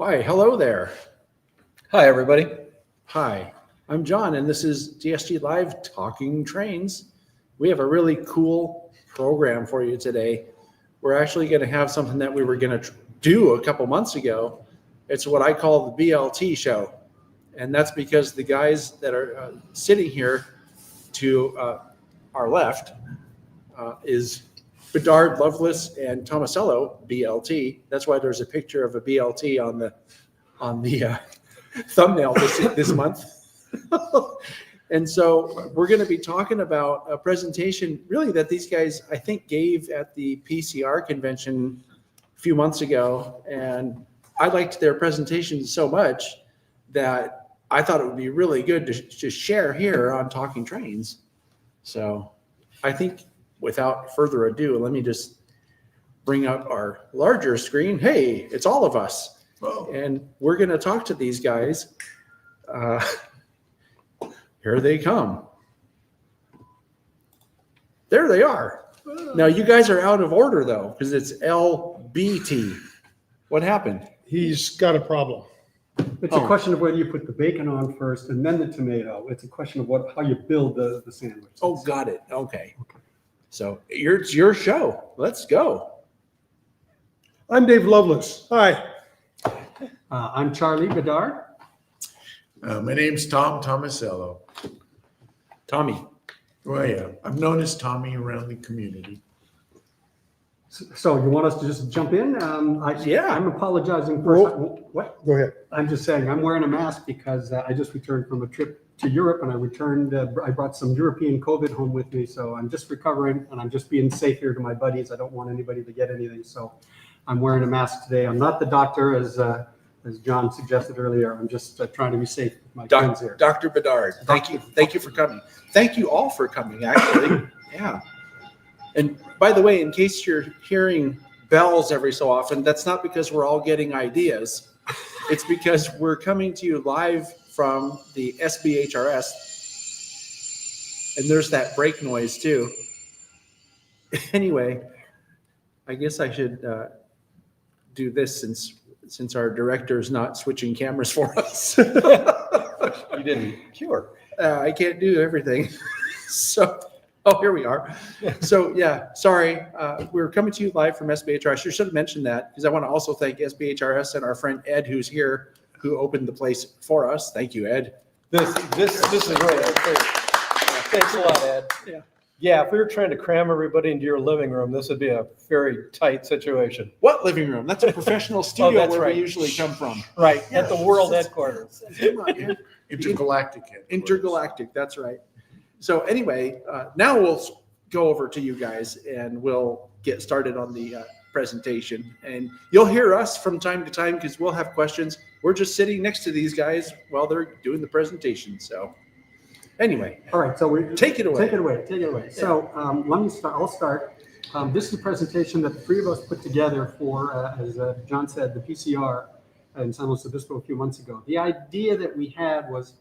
Why, hello there. Hi, everybody. Hi, I'm John, and this is TSG Live Talking Trains. We have a really cool program for you today. We're actually going to have something that we were going to do a couple months ago. It's what I call the BLT show. And that's because the guys that are sitting here to our left is Bedard, Loveless, and Tomasello, BLT. That's why there's a picture of a BLT on the thumbnail this month. And so we're going to be talking about a presentation really that these guys, I think, gave at the PCR convention a few months ago. And I liked their presentation so much that I thought it would be really good to share here on Talking Trains. So I think without further ado, let me just bring up our larger screen. Hey, it's all of us. Whoa. And we're going to talk to these guys. Here they come. There they are. Now, you guys are out of order, though, because it's LBT. What happened? He's got a problem. It's a question of whether you put the bacon on first and then the tomato. It's a question of how you build the sandwich. Oh, got it. Okay. So it's your show. Let's go. I'm Dave Loveless. Hi. I'm Charlie Bedard. My name's Tom Tomasello. Tommy. Well, yeah, I'm known as Tommy around the community. So you want us to just jump in? Yeah. I'm apologizing first. What? Go ahead. I'm just saying I'm wearing a mask because I just returned from a trip to Europe, and I brought some European COVID home with me. So I'm just recovering, and I'm just being safe here to my buddies. I don't want anybody to get anything. So I'm wearing a mask today. I'm not the doctor, as John suggested earlier. I'm just trying to be safe with my friends here. Dr. Bedard, thank you for coming. Thank you all for coming, actually. Yeah. And by the way, in case you're hearing bells every so often, that's not because we're all getting ideas. It's because we're coming to you live from the SBHRS. And there's that brake noise too. Anyway, I guess I should do this since our director is not switching cameras for us. You didn't cure. I can't do everything. So, here we are. So, yeah, sorry. We're coming to you live from SBHRS. I should have mentioned that because I want to also thank SBHRS and our friend Ed, who's here, who opened the place for us. Thank you, Ed. This is really great. Thanks a lot, Ed. Yeah, if we were trying to cram everybody into your living room, this would be a very tight situation. What living room? That's a professional studio that's where right. we usually come from. Right, at the world headquarters. Intergalactic. Intergalactic, that's right. So anyway, now we'll go over to you guys and we'll get started on the presentation. And you'll hear us from time to time because we'll have questions. We're just sitting next to these guys while they're doing the presentation. So anyway. All right, so take it away. Take it away. So let me start. I'll start. This is a presentation that the three of us put together for, as John said, the PCR in San Luis Obispo a few months ago. The idea that we had was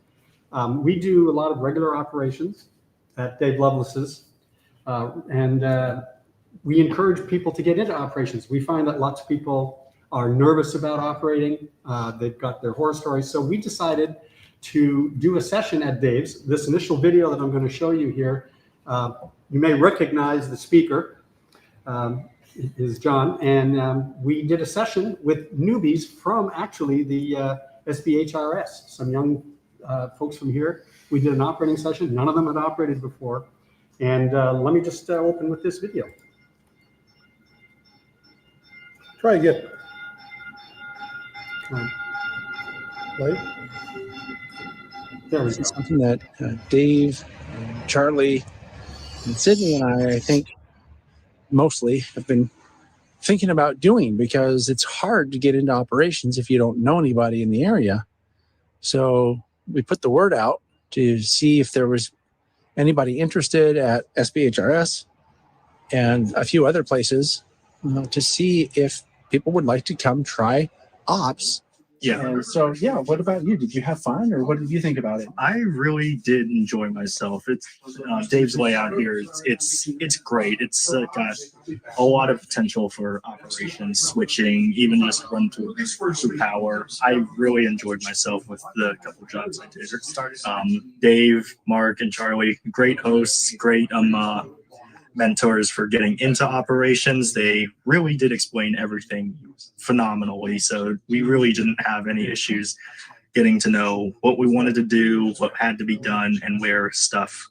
we do a lot of regular operations at Dave Loveless's, and we encourage people to get into operations. We find that lots of people are nervous about operating. They've got their horror stories. So we decided to do a session at Dave's. This initial video that I'm going to show you here, you may recognize the speaker, is John, and we did a session with newbies from actually the SBHRS, some young folks from here. We did an operating session. None of them had operated before. And let me just open with this video. Try again. Play. There we This go. is something that Dave, Charlie, and Sydney and I think, mostly have been thinking about doing because it's hard to get into operations if you don't know anybody in the area. So we put the word out to see if there was anybody interested at SBHRS and a few other places to see if people would like to come try ops Yeah. And so, yeah, what about you? Did you have fun, or what did you think about it? I really did enjoy myself. It's Dave's layout here. It's great. It's got a lot of potential for operations, switching, even just run through power. I really enjoyed myself with the couple jobs I did. Dave, Mark, and Charlie, great hosts, great mentors for getting into operations. They really did explain everything phenomenally. So we really didn't have any issues getting to know what we wanted to do, what had to be done, and where stuff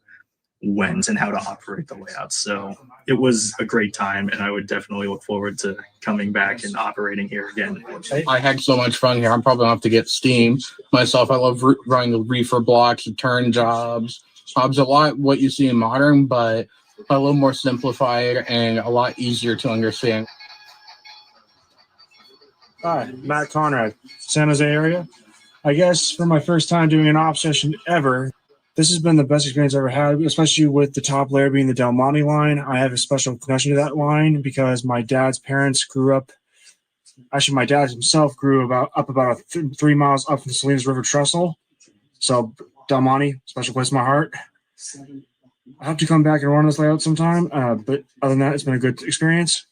went and how to operate the layout. So it was a great time, and I would definitely look forward to coming back and operating here again. I had so much fun here. I'm probably gonna have to get Steam myself. I love running the reefer blocks, the turn jobs. It's a lot what you see in modern, but a little more simplified and a lot easier to understand. Hi, Matt Conrad, San Jose area. I guess for my first time doing an op session ever, this has been the best experience I've ever had, especially with the top layer being the Del Monte line. I have a special connection to that line because my dad's parents grew up. Actually, my dad himself grew about 3 miles up from the Salinas River Trestle. So Del Monte, special place in my heart. I hope to come back and run this layout sometime. But other than that, it's been a good experience.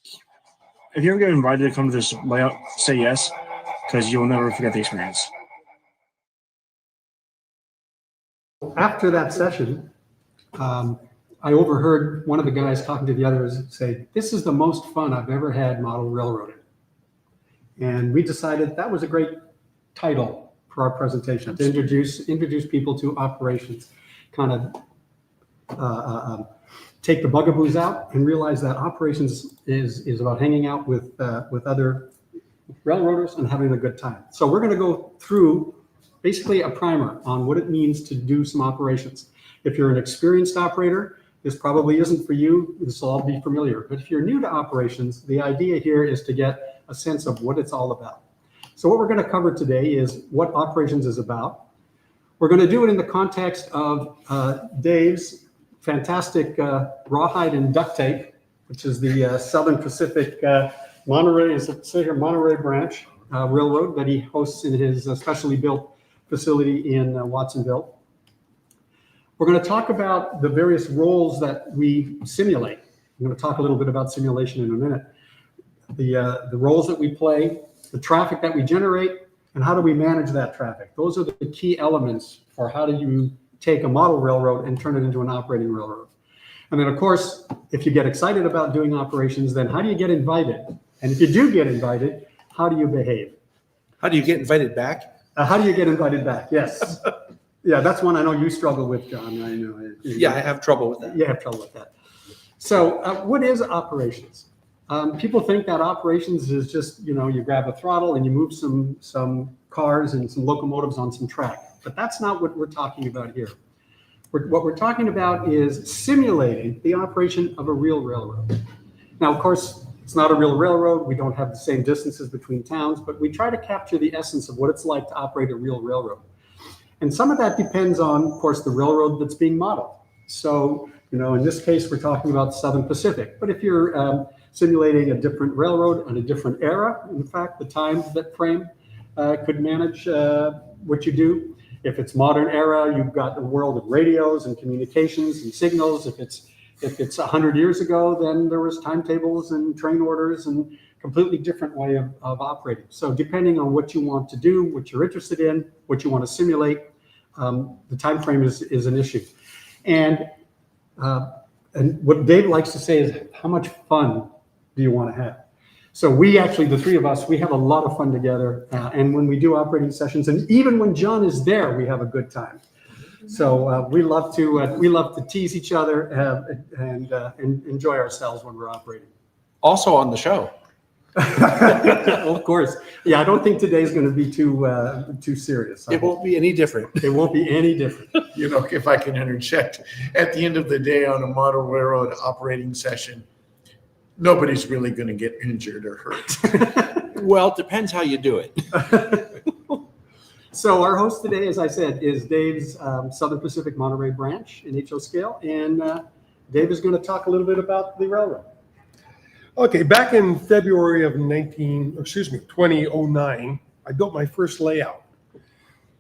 If you ever get invited to come to this layout, say yes, because you'll never forget the experience. After that session, I overheard one of the guys talking to the others say, "This is the most fun I've ever had model railroading." And we decided that was a great title for our presentation, to introduce people to operations, kind of take the bugaboos out and realize that operations is about hanging out with other railroaders and having a good time. So we're going to go through basically a primer on what it means to do some operations. If you're an experienced operator, this probably isn't for you. This will all be familiar. But if you're new to operations, the idea here is to get a sense of what it's all about. So what we're going to cover today is what operations is about. We're going to do it in the context of Dave's fantastic rawhide and duct tape, which is the Southern Pacific Monterey branch railroad that he hosts in his specially built facility in Watsonville. We're going to talk about the various roles that we simulate. I'm going to talk a little bit about simulation in a minute. The roles that we play, the traffic that we generate, and how do we manage that traffic. Those are the key elements for how do you take a model railroad and turn it into an operating railroad. And then, of course, if you get excited about doing operations, then how do you get invited? And if you do get invited, how do you behave? How do you get invited back? How do you get invited back? Yes. Yeah, that's one I know you struggle with, John. I know. Yeah, I have trouble with that. You have trouble with that. So what is operations? People think that operations is just, you grab a throttle and you move some cars and some locomotives on some track. But that's not what we're talking about here. What we're talking about is simulating the operation of a real railroad. Now, of course, it's not a real railroad. We don't have the same distances between towns, but we try to capture the essence of what it's like to operate a real railroad. And some of that depends on, of course, the railroad that's being modeled. So, in this case, we're talking about Southern Pacific. But if you're simulating a different railroad and a different era, in fact, the time that frame could manage what you do. If it's modern era, you've got a world of radios and communications and signals. If it's 100 years ago, then there was timetables and train orders and completely different way of operating. So depending on what you want to do, what you're interested in, what you want to simulate, the time frame is an issue. And what Dave likes to say is, how much fun do you want to have? So we actually, the three of us, we have a lot of fun together. And when we do operating sessions, and even when John is there, we have a good time. So we love to tease each other and enjoy ourselves when we're operating. Also on the show. Of course. Yeah, I don't think today's going to be too serious. It won't be any different. It won't be any different. If I can interject, at the end of the day on a model railroad operating session, nobody's really going to get injured or hurt. Well, it depends how you do it. So our host today, as I said, is Dave's Southern Pacific Monterey branch in HO scale. And Dave is going to talk a little bit about the railroad. Okay, back in February of 2009, I built my first layout.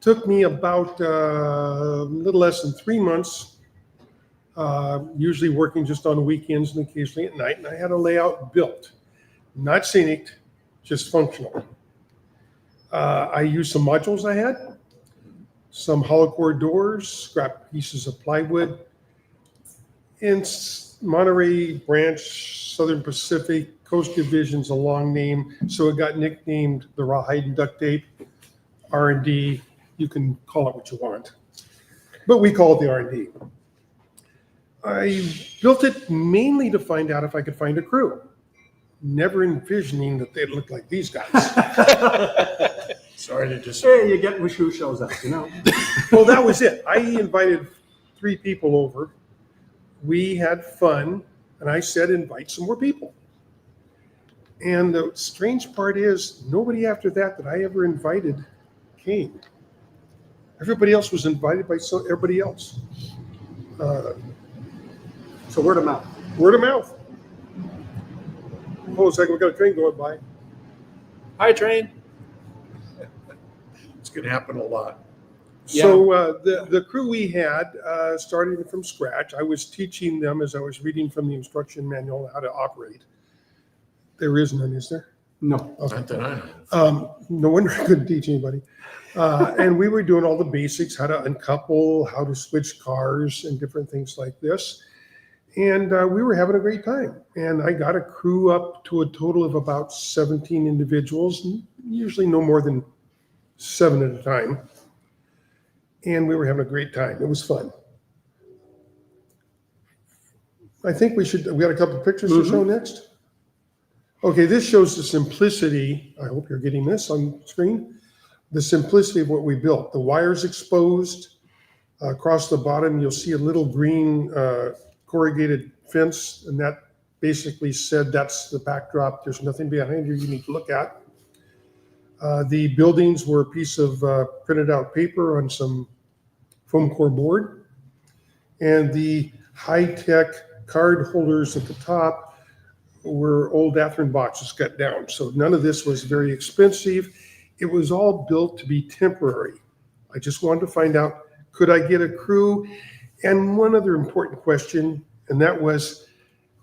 Took me about a little less than 3 months, usually working just on weekends and occasionally at night. And I had a layout built, not scenic, just functional. I used some modules I had, some hollow core doors, scrap pieces of plywood. In Monterey branch, Southern Pacific, Coast Division's a long name, so it got nicknamed the Rawhide and Duct Tape, R&D. You can call it what you want, but we call it the R&D. I built it mainly to find out if I could find a crew, never envisioning that they'd look like these guys. Sorry to disagree. Hey, you get who shows up, you know? Well, that was it. I invited 3 people over. We had fun, and I said, invite some more people. And the strange part is, nobody after that I ever invited came. Everybody else was invited by everybody else. So word of mouth. Word of mouth. Hold on a second, we got a train going by. Hi, train. It's going to happen a lot. So the crew we had started from scratch. I was teaching them as I was reading from the instruction manual how to operate. There is none, is there? No. Okay. Not that I know. No wonder I couldn't teach anybody. And we were doing all the basics, how to uncouple, how to switch cars and different things like this. And we were having a great time. And I got a crew up to a total of about 17 individuals, usually no more than 7 at a time. And we were having a great time. It was fun. I think we got a couple of pictures to show next. Okay, this shows the simplicity. I hope you're getting this on screen. The simplicity of what we built. The wires exposed. Across the bottom, you'll see a little green corrugated fence, and that basically said that's the backdrop. There's nothing behind you need to look at. The buildings were a piece of printed out paper on some foam core board. And the high-tech card holders at the top were old Athearn boxes cut down. So none of this was very expensive. It was all built to be temporary. I just wanted to find out, could I get a crew? And one other important question, and that was,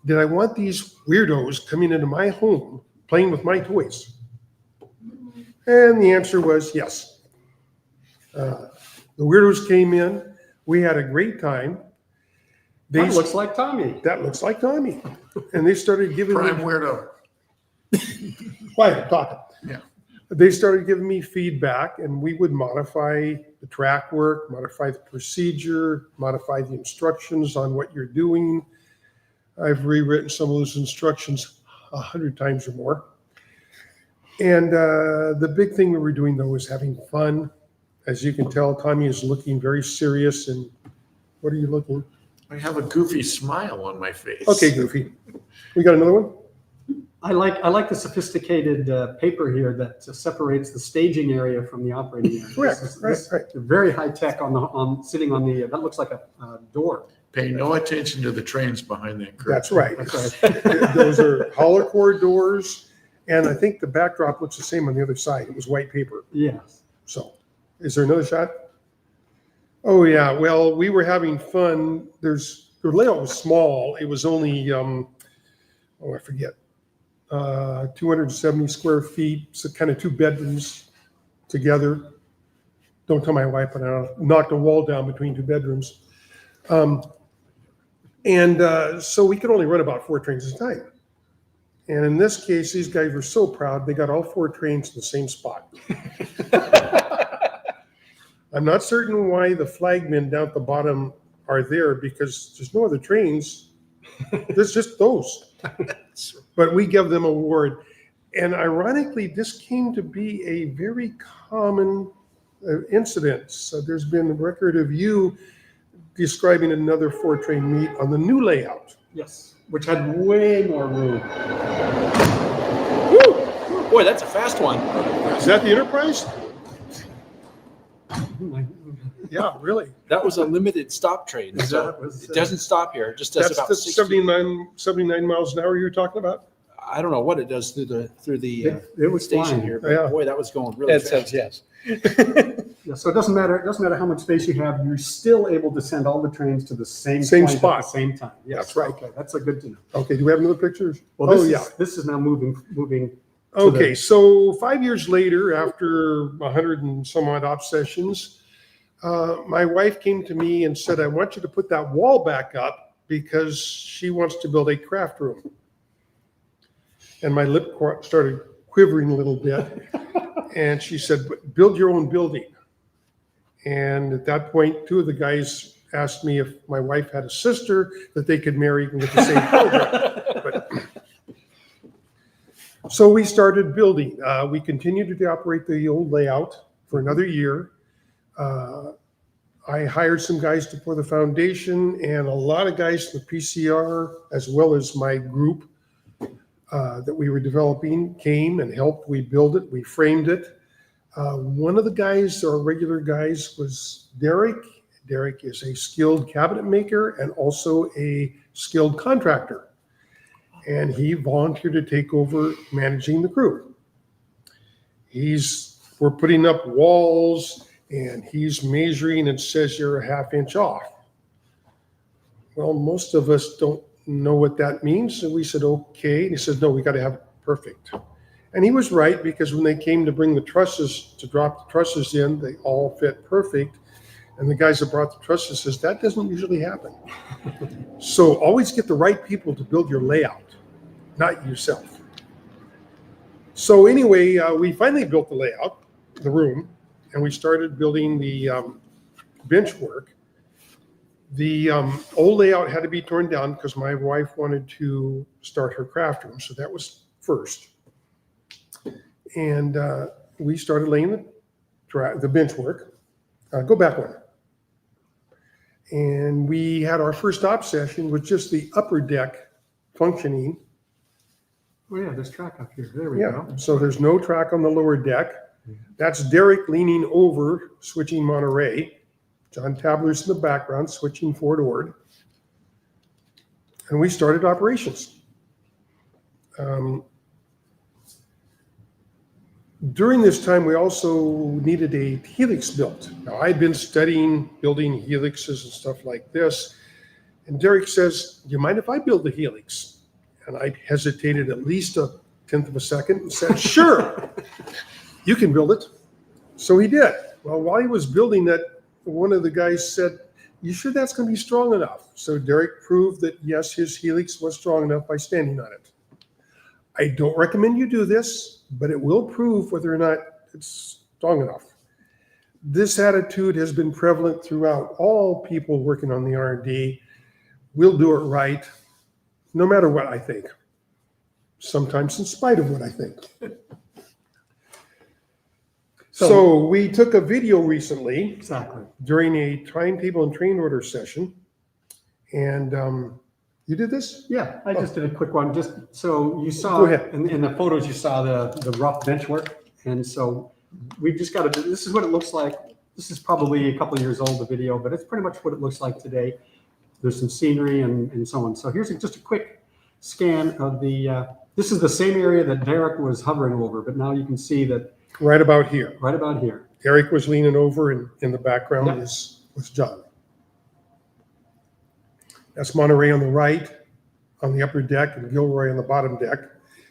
did I want these weirdos coming into my home playing with my toys? And the answer was yes. The weirdos came in. We had a great time. That looks like Tommy. That looks like Tommy. And they started giving Prime me... weirdo. Quiet, I'm talking. Yeah. They started giving me feedback, and we would modify the track work, modify the procedure, modify the instructions on what you're doing. I've rewritten some of those instructions 100 times or more. And the big thing we were doing, though, was having fun. As you can tell, Tommy is looking very serious. And what are you looking? I have a goofy smile on my face. Okay, Goofy. We got another one? I like the sophisticated paper here that separates the staging area from the operating area. Correct, right. Very high tech sitting on the, that looks like a door. Pay no attention to the trains behind that curtain. That's right. That's right. Those are hollow core doors. And I think the backdrop looks the same on the other side. It was white paper. Yes. So, is there another shot? Oh yeah. Well, we were having fun. The layout was small. It was only I forget, 270 square feet. So kind of 2 bedrooms together. Don't tell my wife, but I knocked a wall down between 2 bedrooms. So we could only run about 4 trains at a time. And in this case, these guys were so proud, they got all 4 trains in the same spot. I'm not certain why the flagmen down at the bottom are there, because there's no other trains. There's just those. But we give them an award. And ironically, this came to be a very common incident. So there's been a record of you describing another 4-train meet on the new layout. Yes, which had way more room. Woo! Boy, that's a fast one. Is that the Enterprise? Yeah, really. That was a limited stop train. So That was, it doesn't stop here. It just does That's about the 60. 79 miles an hour you're talking about? I don't know what it does through the It was station flying. here, but Yeah. boy, that was going really Ed fast. says yes. Yeah, so it doesn't matter how much space you have, you're still able to send all the trains to the same Same point spot. at the same time. Yes, That's right. Okay, that's a good to know. Okay, do we have another pictures? Well, Oh, this yeah. this is now moving. To Okay, the- so 5 years later, after 100 and some odd op sessions, my wife came to me and said, I want you to put that wall back up because she wants to build a craft room. And my lip started quivering a little bit. And she said, "But build your own building." And at that point, two of the guys asked me if my wife had a sister that they could marry and get the same program. But, so we started building. We continued to operate the old layout for another year. I hired some guys to pour the foundation, and a lot of guys from the PCR, as well as my group that we were developing, came and helped. We built it, we framed it. One of the guys, our regular guys, was Derek. Derek is a skilled cabinet maker and also a skilled contractor. And he volunteered to take over managing the crew. We're putting up walls and he's measuring and says you're a ½ inch off. Well, most of us don't know what that means. So we said, okay. And he said, no, we got to have it perfect. And he was right, because when they came to bring the trusses, to drop the trusses in, they all fit perfect. And the guys that brought the trusses says, that doesn't usually happen. So always get the right people to build your layout, not yourself. So anyway, we finally built the layout, the room, and we started building the bench work. The old layout had to be torn down because my wife wanted to start her craft room. So that was first. And we started laying the bench work. Go back one. And we had our first op session with just the upper deck functioning. Oh yeah, there's track up here. There we Yeah, go. so there's no track on the lower deck. That's Derek leaning over, switching Monterey. John Tabler's in the background, switching forward. And we started operations. During this time, we also needed a helix built. Now, I'd been studying building helixes and stuff like this. And Derek says, do you mind if I build the helix? And I hesitated at least 1/10 of a second and said, sure, you can build it. So he did. Well, while he was building that, one of the guys said, you sure that's going to be strong enough? So Derek proved that, yes, his helix was strong enough by standing on it. I don't recommend you do this, but it will prove whether or not it's strong enough. This attitude has been prevalent throughout all people working on the R&D. We'll do it right, no matter what I think. Sometimes in spite of what I think. So we took a video recently Exactly. during a timetable and train order session. And you did this? Yeah, I just did a quick one, just so you saw Go ahead. in the photos, you saw the rough bench work. And so we've just got to, this is what it looks like. This is probably a couple of years old, the video, but it's pretty much what it looks like today. There's some scenery and so on. So here's just a quick scan of this is the same area that Derek was hovering over, but now you can see that Right about here. right about here. Eric was leaning over, and in the background Yep. was John. That's Monterey on the right, on the upper deck, and Gilroy on the bottom deck.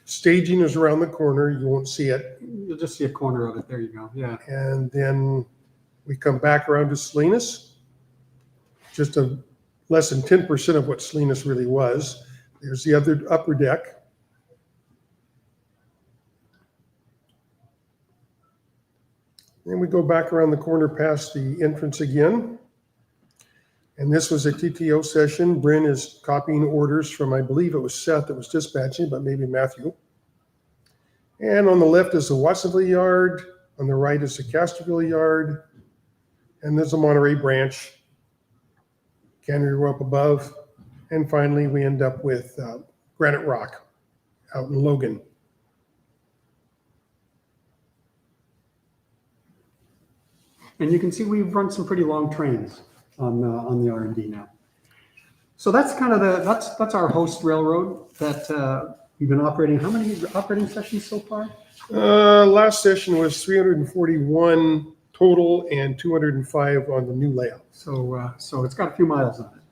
Staging is around the corner. You won't see it. You'll just see a corner of it. There you go. Yeah. And then we come back around to Salinas. Just less than 10% of what Salinas really was. There's the other upper deck. Then we go back around the corner past the entrance again. And this was a TTO session. Bryn is copying orders from, I believe it was Seth that was dispatching, but maybe Matthew. And on the left is the Watsonville yard. On the right is the Casterville yard. And there's a Monterey branch. Cannery Row up above. And finally, we end up with Granite Rock out in Logan. And you can see we've run some pretty long trains on the R&D now. So that's kind of that's our host railroad that You've been operating, how many operating sessions so far? Last session was 341 total and 205 on the new layout. So it's got a few miles on it.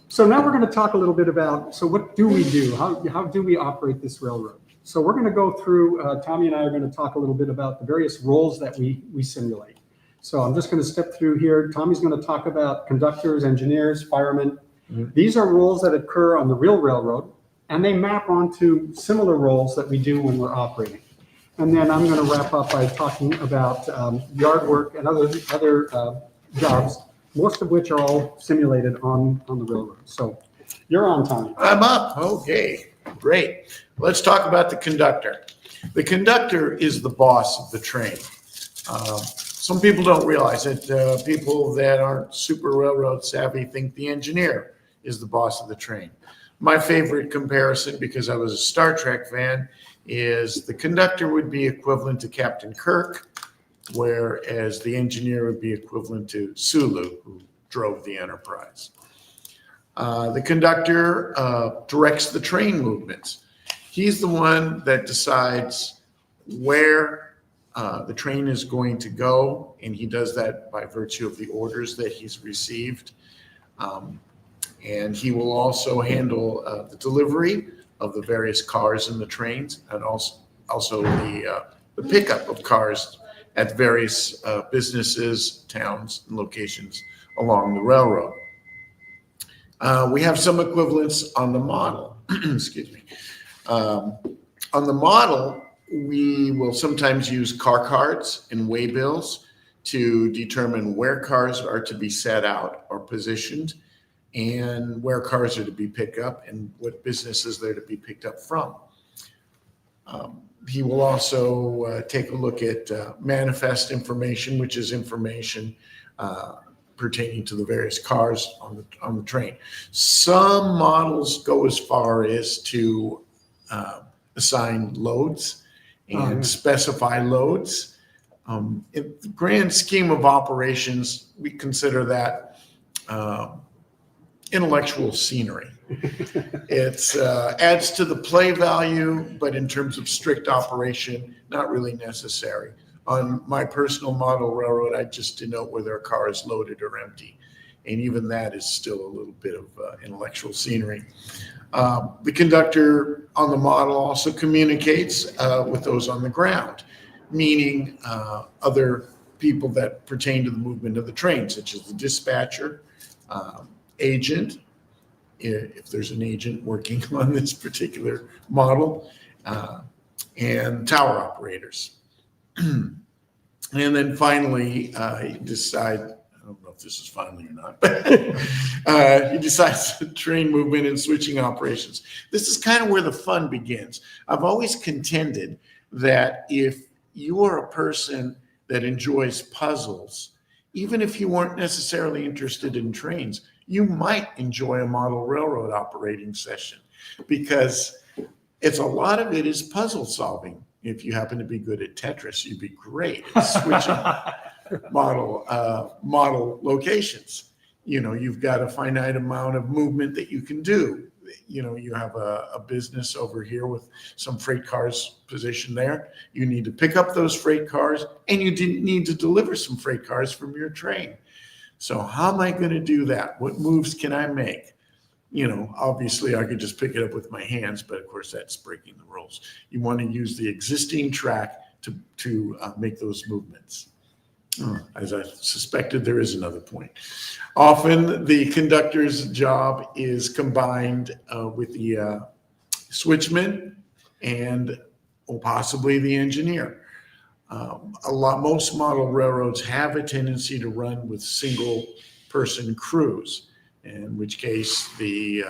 So now we're going to talk a little bit about, so what do we do? How do we operate this railroad? So we're going to go through, Tommy and I are going to talk a little bit about the various roles that we simulate. So I'm just going to step through here. Tommy's going to talk about conductors, engineers, firemen. These are roles that occur on the real railroad, and they map onto similar roles that we do when we're operating. And then I'm going to wrap up by talking about yard work and other jobs, most of which are all simulated on the railroad. So you're on, Tommy. I'm up. Okay, great. Let's talk about the conductor. The conductor is the boss of the train. Some people don't realize that. People that aren't super railroad savvy think the engineer is the boss of the train. My favorite comparison, because I was a Star Trek fan, is the conductor would be equivalent to Captain Kirk, whereas the engineer would be equivalent to Sulu, who drove the Enterprise. The conductor directs the train movements. He's the one that decides where the train is going to go, and he does that by virtue of the orders that he's received. And he will also handle the delivery of the various cars in the trains, and also the pickup of cars at various businesses, towns, and locations along the railroad. We have some equivalents on the model. Excuse me. On the model, we will sometimes use car cards and waybills to determine where cars are to be set out or positioned, and where cars are to be picked up, and what businesses they're to be picked up from. He will also take a look at manifest information, which is information pertaining to the various cars on the train. Some models go as far as to assign loads and specify loads. In the grand scheme of operations, we consider that intellectual scenery. It adds to the play value, but in terms of strict operation, not really necessary. On my personal model railroad, I just denote whether a car is loaded or empty. And even that is still a little bit of intellectual scenery. The conductor on the model also communicates with those on the ground, meaning other people that pertain to the movement of the train, such as the dispatcher, agent, if there's an agent working on this particular model, and tower operators. And then finally, you decide, I don't know if this is finally or not, but he decides the train movement and switching operations. This is kind of where the fun begins. I've always contended that if you are a person that enjoys puzzles, even if you weren't necessarily interested in trains, you might enjoy a model railroad operating session, because it's a lot of it is puzzle solving. If you happen to be good at Tetris, you'd be great at switching model locations. You know, you've got a finite amount of movement that you can do. You know, you have a business over here with some freight cars positioned there. You need to pick up those freight cars, and you need to deliver some freight cars from your train. So how am I going to do that? What moves can I make? You know, obviously I could just pick it up with my hands, but of course that's breaking the rules. You want to use the existing track to make those movements. As I suspected, there is another point. Often the conductor's job is combined with the switchman and possibly the engineer. Most model railroads have a tendency to run with single person crews, in which case the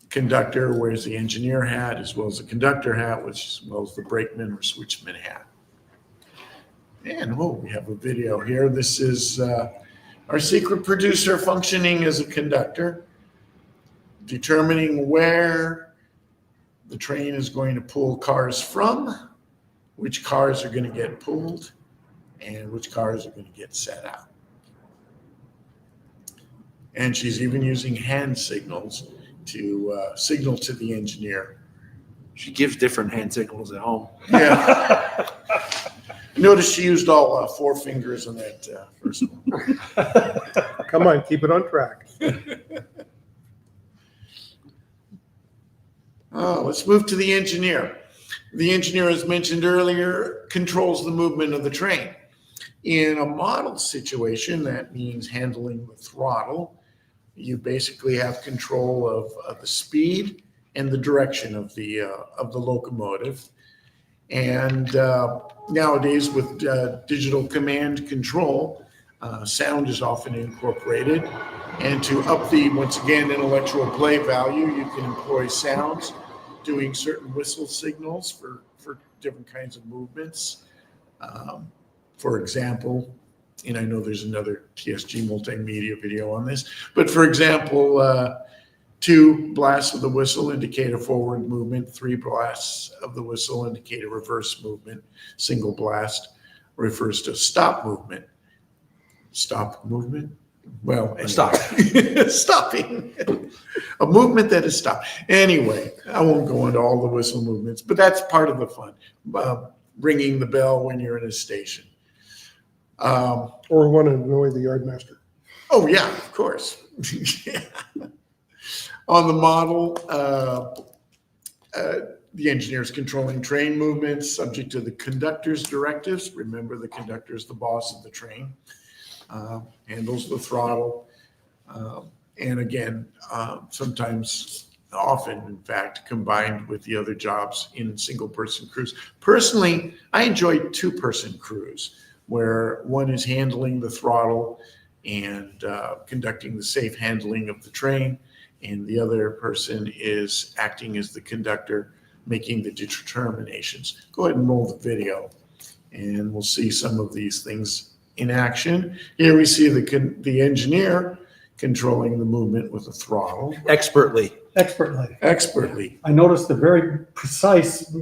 conductor wears the engineer hat as well as the conductor hat, as well as the brakeman or switchman hat. And we have a video here. This is our secret producer functioning as a conductor, determining where the train is going to pull cars from, which cars are going to get pulled, and which cars are going to get set out. And she's even using hand signals to signal to the engineer She gives different hand signals at home. Yeah. Notice she used all 4 fingers on that first one. Come on, keep it on track. Let's move to the engineer. The engineer, as mentioned earlier, controls the movement of the train. In a model situation, that means handling the throttle. You basically have control of the speed and the direction of the locomotive. And nowadays, with digital command control, sound is often incorporated. And to up the, once again, intellectual play value, you can employ sounds, doing certain whistle signals for different kinds of movements. For example, and I know there's another TSG multimedia video on this, but for example, 2 blasts of the whistle indicate a forward movement, 3 blasts of the whistle indicate a reverse movement, single blast refers to stop movement. Stop movement? Well, anyway. Stop. Stopping. A movement that is stopped. Anyway, I won't go into all the whistle movements, but that's part of the fun. Ringing the bell when you're in a station. Or want to annoy the yardmaster. Oh, yeah, of course. Yeah. On the model, the engineer is controlling train movements subject to the conductor's directives. Remember, the conductor is the boss of the train. Handles the throttle. And again, sometimes, often, in fact, combined with the other jobs in single-person crews. Personally, I enjoy 2-person crews, where one is handling the throttle and conducting the safe handling of the train, and the other person is acting as the conductor, making the determinations. Go ahead and roll the video, and we'll see some of these things in action. Here we see the engineer controlling the movement with a throttle. Expertly. Expertly. I noticed the very precise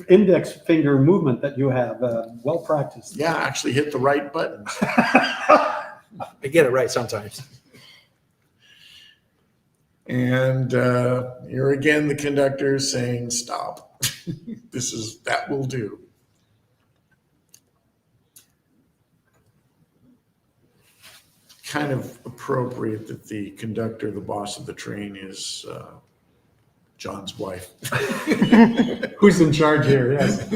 index finger movement that you have, well practiced. Yeah, actually hit the right button. I get it right sometimes. And here again, the conductor is saying, stop. That will do. Kind of appropriate that the conductor, the boss of the train, is John's wife. Who's in charge here? Yes.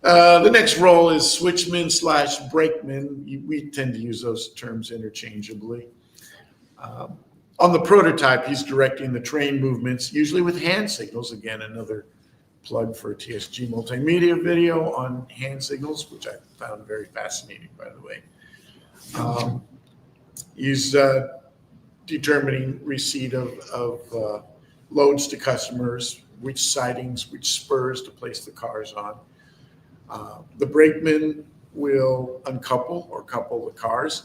The next role is switchman / brakeman. We tend to use those terms interchangeably. On the prototype, he's directing the train movements, usually with hand signals. Again, another plug for a TSG multimedia video on hand signals, which I found very fascinating, by the way. He's determining receipt of loads to customers, which sidings, which spurs to place the cars on. The brakeman will uncouple or couple the cars.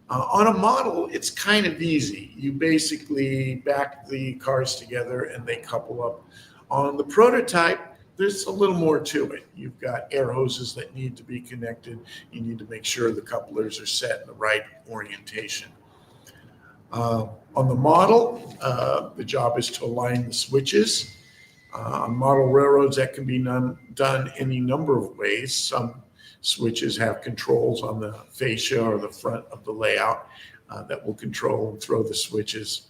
On a model, it's kind of easy. You basically back the cars together and they couple up. On the prototype, there's a little more to it. You've got air hoses that need to be connected. You need to make sure the couplers are set in the right orientation. On the model, the job is to align the switches. On model railroads, that can be done any number of ways. Some switches have controls on the fascia or the front of the layout that will control and throw the switches.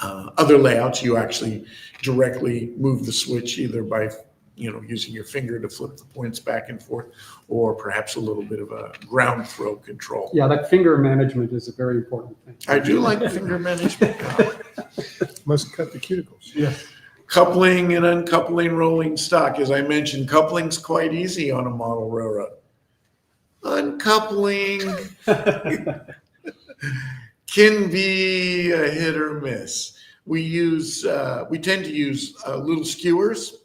Other layouts, you actually directly move the switch either by using your finger to flip the points back and forth, or perhaps a little bit of a ground throw control. Yeah, that finger management is a very important thing. I do like finger management. Must cut the cuticles. Yeah. Coupling and uncoupling rolling stock. As I mentioned, coupling's quite easy on a model railroad. Uncoupling can be a hit or miss. We tend to use little skewers,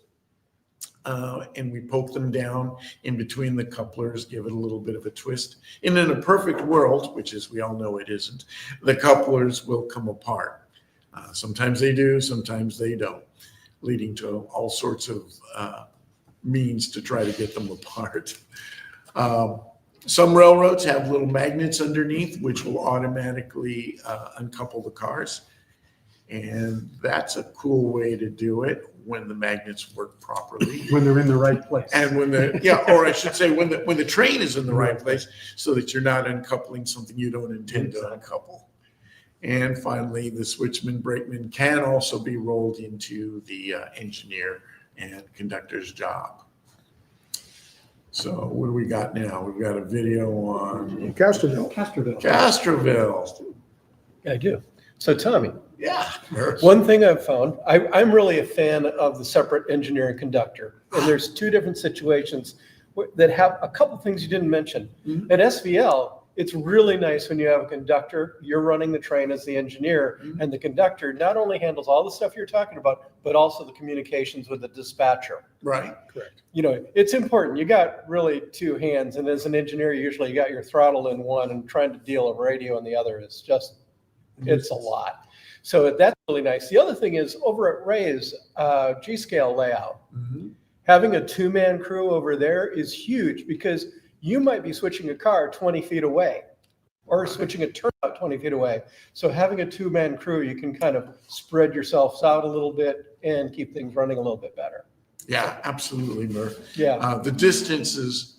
and we poke them down in between the couplers, give it a little bit of a twist. And in a perfect world, which as we all know it isn't, the couplers will come apart. Sometimes they do, sometimes they don't, leading to all sorts of means to try to get them apart. Some railroads have little magnets underneath, which will automatically uncouple the cars. And that's a cool way to do it when the magnets work properly. When they're in the right place. And when or I should say, when the train is in the right place, so that you're not uncoupling something you don't intend to uncouple. And finally, the switchman brakeman can also be rolled into the engineer and conductor's job. So what do we got now? We've got a video on Castroville. Castroville. I do. So Tommy, Yeah. one thing I've found, I'm really a fan of the separate engineer and conductor. And there's two different situations that have a couple things you didn't mention. Mhm. At SVL, it's really nice when you have a conductor, you're running the train as the engineer, and the conductor not only handles all the stuff you're talking about, but also the communications with the dispatcher. Right. You know, it's important. You got really two hands, and as an engineer, usually you got your throttle in one and trying to deal a radio in the other is just, it's a lot. So that's really nice. The other thing is over at Ray's G-scale layout, Mhm. having a two-man crew over there is huge because you might be switching a car 20 feet away or switching a turnout 20 feet away. So having a two-man crew, you can kind of spread yourselves out a little bit and keep things running a little bit better. Yeah, absolutely, Murph. Yeah. The distances,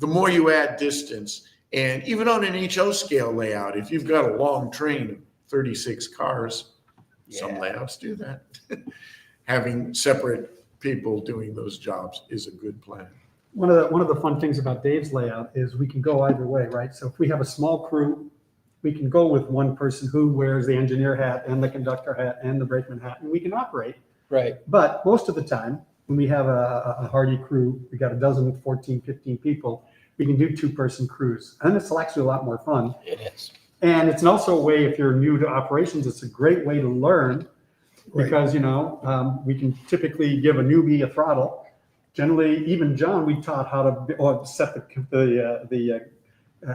the more you add distance, and even on an HO scale layout, if you've got a long train of 36 cars, some layouts do that. Having separate people doing those jobs is a good plan. One of the fun things about Dave's layout is we can go either way, right? So if we have a small crew, we can go with one person who wears the engineer hat and the conductor hat and the brakeman hat, and we can operate. Right. But most of the time, when we have a hardy crew, we got a dozen, 14, 15 people, we can do two-person crews. And it's actually a lot more fun. It is. And it's also a way, if you're new to operations, it's a great way to learn because, you know, we can typically give a newbie a throttle. Generally, even John, we taught how to set the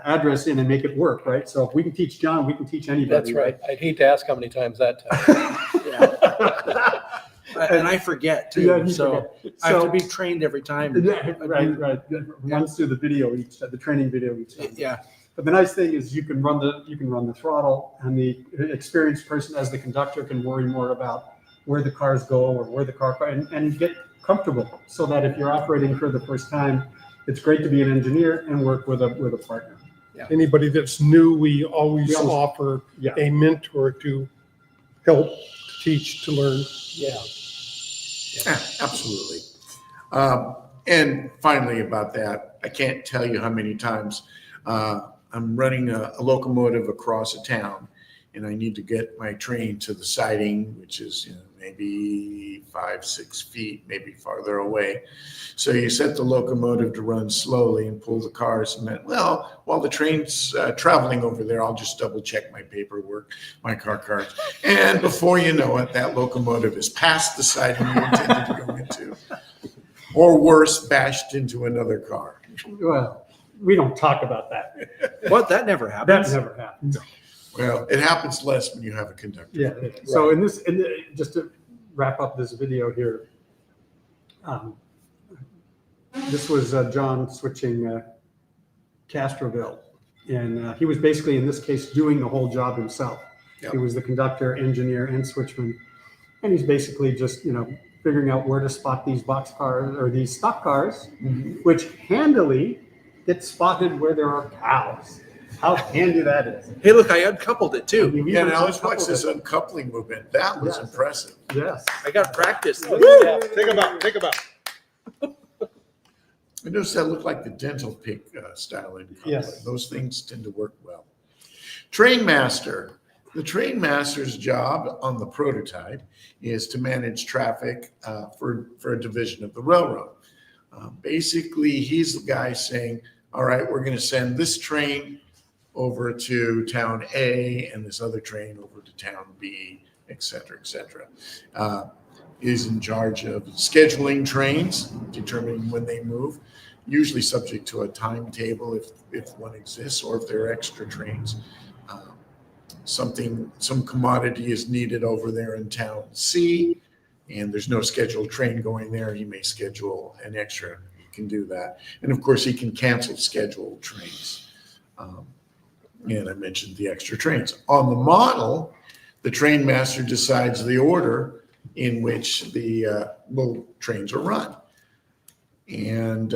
address in and make it work, right? So if we can teach John, we can teach anybody. That's right. I'd hate to ask how many times that time. And I forget too, Yeah, you so forget. I have to So- be trained every time. Yeah, right. Runs through the video the training video each time. Yeah, But the nice thing is you can run the throttle, and the experienced person as the conductor can worry more about where the cars go or where the car and get comfortable, so that if you're operating for the first time, it's great to be an engineer and work with a partner. Anybody that's new, we always We always- offer Yeah. a mentor to help, to teach, to learn. Yeah. Yeah, absolutely. And finally about that, I can't tell you how many times I'm running a locomotive across a town and I need to get my train to the siding, which is maybe 5-6 feet, maybe farther away. So you set the locomotive to run slowly and pull the cars, and then, well, while the train's traveling over there, I'll just double check my paperwork, my car cards. And before you know it, that locomotive is past the siding you intended to go into. Or worse, bashed into another car. Well, we don't talk about that. what, that never That happens. never happens. Well, it happens less when you have a conductor. Yeah. So just to wrap up this video here, this was John switching Castroville, and he was basically in this case doing the whole job himself. Yep. He was the conductor, engineer, and switchman, and he's basically just figuring out where to spot these box cars or these stock cars, which handily get spotted where there are cows. How handy that is. Hey, look, I uncoupled it too. Yeah, now let's watch this uncoupling movement. That was Yes. impressive. Yes. I got practice. Take them out, take them out. I noticed that looked like the dental pick style in coupling. Yes. Those things tend to work well. Train master. The train master's job on the prototype is to manage traffic for a division of the railroad. Basically, he's the guy saying, all right, we're going to send this train over to town A and this other train over to town B, et cetera, et cetera. Is in charge of scheduling trains, determining when they move, usually subject to a timetable if one exists, or if there are extra trains. Some commodity is needed over there in town C, and there's no scheduled train going there. He may schedule an extra. He can do that. And of course, he can cancel scheduled trains. And I mentioned the extra trains. On the model, the train master decides the order in which the trains are run. And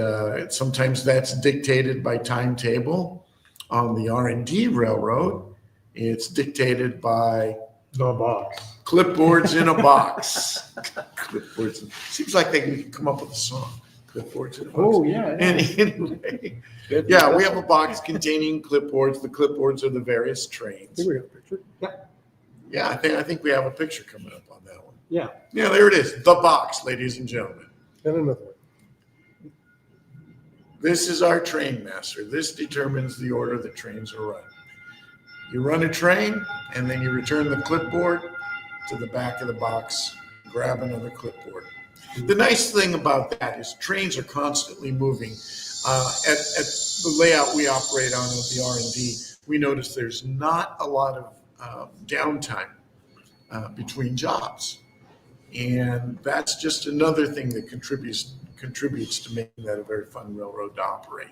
sometimes that's dictated by timetable. On the R&D railroad, it's dictated by The box. clipboards in a box. Clipboards. Seems like we could come up with a song. Clipboards in a box. Oh, yeah. And anyway, yeah, we have a box containing clipboards. The clipboards are the various trains. Here we got a picture. Yeah, I think we have a picture coming up on that one. Yeah. Yeah, there it is. The box, ladies and gentlemen. And another one. This is our train master. This determines the order the trains are run. You run a train, and then you return the clipboard to the back of the box, grab another clipboard. The nice thing about that is trains are constantly moving. At the layout we operate on at the R&D, we notice there's not a lot of downtime between jobs. And that's just another thing that contributes to making that a very fun railroad to operate.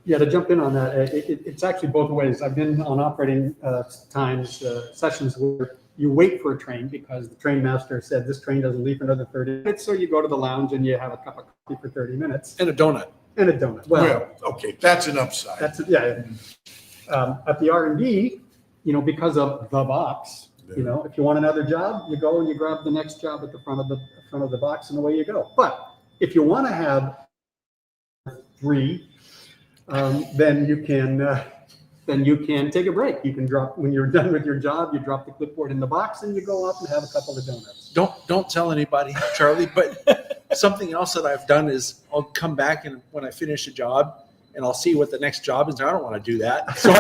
Yeah, to jump in on that, it's actually both ways. I've been on operating sessions where you wait for a train because the train master said this train doesn't leave for another 30 minutes. So you go to the lounge and you have a cup of coffee for 30 minutes. And a donut. And a donut. Well, okay, that's an upside. That's yeah. At the R&D, because of the box, if you want another job, you go and you grab the next job at the front of the box, and away you go. But if you want to have 3, then you can take a break. You can drop when you're done with your job. You drop the clipboard in the box, and you go up and have a couple of donuts. Don't tell anybody, Charlie, but something else that I've done is I'll come back and when I finish a job and I'll see what the next job is. I don't want to do that. So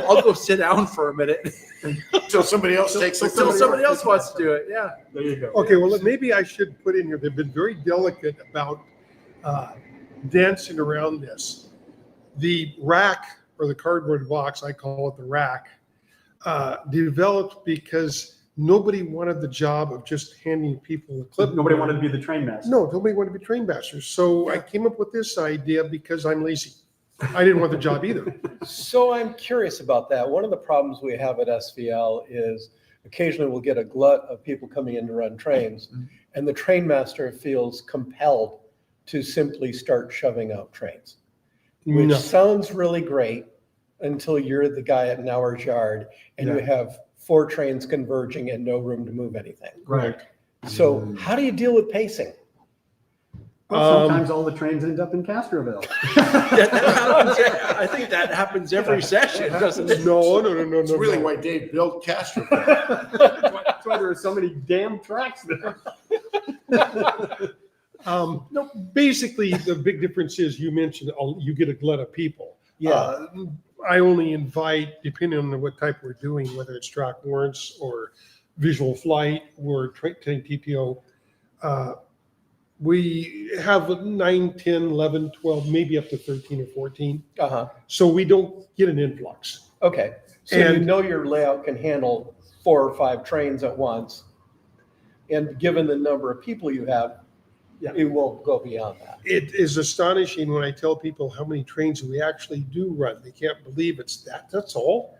I'll go sit down for a minute Until somebody else takes it. until somebody else wants to do it. Yeah. There you go. Okay, well, maybe I should put in here, they've been very delicate about dancing around this. The rack, or the cardboard box, I call it the rack, developed because nobody wanted the job of just handing people a clip. Nobody wanted to be the train master. No, nobody wanted to be train masters. So I came up with this idea because I'm lazy. I didn't want the job either. So I'm curious about that. One of the problems we have at SVL is occasionally we'll get a glut of people coming in to run trains, and the train master feels compelled to simply start shoving out trains, which No. sounds really great until you're the guy at an hour's yard and you have 4 trains converging and no room to move anything. Right. So how do you deal with pacing? Well, sometimes all the trains end up in Castroville. I think that happens every session, doesn't it? No. It's really why Dave built Castro. That's why there are so many damn tracks there. No, basically, the big difference is you mentioned you get a glut of people. Yeah. I only invite, depending on what type we're doing, whether it's track warrants or visual flight or train TPO, we have 9, 10, 11, 12, maybe up to 13 or 14. Uh-huh. So we don't get an influx. Okay. So And- your layout can handle 4 or 5 trains at once. And given the number of people you have, it won't go beyond that. It is astonishing when I tell people how many trains we actually do run. They can't believe it's that. That's all.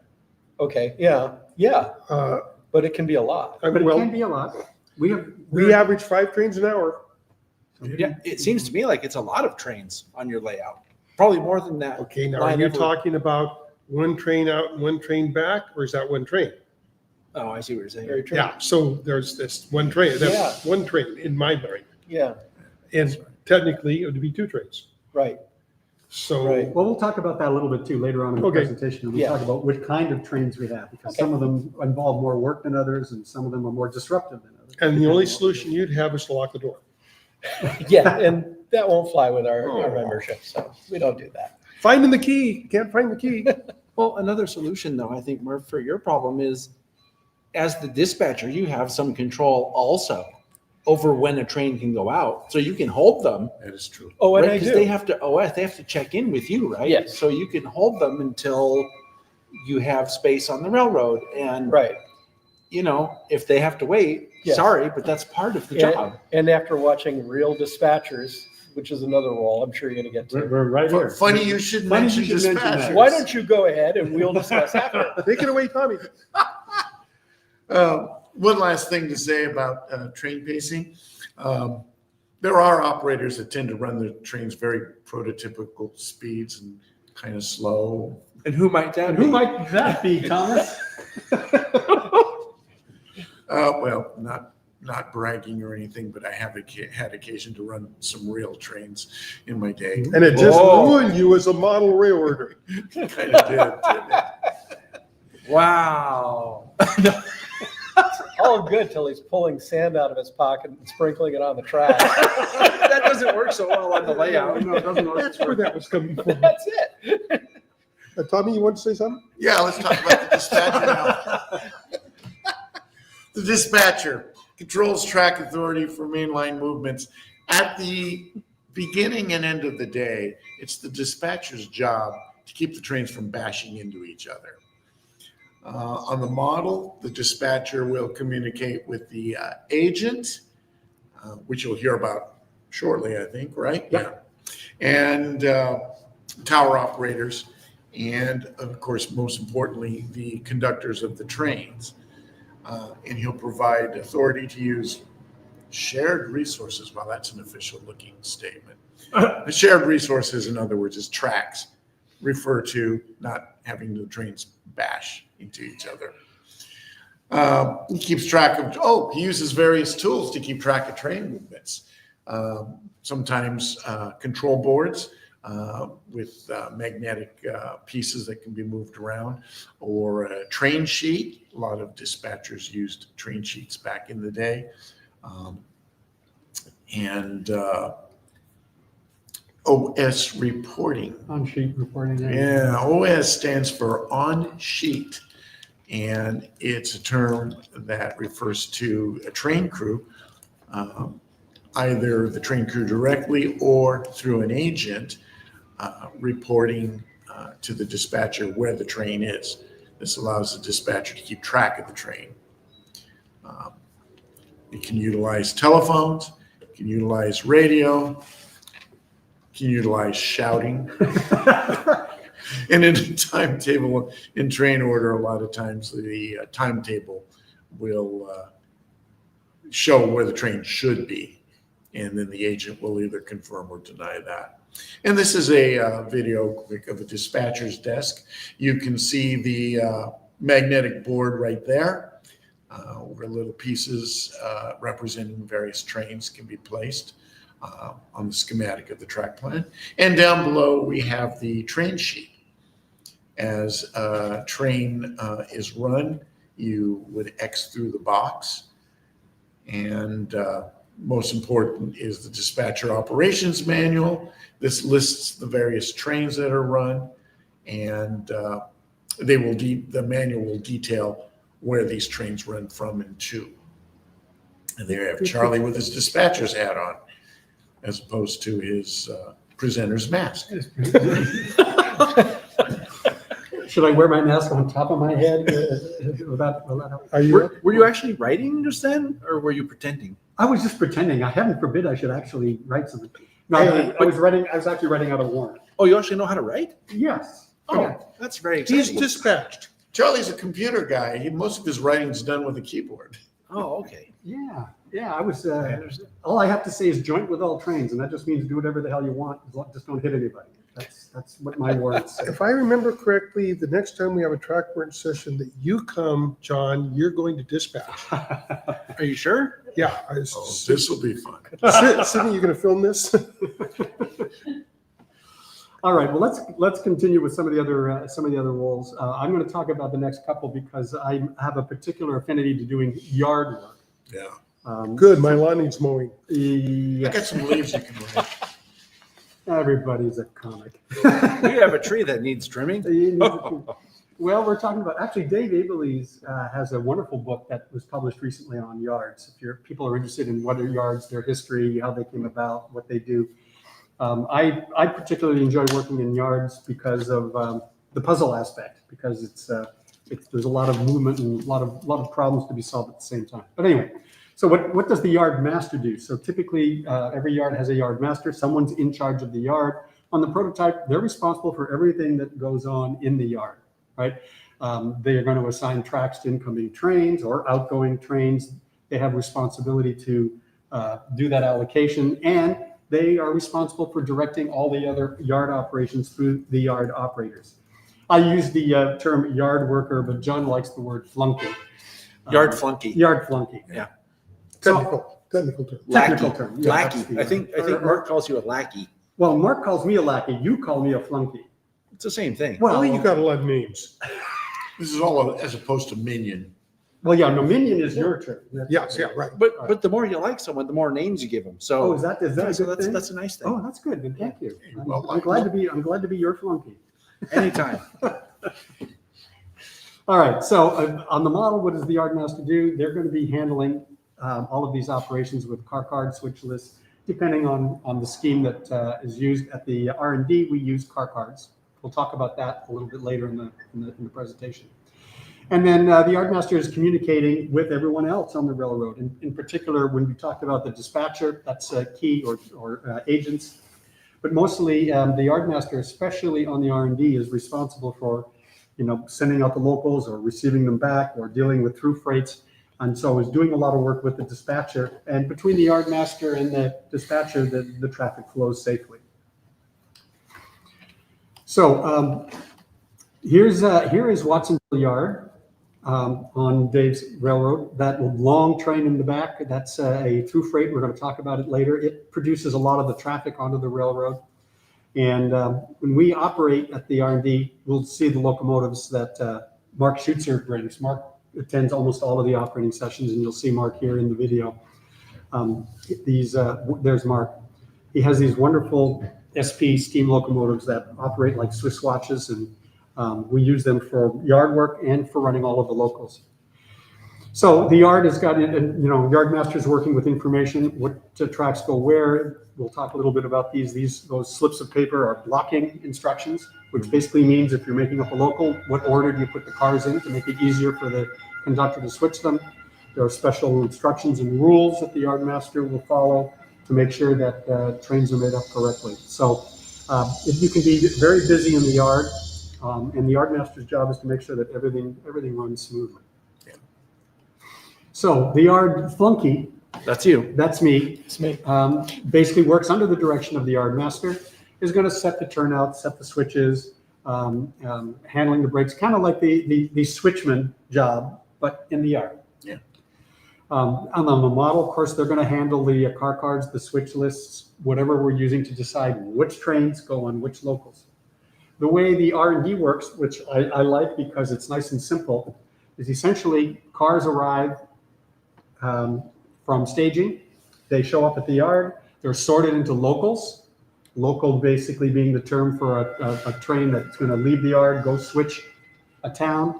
Okay, yeah, but it can be a lot. But it Well, can be a lot. we average 5 trains an hour. Yeah, it seems to me like it's a lot of trains on your layout. Probably more than that. Okay, now are line you ever- talking about one train out and one train back, or is that one train? Oh, I see what you're saying. Very true. Yeah, so there's this one train. That's Yeah. one train in my mind. Yeah, And technically, it would be 2 trains. right. So, Right. Well, we'll talk about that a little bit too later on in the Okay. presentation. We'll Yeah. talk about what kind of trains we have, because Okay. some of them involve more work than others, and some of them are more disruptive than others. and the only solution you'd have is to lock the door. Yeah, and that won't fly with our Oh. membership, so we don't do that. Finding the key, can't find the key. Well, another solution though, I think, Murph, for your problem is as the dispatcher, you have some control also over when a train can go out. So you can hold them. That is true. Oh, and I Because do. they have to check in with you, right? Yes. So you can hold them until you have space on the railroad. And, Right. if they have to wait, Yes. sorry, but that's part of the job. And after watching Real Dispatchers, which is another role I'm sure you're going to get to. We're right here. Funny you should Funny mention you should mention that. dispatchers. Why don't you go ahead and we'll discuss after? Take it away, Tommy. One last thing to say about train pacing. There are operators that tend to run their trains very prototypical speeds and kind of slow. And who might that And be? who might that be, Thomas? Well, not bragging or anything, but I have had occasion to run some rail trains in my day. And it just Whoa. ruined you as a model railroader. Kind of did, didn't it? Wow. All good till he's pulling sand out of his pocket and sprinkling it on the track. That doesn't work so well on the layout. No, it doesn't always That's where work. that was coming from. That's it. Tommy, you want to say something? Yeah, let's talk about the dispatcher now. The dispatcher controls track authority for mainline movements. At the beginning and end of the day, it's the dispatcher's job to keep the trains from bashing into each other. On the model, the dispatcher will communicate with the agent, which you'll hear about shortly, I think, right? Yep. Yeah. And tower operators, and of course, most importantly, the conductors of the trains. And he'll provide authority to use shared resources. Well, that's an official looking statement. The shared resources, in other words, is tracks, refer to not having the trains bash into each other. He keeps track of, he uses various tools to keep track of train movements. Sometimes control boards with magnetic pieces that can be moved around, or a train sheet. A lot of dispatchers used train sheets back in the day. And OS reporting. On sheet reporting. Yeah, OS stands for on sheet. And it's a term that refers to a train crew, either the train crew directly or through an agent reporting to the dispatcher where the train is. This allows the dispatcher to keep track of the train. It can utilize telephones, it can utilize radio, it can utilize shouting. And in a timetable, in train order, a lot of times the timetable will show where the train should be. And then the agent will either confirm or deny that. And this is a video of a dispatcher's desk. You can see the magnetic board right there, where little pieces representing various trains can be placed on the schematic of the track plan. And down below, we have the train sheet. As a train is run, you would X through the box. And most important is the dispatcher operations manual. This lists the various trains that are run, and the manual will detail where these trains run from and to. And there you have Charlie with his dispatcher's hat on, as opposed to his presenter's mask. Should I wear my mask on top of my head? Will that help? Are you? Were you actually writing just then, or were you pretending? I was just pretending. Heaven forbid I should actually write something. No, Hey, I was actually writing out a warrant. Oh, you actually know how to write? Yes. Oh, Yeah. that's very He's exciting. dispatched. Charlie's a computer guy. Most of his writing's done with a keyboard. Oh, okay. Yeah. I was. I understand. All I have to say is joint with all trains, and that just means do whatever the hell you want. Just don't hit anybody. That's what my words say. If I remember correctly, the next time we have a track burn session that you come, John, you're going to dispatch. Are you sure? Yeah. Oh, this will be fun. Sydney, you going to film this? All right. Well, let's continue with some of the other roles. I'm going to talk about the next couple because I have a particular affinity to doing yard work. Yeah. Good. My lawn needs mowing. I got Yes. some leaves you can write. Everybody's a comic. We have a tree that needs trimming. Well, we're talking about actually Dave Abelese has a wonderful book that was published recently on yards. If people are interested in what are yards, their history, how they came about, what they do. I particularly enjoy working in yards because of the puzzle aspect, because there's a lot of movement and a lot of problems to be solved at the same time. But anyway, so what does the yard master do? So typically every yard has a yard master. Someone's in charge of the yard. On the prototype, they're responsible for everything that goes on in the yard, right? They are going to assign tracks to incoming trains or outgoing trains. They have responsibility to do that allocation, and they are responsible for directing all the other yard operations through the yard operators. I use the term yard worker, but John likes the word flunky. Yard flunky. Yard flunky. Yeah. Technical term. Technical Lackey. term. Yeah, that's Lackey. the I think word. Mark calls you a lackey. Well, Mark calls me a lackey. You call me a flunky. It's the same thing. Well, Well, you got a lot of names. This is all as opposed to minion. well, yeah, no, minion is your term. Yes, yeah, right. But the more you like someone, the more names you give them. So Oh, is that a so good thing? that's a nice thing. Oh, that's good. Then thank you. Well, I'm glad to be your flunky. Anytime. All right. So on the model, what does the yard master do? They're going to be handling all of these operations with car card switch lists, depending on the scheme that is used. At the R&D, we use car cards. We'll talk about that a little bit later in the presentation. And then the yard master is communicating with everyone else on the railroad. In particular, when we talked about the dispatcher, that's key, or agents. But mostly the yard master, especially on the R&D, is responsible for, sending out the locals or receiving them back or dealing with through freights. And so is doing a lot of work with the dispatcher. And between the yard master and the dispatcher, the traffic flows safely. So here is Watsonville Yard on Dave's railroad. That long train in the back, that's a through freight. We're going to talk about it later. It produces a lot of the traffic onto the railroad. And when we operate at the R&D, we'll see the locomotives that Mark Schutzer brings. Mark attends almost all of the operating sessions, and you'll see Mark here in the video. There's Mark. He has these wonderful SP steam locomotives that operate like Swiss watches, and we use them for yard work and for running all of the locals. So the yard has got, yard master's working with information, what tracks go where. We'll talk a little bit about those slips of paper are blocking instructions, which basically means if you're making up a local, what order do you put the cars in to make it easier for the conductor to switch them. There are special instructions and rules that the yard master will follow to make sure that trains are made up correctly. So you can be very busy in the yard, and the yard master's job is to make sure that everything runs smoothly. Yeah. So the yard flunky, That's you. that's me, It's me. basically works under the direction of the yard master, is going to set the turnout, set the switches, handling the brakes, kind of like the switchman job, but in the yard. Yeah. On the model, of course, they're going to handle the car cards, the switch lists, whatever we're using to decide which trains go on which locals. The way the R&D works, which I like because it's nice and simple, is essentially cars arrive from staging. They show up at the yard. They're sorted into locals. Local basically being the term for a train that's going to leave the yard, go switch a town,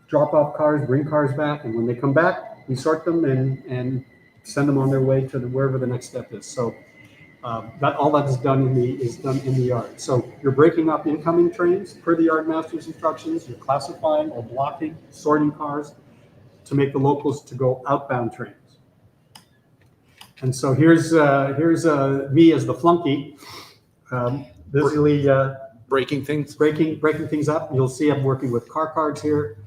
drop off cars, bring cars back, and when they come back, we sort them and send them on their way to wherever the next step is. So all that is done in the yard. So you're breaking up incoming trains per the yard master's instructions. You're classifying or blocking, sorting cars to make the locals to go outbound trains. And so here's me as the flunky, busily Breaking things. breaking things up. You'll see I'm working with car cards here.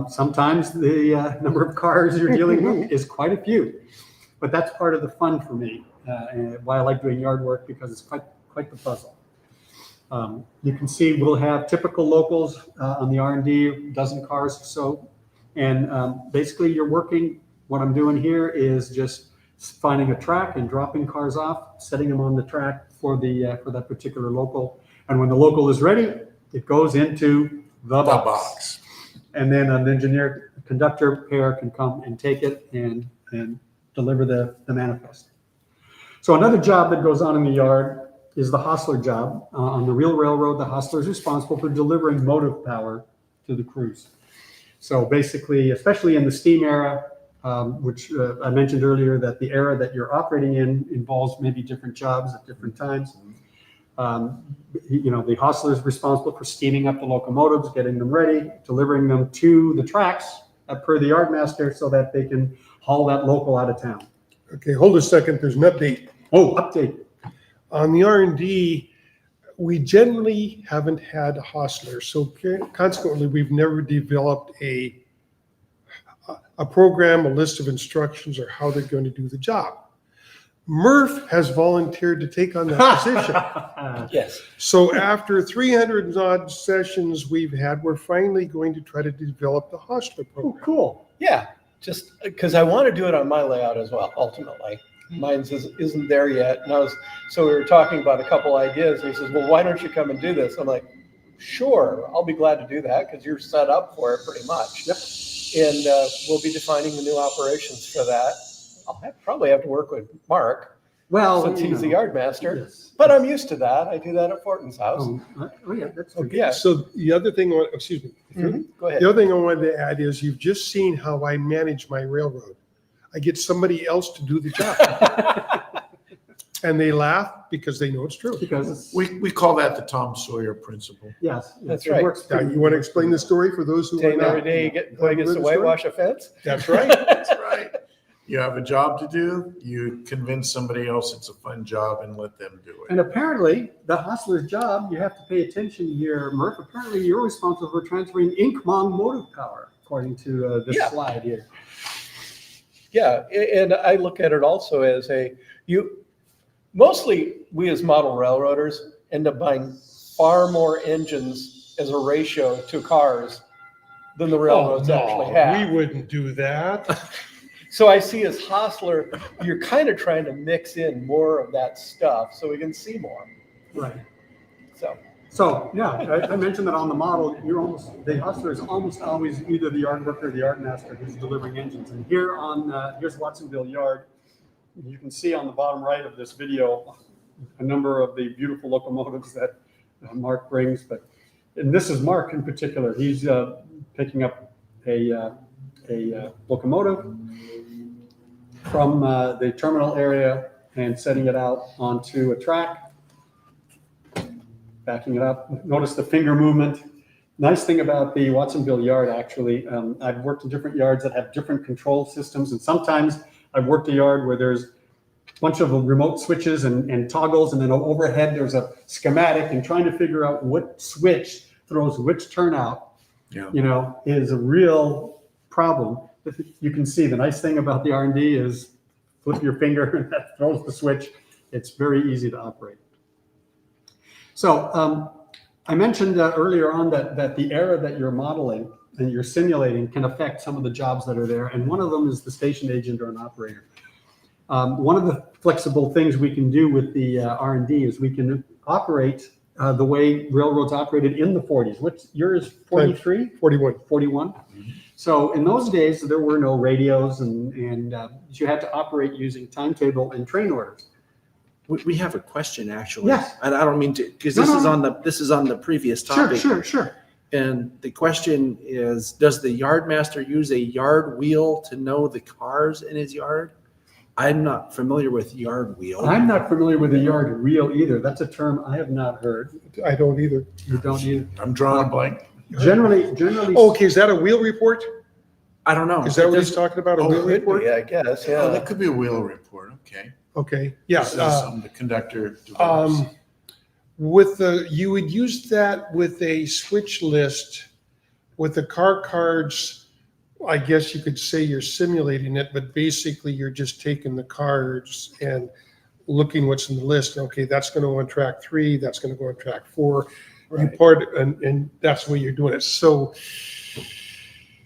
Sometimes the number of cars you're dealing with is quite a few, but that's part of the fun for me, and why I like doing yard work, because it's quite the puzzle. You can see we'll have typical locals on the R&D, a dozen cars or so, and basically you're working. What I'm doing here is just finding a track and dropping cars off, setting them on the track for that particular local. And when the local is ready, it goes into the box. And then an engineer conductor pair can come and take it and deliver the manifest. So another job that goes on in the yard is the hostler job. On the real railroad, the hostler is responsible for delivering motive power to the crews. So basically, especially in the steam era, which I mentioned earlier, that the era that you're operating in involves maybe different jobs at different times. The hostler is responsible for steaming up the locomotives, getting them ready, delivering them to the tracks per the yard master so that they can haul that local out of town. Okay, hold a second. There's an update. Oh, update. On the R&D, we generally haven't had hostlers, so consequently, we've never developed a program, a list of instructions, or how they're going to do the job. Murph has volunteered to take on that position. Yes. So after 300 and odd sessions we've had, we're finally going to try to develop the hostler Oh, program. cool. Yeah, just because I want to do it on my layout as well, ultimately. Mine isn't there yet. And so we were talking about a couple ideas. And he says, well, why don't you come and do this? I'm like, sure, I'll be glad to do that because you're set up for it pretty much. Yep. And we'll be defining the new operations for that. I'll probably have to work with Mark Well, since he's the yard master. Yes. But I'm used to that. I do that at Fortin's house. Oh, yeah, that's good. Okay, Yeah. so the other thing, excuse me, Go ahead. the other thing I wanted to add is you've just seen how I manage my railroad. I get somebody else to do the job. And they laugh because they know it's true. Because, We call that the Tom Sawyer principle. yes. That's it right. works Now, pretty- you want to explain the story for those who are Every not? day boy gets to whitewash a fence. That's right. That's right. You have a job to do, you convince somebody else it's a fun job and let them do And it. apparently, the hostler's job, you have to pay attention here, Murph. Apparently, you're responsible for transferring Inkmon motive power, according to this Yeah. slide here. Yeah, and I look at it also as mostly we as model railroaders end up buying far more engines as a ratio to cars than the railroads actually have. We wouldn't do that. So I see as hostler, you're kind of trying to mix in more of that stuff so we can see more. Right. So, Yeah, I mentioned that on the model, the hustler is almost always either the yard worker or the yard master who's delivering engines. And here here's Watsonville Yard. You can see on the bottom right of this video a number of the beautiful locomotives that Mark brings. And this is Mark in particular. He's picking up a locomotive from the terminal area and setting it out onto a track. Backing it up. Notice the finger movement. Nice thing about the Watsonville yard, actually, I've worked in different yards that have different control systems, and sometimes I've worked a yard where there's a bunch of remote switches and toggles, and then overhead there's a schematic, and trying to figure out what switch throws which turnout, Yeah. is a real problem. You can see the nice thing about the R&D is flip your finger and that throws the switch. It's very easy to operate. So I mentioned earlier on that the era that you're modeling and you're simulating can affect some of the jobs that are there. And one of them is the station agent or an operator. One of the flexible things we can do with the R&D is we can operate the way railroads operated in the 40s. What's yours, 43? 41. 41? So in those days, there were no radios and you had to operate using timetable and train orders. We have a question actually. Yes. And I don't mean to, because No, this no. is on the previous topic. Sure. And the question is, does the yard master use a yard wheel to know the cars in his yard? I'm not familiar with yard wheel. I'm not familiar with the yard wheel either. That's a term I have not heard. I don't either. You don't either. I'm drawing a blank. Generally. Oh, okay, is that a wheel report? I don't know. Is that what Does- he's talking about, a Oh, wheel could report? be, I guess, Oh, yeah. that could be a wheel report, okay. Okay, yeah. This is something the conductor develops. You would use that with a switch list, with the car cards. I guess you could say you're simulating it, but basically you're just taking the cards and looking what's in the list. Okay, that's going to go on track 3, that's going to go on track 4. You Right. part, and that's the way you're doing it. So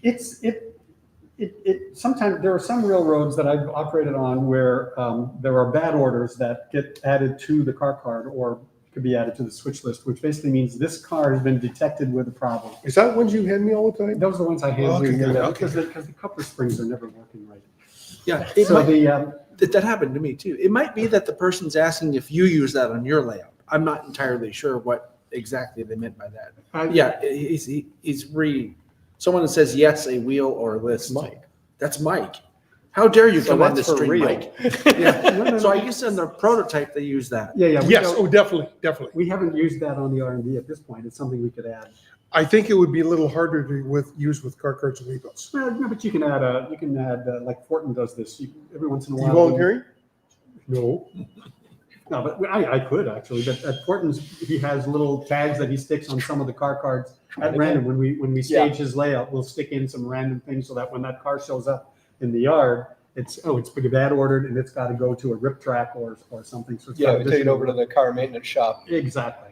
It sometimes there are some railroads that I've operated on where there are bad orders that get added to the car card or could be added to the switch list, which basically means this car has been detected with a problem. is that ones you hand me all the time? Those are the ones I hand Okay, you good, okay. because the coupler springs are never working right. Yeah, it So might- that happened to me too. It might be that the person's asking if you use that on your layout. I'm not entirely sure what exactly they meant by that. Yeah, someone that says yes, a wheel or a list. Mike. That's Mike. How dare you So come on the that's for stream, real. Mike? No, no, no. So I guess in the prototype, they use that. Yeah. Yes, oh, definitely. We haven't used that on the R&D at this point. It's something we could add. I think it would be a little harder to use with car cards and wheels. Well, no, but you can add like Fortin does this. Every once in a You while. volunteering? No. No, but I could actually, but at Portland's, he has little tags that he sticks on some of the car cards at random. When we stage his layout, we'll stick in some random things so that when that car shows up in the yard, it's Bedard ordered and it's got to go to a rip track or something. So it's Yeah, got we take it over to the car maintenance shop. Exactly.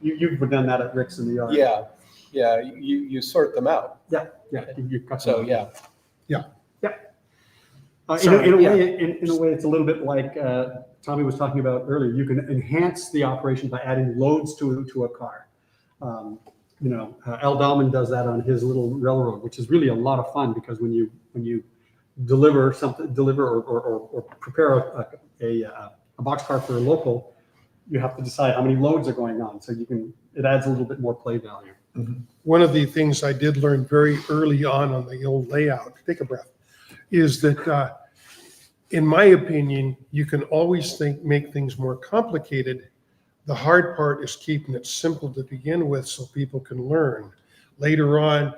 You've done that at Rick's in the yard. Yeah, yeah, you sort them out. Yeah. You cut So, them out. yeah. In a way, it's a little bit like Tommy was talking about earlier. You can enhance the operation by adding loads to a car. Al Dahlman does that on his little railroad, which is really a lot of fun because when you deliver or prepare a boxcar for a local, you have to decide how many loads are going on. So it adds a little bit more play value. Mm-hmm. One of the things I did learn very early on the old layout, take a breath, is that in my opinion, you can always make things more complicated. The hard part is keeping it simple to begin with so people can learn. Later on,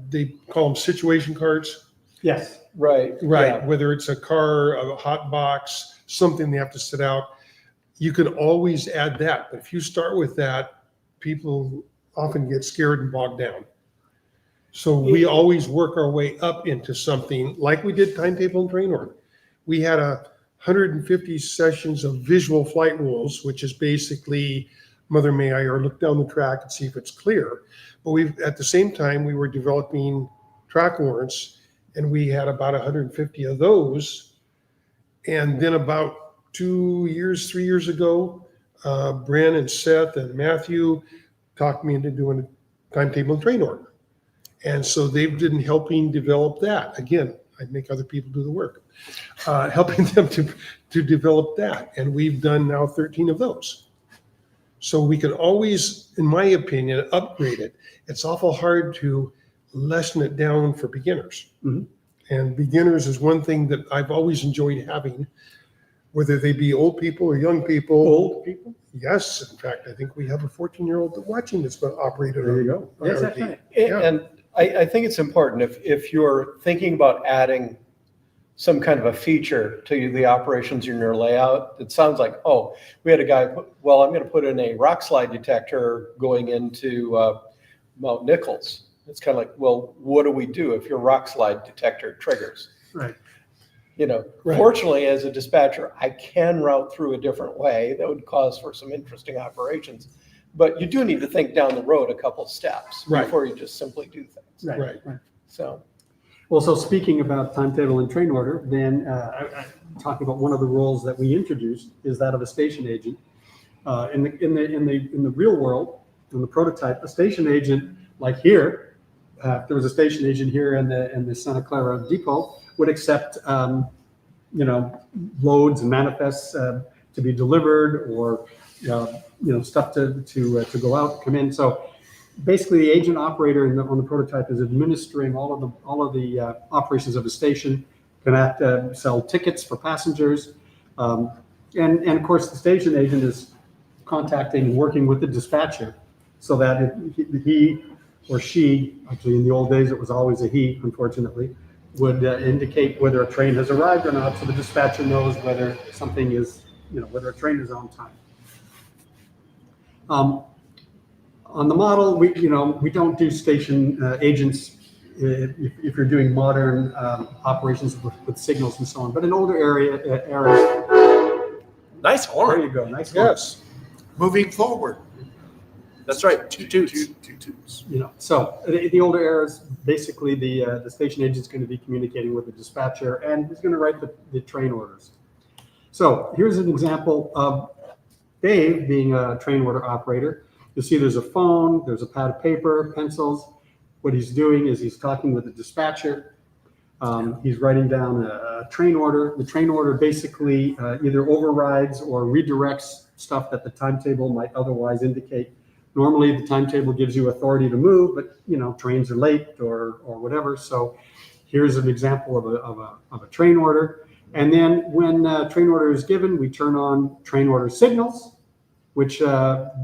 they call them situation cards. Yes. Right. Right. Whether it's a car, a hot box, something they have to sit out, you can always add that. But if you start with that, people often get scared and bogged down. So we always work our way up into something like we did timetable and train order. We had 150 sessions of visual flight rules, which is basically Mother May I, or look down the track and see if it's clear. But at the same time, we were developing track warrants, and we had about 150 of those. And then about 3 years ago, Bren and Seth and Matthew talked me into doing a timetable and train order. And so they've been helping develop that. Again, I make other people do the work, helping them to develop that. And we've done now 13 of those. So we can always, in my opinion, upgrade it. It's awful hard to lessen it down for beginners. Mm-hmm. And beginners is one thing that I've always enjoyed having, whether they be old people or young people. Old people? Yes. In fact, I think we have a 14-year-old watching that's been operated. There you go. Yes, that's right. And I think it's important if you're thinking about adding some kind of a feature to the operations in your layout, it sounds like, oh, we had a guy, I'm going to put in a rock slide detector going into Mount Nichols. It's kind of like, well, what do we do if your rock slide detector triggers? Right. Right. Fortunately, as a dispatcher, I can route through a different way that would cause for some interesting operations. But you do need to think down the road a couple steps before you just simply do things. Right. So, well, so speaking about timetable and train order, then talking about one of the roles that we introduced is that of a station agent. In the real world, in the prototype, a station agent like here, if there was a station agent here in the Santa Clara depot, would accept loads and manifests to be delivered, or stuff to go out, come in. So basically, the agent operator on the prototype is administering all of the operations of a station. Can have to sell tickets for passengers, and of course, the station agent is contacting and working with the dispatcher, so that he or she, actually in the old days it was always a he, unfortunately, would indicate whether a train has arrived or not, so the dispatcher knows whether something is, whether a train is on time. On the model, we don't do station agents if you're doing modern operations with signals and so on, but in older areas. Nice horn. There you go. Nice horn. Yes. Moving forward. That's right. Two toots. Two toots. So the older eras, basically the station agent's going to be communicating with the dispatcher, and he's going to write the train orders. So here's an example of Dave being a train order operator. You'll see there's a phone, there's a pad of paper, pencils. What he's doing is he's talking with the dispatcher. He's writing down a train order. The train order basically either overrides or redirects stuff that the timetable might otherwise indicate. Normally, the timetable gives you authority to move, but trains are late or whatever. So here's an example of a train order. And then when train order is given, we turn on train order signals, which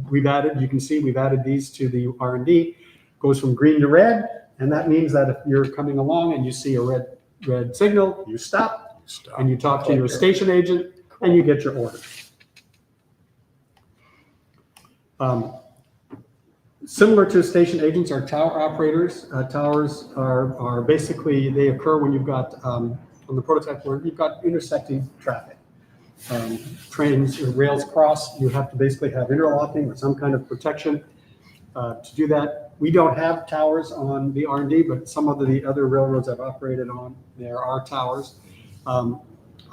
we've added. You can see we've added these to the R&D. Goes from green to red, and that means that if you're coming along and you see a red signal, you stop and you talk to your station agent and you get your order. Similar to station agents are tower operators. Towers are basically, they occur when you've got, on the prototype where you've got intersecting traffic. Trains or rails cross, you have to basically have interlocking or some kind of protection to do that. We don't have towers on the R&D, but some of the other railroads I've operated on, there are towers.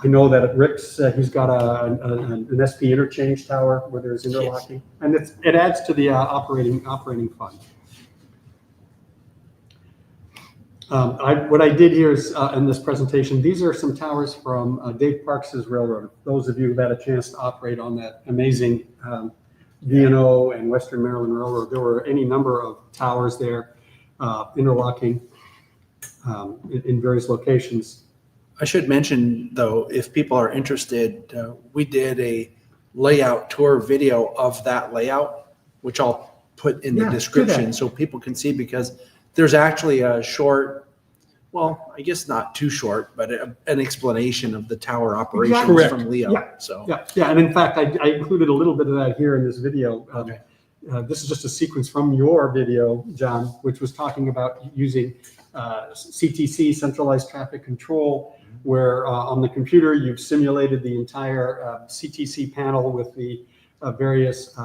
I know that at Rick's, he's got an SP interchange tower where there's interlocking, and it adds to the operating fund. What I did here is in this presentation, these are some towers from Dave Parks's railroad. Those of you who've had a chance to operate on that amazing V&O and Western Maryland Railroad, there were any number of towers there interlocking in various locations. I should mention, though, if people are interested, we did a layout tour video of that layout, which I'll put in the description so people can see, because there's actually a short, well, I guess not too short, but an explanation of the tower operations from Leo. Yeah, and in fact, I included a little bit of that here in this video. Okay. This is just a sequence from your video, John, which was talking about using CTC, centralized traffic control, where on the computer you've simulated the entire CTC panel with the various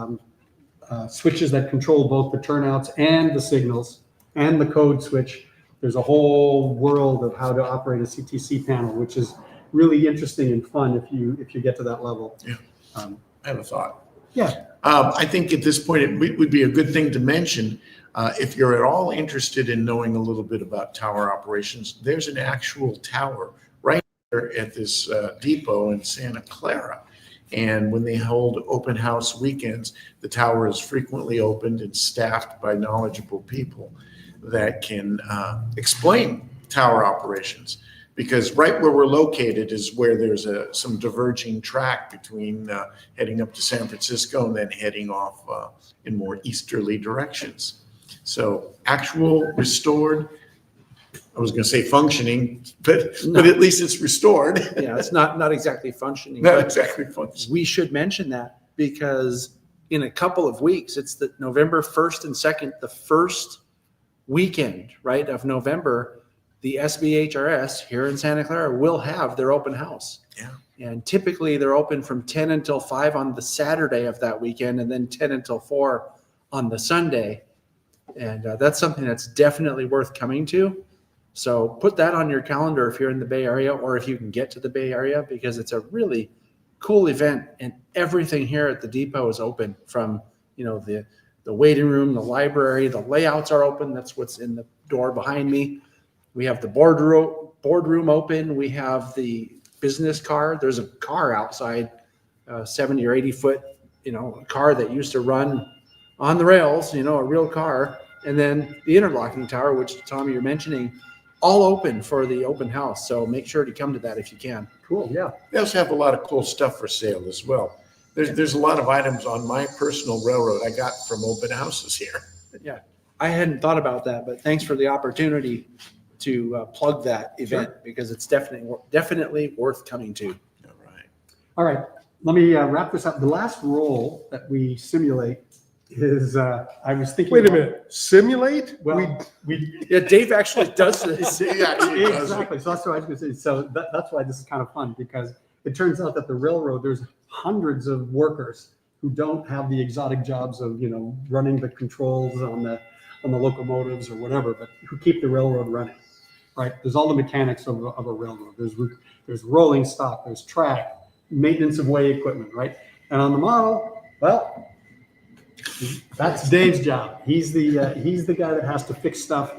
switches that control both the turnouts and the signals and the code switch. There's a whole world of how to operate a CTC panel, which is really interesting and fun if you get to that level. Yeah. I have a thought. Yeah. I think at this point, it would be a good thing to mention, if you're at all interested in knowing a little bit about tower operations, there's an actual tower right there at this depot in Santa Clara. And when they hold open house weekends, the tower is frequently opened and staffed by knowledgeable people that can explain tower operations. Because right where we're located is where there's some diverging track between heading up to San Francisco and then heading off in more easterly directions. So actual restored, I was going to say functioning, but at least it's restored. Yeah, it's not exactly functioning. Not exactly functioning. We should mention that because in a couple of weeks, it's the November 1st and 2nd, the first weekend, right, of November, the SBHRS here in Santa Clara will have their open house. Yeah. And typically they're open from 10 until 5 on the Saturday of that weekend, and then 10 until 4 on the Sunday. And that's something that's definitely worth coming to. So put that on your calendar if you're in the Bay Area, or if you can get to the Bay Area, because it's a really cool event, and everything here at the depot is open, from, you know, the waiting room, the library, the layouts are open. That's what's in the door behind me. We have the boardroom open. We have the business car. There's a car outside, 70 or 80 foot, you know, a car that used to run on the rails, you know, a real car. And then the interlocking tower, which Tom, you're mentioning, all open for the open house. So make sure to come to that if you can. Cool. Yeah. They also have a lot of cool stuff for sale as well. There's a lot of items on my personal railroad I got from open houses here. Yeah. I hadn't thought about that, but thanks for the opportunity to plug that event, because it's definitely worth coming to. All right. All right. Let me wrap this up. The last role that we simulate is, I was thinking. Wait a minute, simulate? Well, Yeah, Dave actually does this. exactly. So that's what I was going to say. So that's why this is kind of fun, because it turns out that the railroad, there's hundreds of workers who don't have the exotic jobs of, you know, running the controls on the locomotives or whatever, but who keep the railroad running, right? There's all the mechanics of a railroad. There's rolling stock, there's track, maintenance of way equipment, right? And on the model, well, that's Dave's job. He's the guy that has to fix stuff.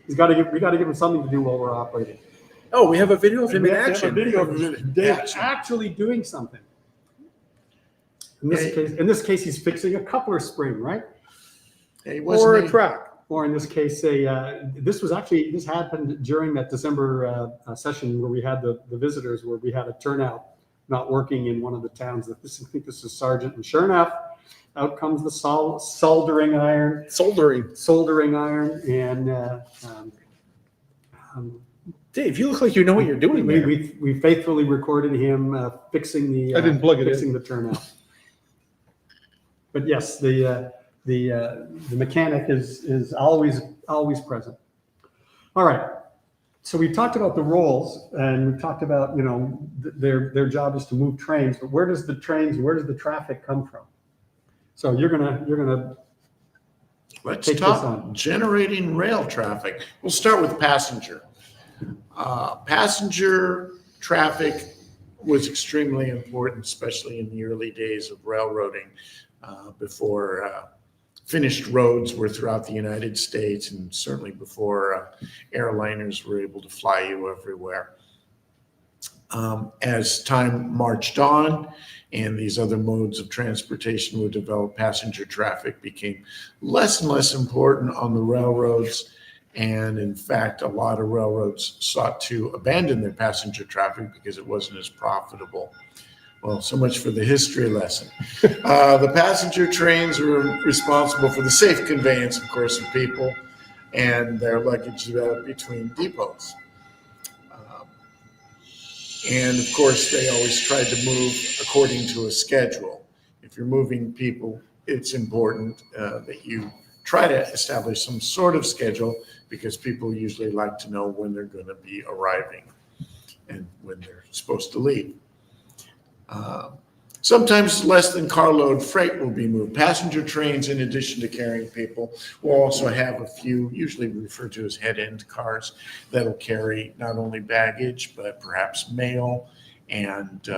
We got to give him something to do while we're operating. Oh, we have a video of him We in have to have a action. video of Dave actually doing something. In this case, he's fixing a coupler spring, right? He Or wasn't a track? Or in this case, this happened during that December session where we had the visitors, where we had a turnout not working in one of the towns. I think this is Sargent, and sure enough, out comes the soldering iron, and Dave, you look like you know what you're doing there. we faithfully recorded him fixing the I didn't plug it in. fixing the turnout. But yes, the mechanic is always present. All right. So we talked about the roles, and we talked about, their job is to move trains, but where does the traffic come from? So you're gonna Let's take this talk on. generating rail traffic. We'll start with passenger. Passenger traffic was extremely important, especially in the early days of railroading, before finished roads were throughout the United States, and certainly before airliners were able to fly you everywhere. As time marched on and these other modes of transportation were developed, passenger traffic became less and less important on the railroads. And in fact, a lot of railroads sought to abandon their passenger traffic because it wasn't as profitable. Well, so much for the history lesson. The passenger trains were responsible for the safe conveyance, of course, of people and their luggage between depots. And of course, they always tried to move according to a schedule. If you're moving people, it's important that you try to establish some sort of schedule, because people usually like to know when they're going to be arriving and when they're supposed to leave. Sometimes less than carload freight will be moved. Passenger trains, in addition to carrying people, will also have a few, usually referred to as head-end cars, that'll carry not only baggage, but perhaps mail, and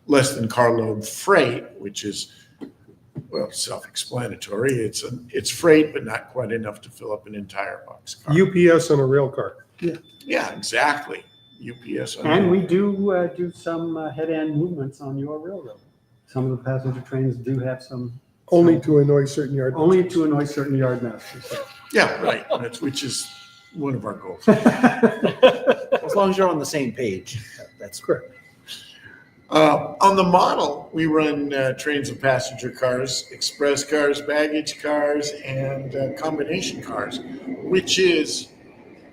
less than carload freight, which is, well, self-explanatory. It's freight, but not quite enough to fill up an entire boxcar. UPS on a rail car. Yeah, exactly. UPS. And we do some head-end movements on your railroad. Some of the passenger trains do have some. Only to annoy certain yard. Only to annoy certain yard masters. Yeah, right. Which is one of our goals. As long as you're on the same page, that's Correct. On the model, we run trains of passenger cars, express cars, baggage cars, and combination cars, which is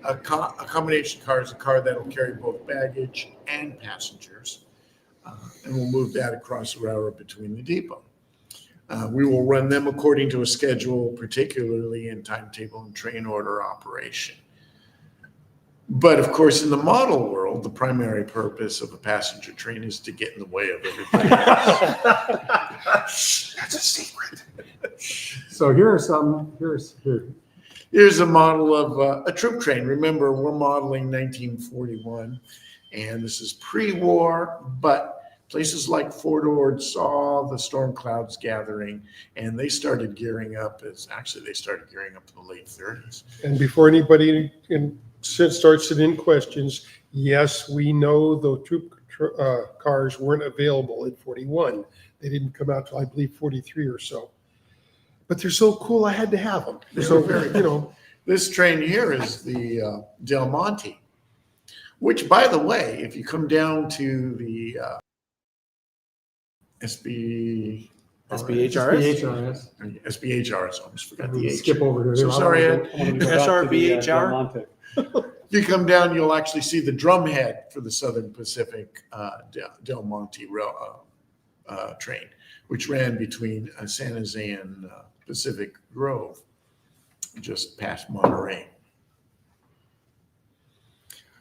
a combination car is a car that'll carry both baggage and passengers, and we'll move that across the railroad between the depot. We will run them according to a schedule, particularly in timetable and train order operation. But of course, in the model world, the primary purpose of a passenger train is to get in the way of everybody else. That's a secret. So here's Here's a model of a troop train. Remember, we're modeling 1941, and this is pre-war, but places like Fort Ord saw the storm clouds gathering, and they started gearing up. They started gearing up in the late 30s. And before anybody starts to in questions, yes, we know the troop cars weren't available at 41. They didn't come out till, I believe, 43 or so. But they're so cool, I had to have them. So, This train here is the Del Monte, which, by the way, if you come down to the SBHRS. SBHRS, almost forgot the H. Skip over here. So sorry, Ed. SRBHR. If you come down, you'll actually see the drumhead for the Southern Pacific Del Monte rail train, which ran between San Jose and Pacific Grove, just past Monterey.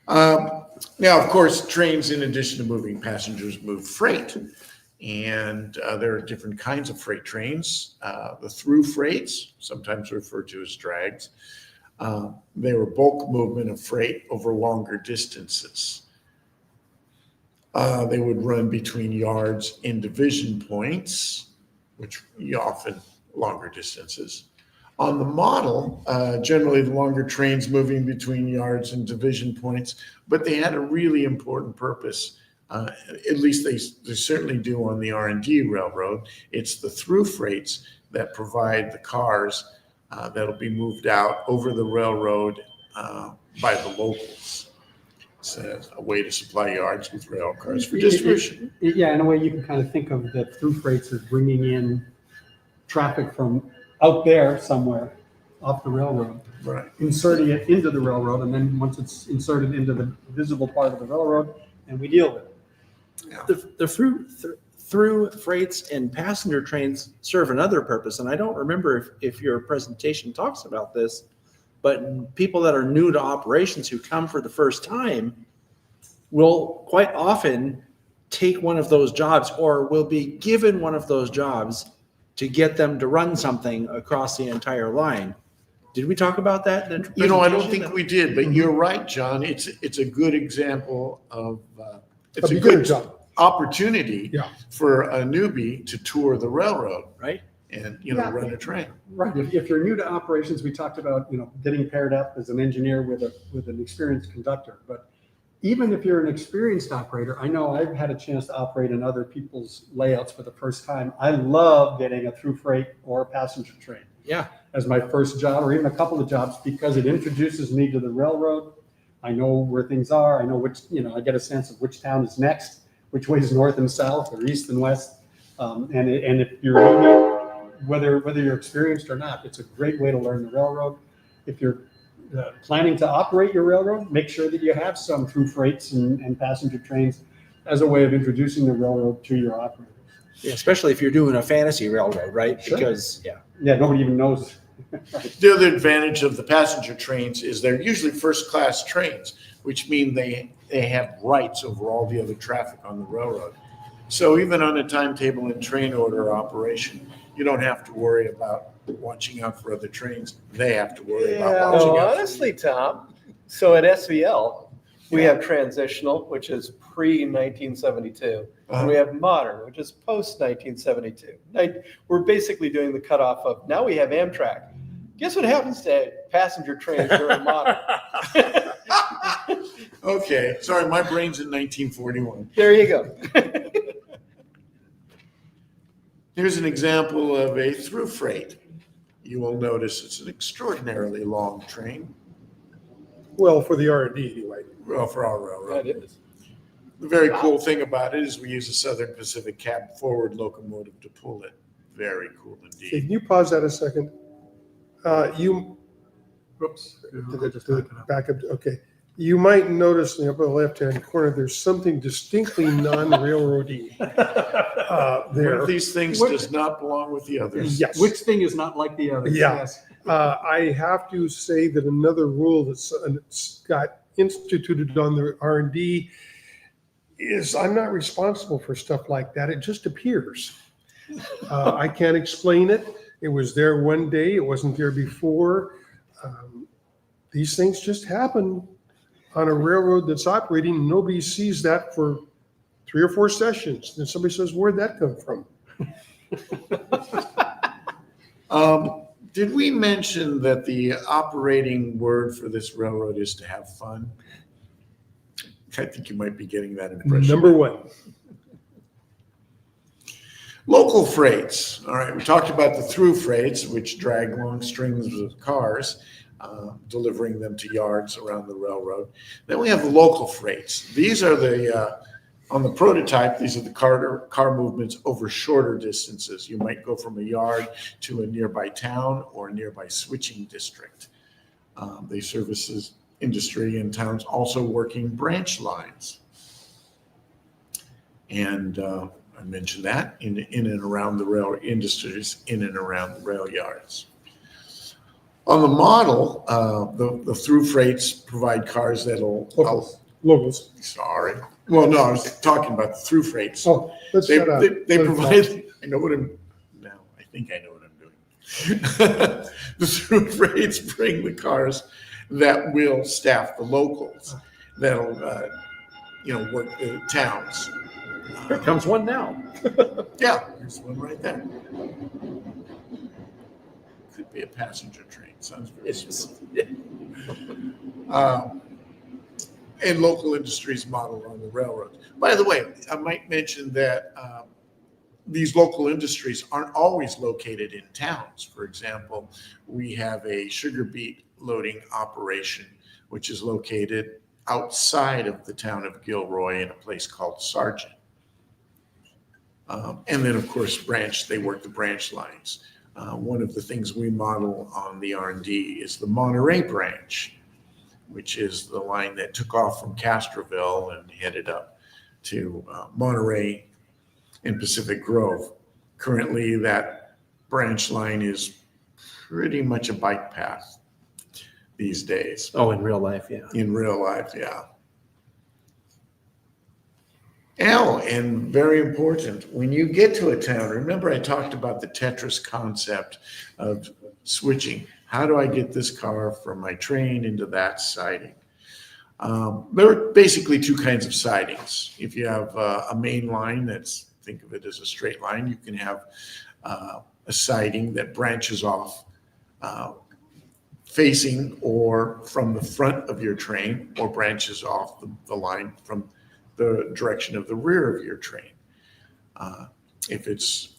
Now, of course, trains, in addition to moving passengers, move freight. And there are different kinds of freight trains. The through freights, sometimes referred to as drags, they were bulk movement of freight over longer distances. They would run between yards and division points, which often longer distances. On the model, generally the longer trains moving between yards and division points, but they had a really important purpose. At least they certainly do on the R&D railroad. It's the through freights that provide the cars that'll be moved out over the railroad by the locals. It's a way to supply yards with rail cars for distribution. Yeah, in a way you can kind of think of the through freights as bringing in traffic from out there somewhere off the railroad, Right. inserting it into the railroad, and then once it's inserted into the visible part of the railroad, and we deal with it. The through freights and passenger trains serve another purpose. And I don't remember if your presentation talks about this, but people that are new to operations who come for the first time will quite often take one of those jobs or will be given one of those jobs to get them to run something across the entire line. Did we talk about that in the You know, I don't presentation? think we did, but you're right, John. It's a good example of, it's A a beginner good job. opportunity Yeah. for a newbie to tour the railroad Right? and, Yeah. run a train. Right. If you're new to operations, we talked about, getting paired up as an engineer with an experienced conductor. But even if you're an experienced operator, I know I've had a chance to operate in other people's layouts for the first time. I love getting a through freight or a passenger train Yeah. as my first job, or even a couple of jobs, because it introduces me to the railroad. I know where things are. I know I get a sense of which town is next, which way is north and south or east and west. And if you're whether you're experienced or not, it's a great way to learn the railroad. If you're planning to operate your railroad, make sure that you have some through freights and passenger trains as a way of introducing the railroad to your operators. Yeah, especially if you're doing a fantasy railroad, right? Sure. Because, Yeah, nobody even knows. The other advantage of the passenger trains is they're usually first-class trains, which mean they have rights over all the other traffic on the railroad. So even on a timetable and train order operation, you don't have to worry about watching out for other trains. They have to worry about watching out. Honestly, Tom, so at SVL, we have transitional, which is pre-1972. And we have modern, which is post-1972. We're basically doing the cutoff of, now we have Amtrak. Guess what happens to passenger trains during modern? Okay, sorry, my brain's in 1941. There you go. Here's an example of a through freight. You will notice it's an extraordinarily long train. Well, for the R&D anyway. Well, for our railroad. That is. The very cool thing about it is we use a Southern Pacific cab forward locomotive to pull it. Very cool Okay, indeed. can you pause that a second? Whoops. Back up, okay. You might notice in the upper left-hand corner, there's something distinctly non-railroady One there. of these things does not belong with the others. Yes. Which thing is not like the other? Yeah. Yes. I have to say that another rule that's got instituted on the R&D is I'm not responsible for stuff like that. It just appears. I can't explain it. It was there one day. It wasn't there before. These things just happen on a railroad that's operating. Nobody sees that for 3 or 4 sessions. Then somebody says, where'd that come from? Did we mention that the operating word for this railroad is to have fun? I think you might be getting that impression. Number 1. Local freights. All right, we talked about the through freights, which drag long strings of cars, delivering them to yards around the railroad. Then we have the local freights. These are on the prototype, these are the car movements over shorter distances. You might go from a yard to a nearby town or a nearby switching district. They services industry and towns also working branch lines. And I mentioned that in and around the rail industries, in and around the rail yards. On the model, the through freights provide cars that'll. Locals. Sorry. Well, no, I was talking about the through freights. Oh, let's They shut up. provide. I know what I'm. Now I think I know what I'm doing. The through freights bring the cars that will staff the locals. That'll work the towns. Here comes one now. Yeah, there's one right there. Could be a passenger train. Sounds very specific. And local industries modeled on the railroads. By the way, I might mention that these local industries aren't always located in towns. For example, we have a sugar beet loading operation, which is located outside of the town of Gilroy in a place called Sargent. And then, of course, they work the branch lines. One of the things we model on the R&D is the Monterey branch, which is the line that took off from Castroville and headed up to Monterey, and Pacific Grove. Currently, that branch line is pretty much a bike path these days. Oh, in real life, yeah. In real life, yeah. And very important, when you get to a town, remember I talked about the Tetris concept of switching. How do I get this car from my train into that siding? There are basically two kinds of sidings. If you have a main line that's, think of it as a straight line, you can have a siding that branches off facing or from the front of your train, or branches off the line from the direction of the rear of your train. If it's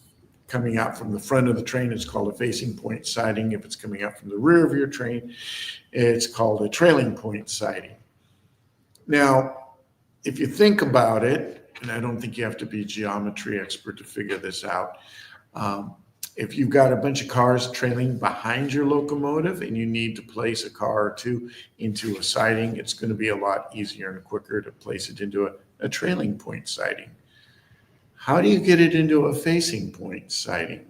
coming out from the front of the train, it's called a facing point siding. If it's coming out from the rear of your train, it's called a trailing point siding. Now, if you think about it, and I don't think you have to be a geometry expert to figure this out, if you've got a bunch of cars trailing behind your locomotive and you need to place a car or two into a siding, it's going to be a lot easier and quicker to place it into a trailing point siding. How do you get it into a facing point siding?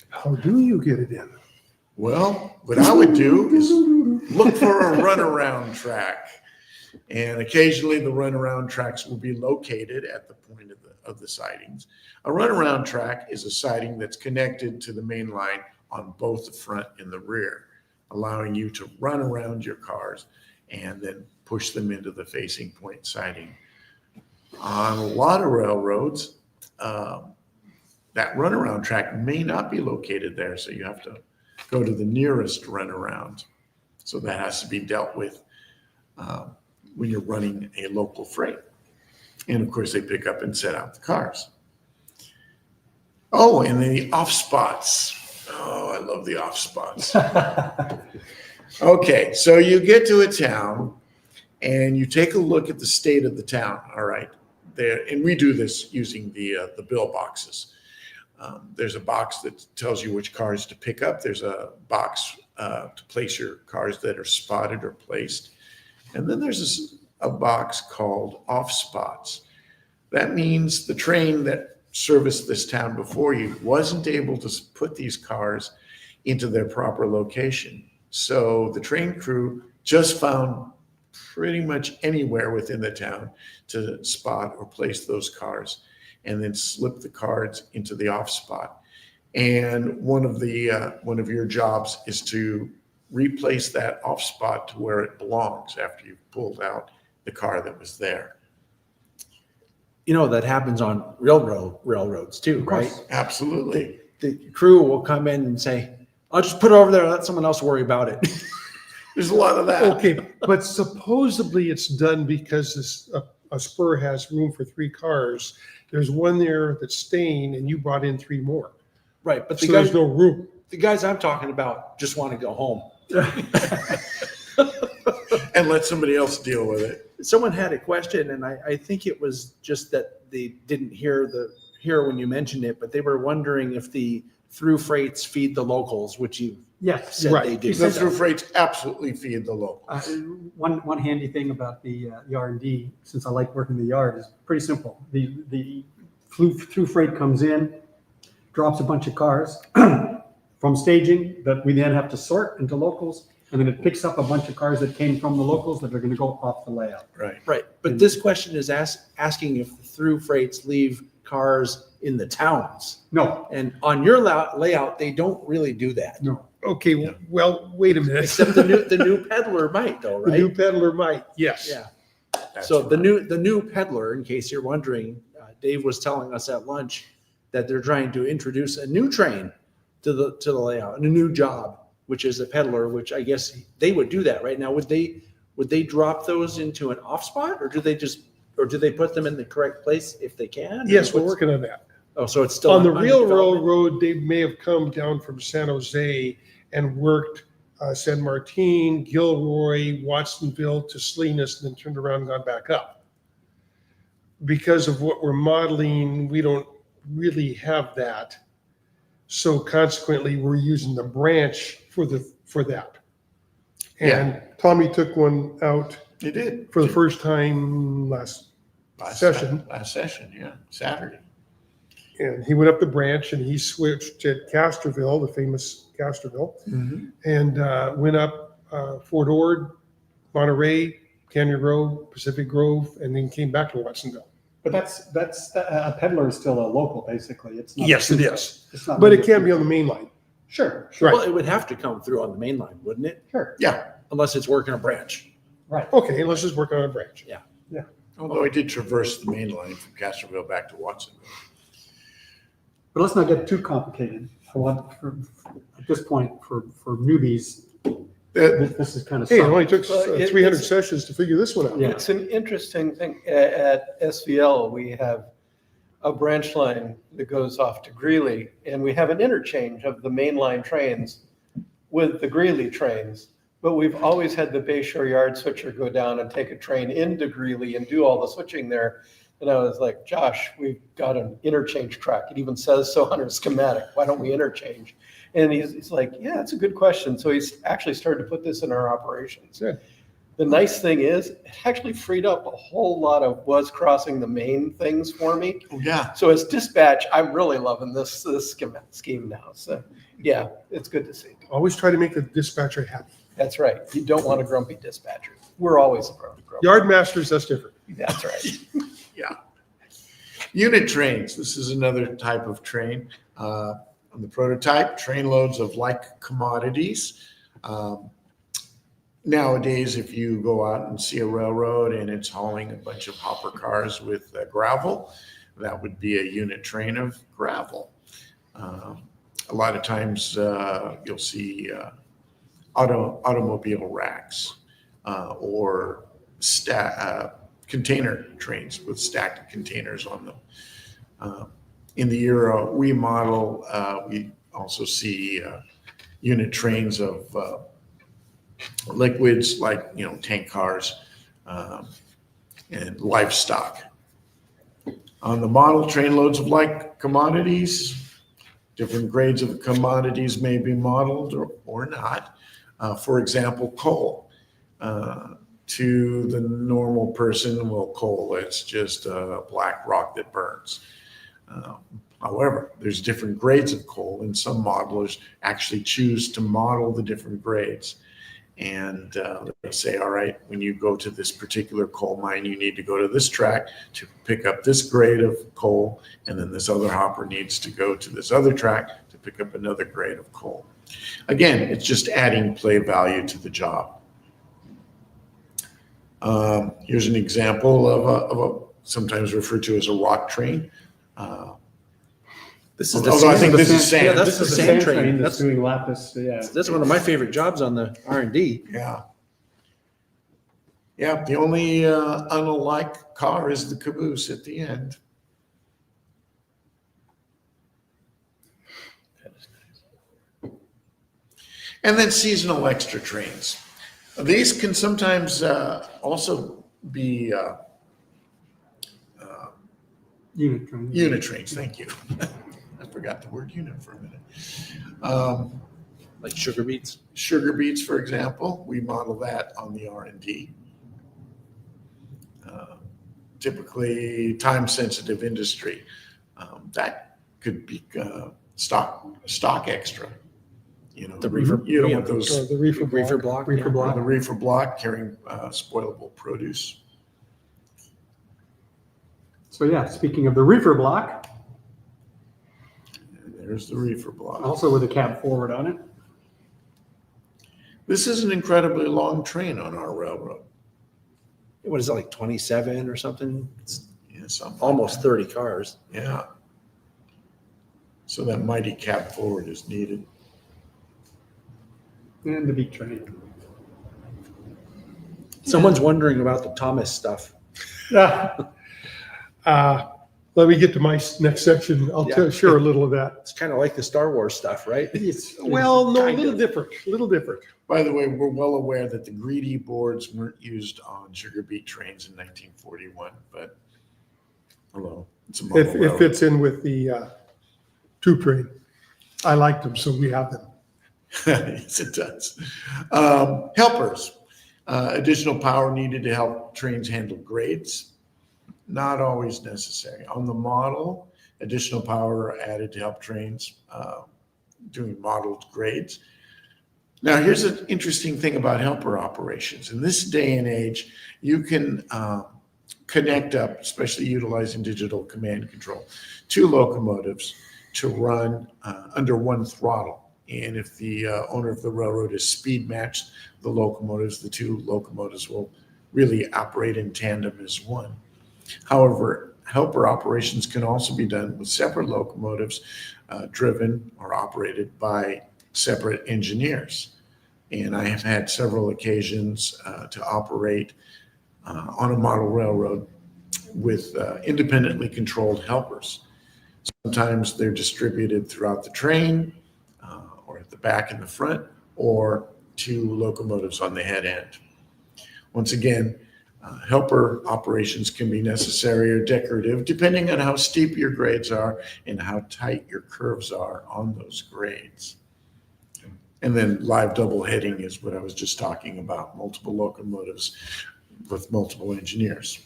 How do you get it in? Well, what I would do is look for a runaround track. And occasionally the runaround tracks will be located at the point of the sidings. A runaround track is a siding that's connected to the main line on both the front and the rear, allowing you to run around your cars and then push them into the facing point siding. On a lot of railroads, that runaround track may not be located there, so you have to go to the nearest runaround. So that has to be dealt with when you're running a local freight. And of course, they pick up and set out the cars. Oh, and then the off spots. Oh, I love the off spots. Okay, so you get to a town and you take a look at the state of the town. All right, there, and we do this using the bill boxes. There's a box that tells you which cars to pick up. There's a box to place your cars that are spotted or placed. And then there's a box called off spots. That means the train that serviced this town before you wasn't able to put these cars into their proper location. So the train crew just found pretty much anywhere within the town to spot or place those cars, and then slip the cards into the off spot. And one of your jobs is to replace that off spot to where it belongs after you've pulled out the car that was there. You know, that happens on railroads too, right? Absolutely. The crew will come in and say, I'll just put it over there, let someone else worry about it. There's a lot of that. Okay, but supposedly it's done because a spur has room for 3 cars. There's one there that's staying and you brought in 3 more. Right, but So there's no room. the guys I'm talking about just want to go home. And let somebody else deal with it. Someone had a question, and I think it was just that they didn't hear when you mentioned it, but they were wondering if the through freights feed the locals, which you Yes. said Right. they do. The through freights absolutely feed the local. One handy thing about the R&D, since I like working the yard, is pretty simple. The through freight comes in, drops a bunch of cars from staging that we then have to sort into locals, and then it picks up a bunch of cars that came from the locals that are going to go off the layout. Right. Right, but this question is asking if the through freights leave cars in the towns. No, And on your layout, they don't really do that. no. Okay, well, wait a minute. Except the new peddler might though, The new right? peddler might, yes. Yeah. That's So the right. new peddler, in case you're wondering, Dave was telling us at lunch that they're trying to introduce a new train to the layout and a new job, which is a peddler, which I guess they would do that right now. Would they drop those into an off spot, or do they put them in the correct place if they can? Yes, we're What's- working on that. Oh, so it's still On the under real development? railroad, they may have come down from San Jose and worked San Martin, Gilroy, Watsonville to Salinas, and then turned around and gone back up. Because of what we're modeling, we don't really have that. So consequently, we're using the branch for that. And Tommy took one out You did. for the first time last Last session. Last session, yeah, Saturday. And he went up the branch and he switched at Casterville, the famous Casterville, and went up Fort Ord, Monterey, Canyon Grove, Pacific Grove, and then came back to Watsonville. But that's a peddler is still a local, basically. It's not. Yes, it is. It's not. But it can't be on the main line. Sure. Right. Well, it would have to come through on the main line, wouldn't it? Sure. Yeah, Unless it's working a branch. Right. Okay, let's just work on a branch. although I did traverse the main line from Castroville back to Watsonville. But let's not get too complicated. I want, at this point, for newbies, this is kind of. Hey, it only took Well, 300 sessions to figure this one out. Yeah. It's an interesting thing. At SVL, we have a branch line that goes off to Greeley, and we have an interchange of the mainline trains with the Greeley trains. But we've always had the Bayshore Yard switcher go down and take a train into Greeley and do all the switching there. And I was like, Josh, we've got an interchange track. It even says so on our schematic. Why don't we interchange? And he's like, yeah, that's a good question. So he's actually started to put this in our operations. Good. The nice thing is, it actually freed up a whole lot of was crossing the main things for me. Oh, yeah. So as dispatch, I'm really loving this scheme now. So yeah, it's good to see. Always try to make the dispatcher happy. That's right. You don't want a grumpy dispatcher. We're always a grumpy. Yard masters, that's different. That's right. Yeah. Unit trains. This is another type of train. On the prototype, train loads of like commodities. Nowadays, if you go out and see a railroad and it's hauling a bunch of hopper cars with gravel, that would be a unit train of gravel. A lot of times you'll see automobile racks or container trains with stacked containers on them. In the era we model, we also see unit trains of liquids like, tank cars and livestock. On the model, train loads of like commodities, different grades of commodities may be modeled or not. For example, coal. To the normal person, well, coal, it's just a black rock that burns. However, there's different grades of coal, and some modelers actually choose to model the different grades. And they say, all right, when you go to this particular coal mine, you need to go to this track to pick up this grade of coal, and then this other hopper needs to go to this other track to pick up another grade of coal. Again, it's just adding play value to the job. Here's an example of a sometimes referred to as a rock train. This is the Although I sand. think this is sand. Yeah, that's the sand train. That's doing Lapis. Yeah. That's one of my favorite jobs on the R&D. Yeah. Yeah, the only unlike car is the caboose at the end. And then seasonal extra trains. These can sometimes also be Unit train. unit trains. Thank you. I forgot the word unit for a minute. Like sugar beets. Sugar beets, for example, we model that on the R&D. Typically time-sensitive industry. That could be stock extra. The reefer. You don't want those. The reefer block. Reefer block. Reefer yeah. block. The reefer block carrying spoilable produce. So yeah, speaking of the reefer block, And there's the reefer block. also with a cab forward on it. This is an incredibly long train on our railroad. What is it, like 27 or something? It's Yeah, something like almost 30 cars. that. Yeah. So that mighty cab forward is needed. And the beat train. Someone's wondering about the Thomas stuff. Let me get to my next section. I'll Yeah. share a little of that. It's kind of like the Star Wars stuff, right? Well, no, a Kind little of. different, a little different. By the way, we're well aware that the greedy boards weren't used on sugar beet trains in 1941, but hello, it's a model It railroad. fits in with the tube train. I liked them, so we have them. Yes, it does. Helpers, additional power needed to help trains handle grades. Not always necessary. On the model, additional power added to help trains doing modeled grades. Now, here's an interesting thing about helper operations. In this day and age, you can connect up, especially utilizing digital command control, 2 locomotives to run under one throttle. And if the owner of the railroad is speed matched the locomotives, the 2 locomotives will really operate in tandem as one. However, helper operations can also be done with separate locomotives driven or operated by separate engineers. And I have had several occasions to operate on a model railroad with independently controlled helpers. Sometimes they're distributed throughout the train or at the back and the front, or 2 locomotives on the head end. Once again, helper operations can be necessary or decorative depending on how steep your grades are and how tight your curves are on those grades. And then live double heading is what I was just talking about, multiple locomotives with multiple engineers.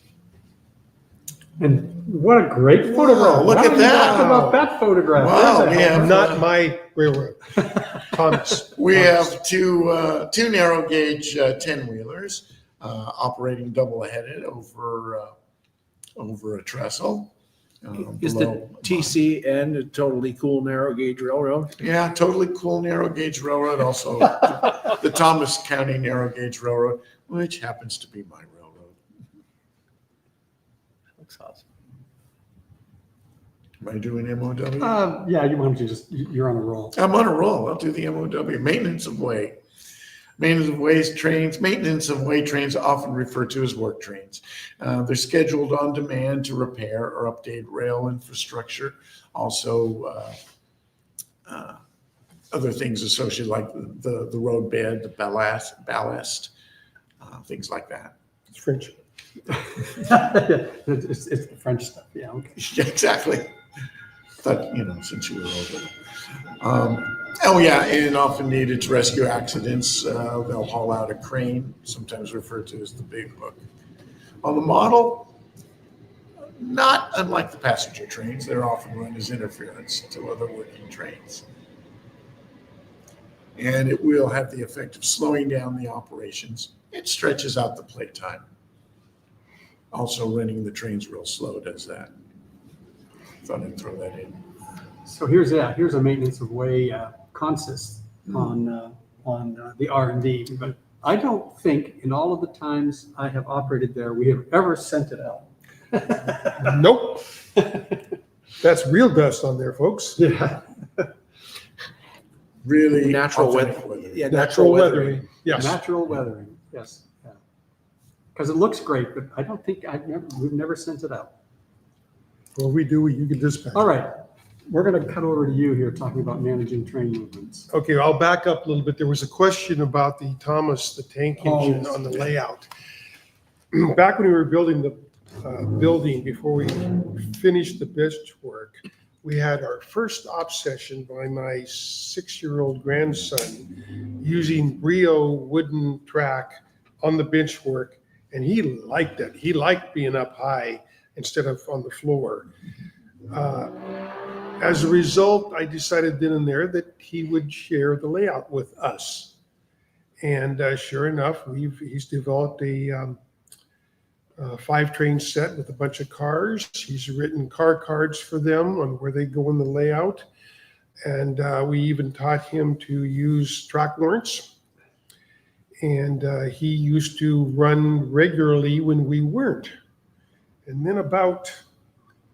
And what a great photograph. Look Why at don't you that. talk about that photograph? Wow, There's a we have helper. Not my railroad. Thomas. We have two narrow gauge 10-wheelers operating double headed over a trestle. Is the TCN a totally cool narrow gauge railroad? Yeah, totally cool narrow gauge railroad. Also, the Thomas County Narrow Gauge Railroad, which happens to be my railroad. Looks awesome. Am I doing MOW? Yeah, you want to just, you're on a roll. I'm on a roll. I'll do the MOW. Maintenance of way. Maintenance of ways trains. Maintenance of way trains, often referred to as work trains. They're scheduled on demand to repair or update rail infrastructure. Also, other things associated like the road bed, the ballast, things like that. It's French. It's the French stuff. Yeah, okay. Yeah, exactly. Thought, since you were over. Oh yeah, and often needed to rescue accidents. They'll haul out a crane, sometimes referred to as the big hook. On the model, not unlike the passenger trains, they're often run as interference to other working trains. And it will have the effect of slowing down the operations. It stretches out the play time. Also, running the trains real slow does that. Thought I'd throw that in. So here's a maintenance of way consist on the R&D, but I don't think in all of the times I have operated there, we have ever sent it out. Nope. That's real dust on there, folks. Yeah. Really Natural authentic weather. weather. Yeah, Natural weathering. Yes. Natural weathering, yes. Because it looks great, but I don't think we've never sent it out. Well, we do, you can dispatch. All right, we're going to cut over to you here talking about managing train movements. Okay, I'll back up a little bit. There was a question about the Thomas, the tank engine yes. on the layout. Back when we were building the building, before we finished the bench work, we had our first op session by my 6-year-old grandson using Brio wooden track on the bench work, and he liked it. He liked being up high instead of on the floor. As a result, I decided then and there that he would share the layout with us. And sure enough, he's developed a 5-train set with a bunch of cars. He's written car cards for them on where they go in the layout. And we even taught him to use track warrants. And he used to run regularly when we weren't. And then about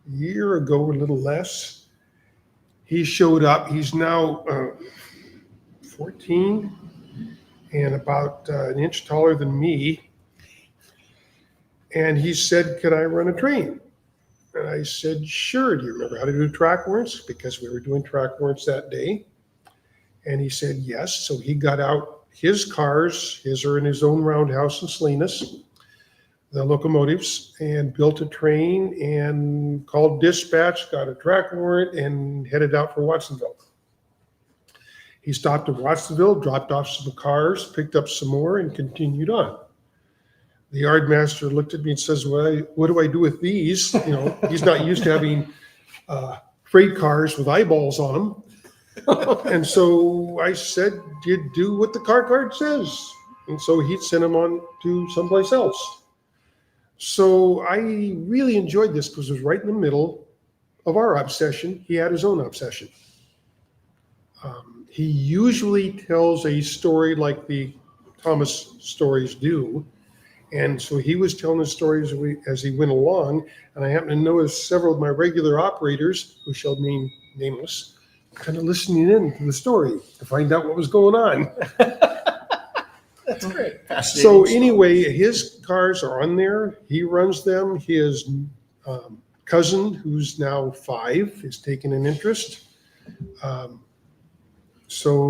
a year ago, a little less, he showed up. He's now 14 and about an inch taller than me. And he said, "Could I run a train?" And I said, "Sure. Do you remember how to do track warrants?" Because we were doing track warrants that day. And he said, yes. So he got out his cars, his are in his own roundhouse in Salinas, the locomotives, and built a train and called dispatch, got a track warrant, and headed out for Watsonville. He stopped at Watsonville, dropped off some cars, picked up some more, and continued on. The yard master looked at me and says, "Well, what do I do with these?" He's not used to having freight cars with eyeballs on them. And so I said, you do what the car card says. And so he'd send them on to someplace else. So I really enjoyed this because it was right in the middle of our obsession. He had his own obsession. He usually tells a story like the Thomas stories do. And so he was telling the stories as he went along. And I happened to notice several of my regular operators, who shall remain nameless, kind of listening in to the story to find out what was going on. That's great. So anyway, his cars are on there. He runs them. His cousin, who's now 5, is taking an interest. So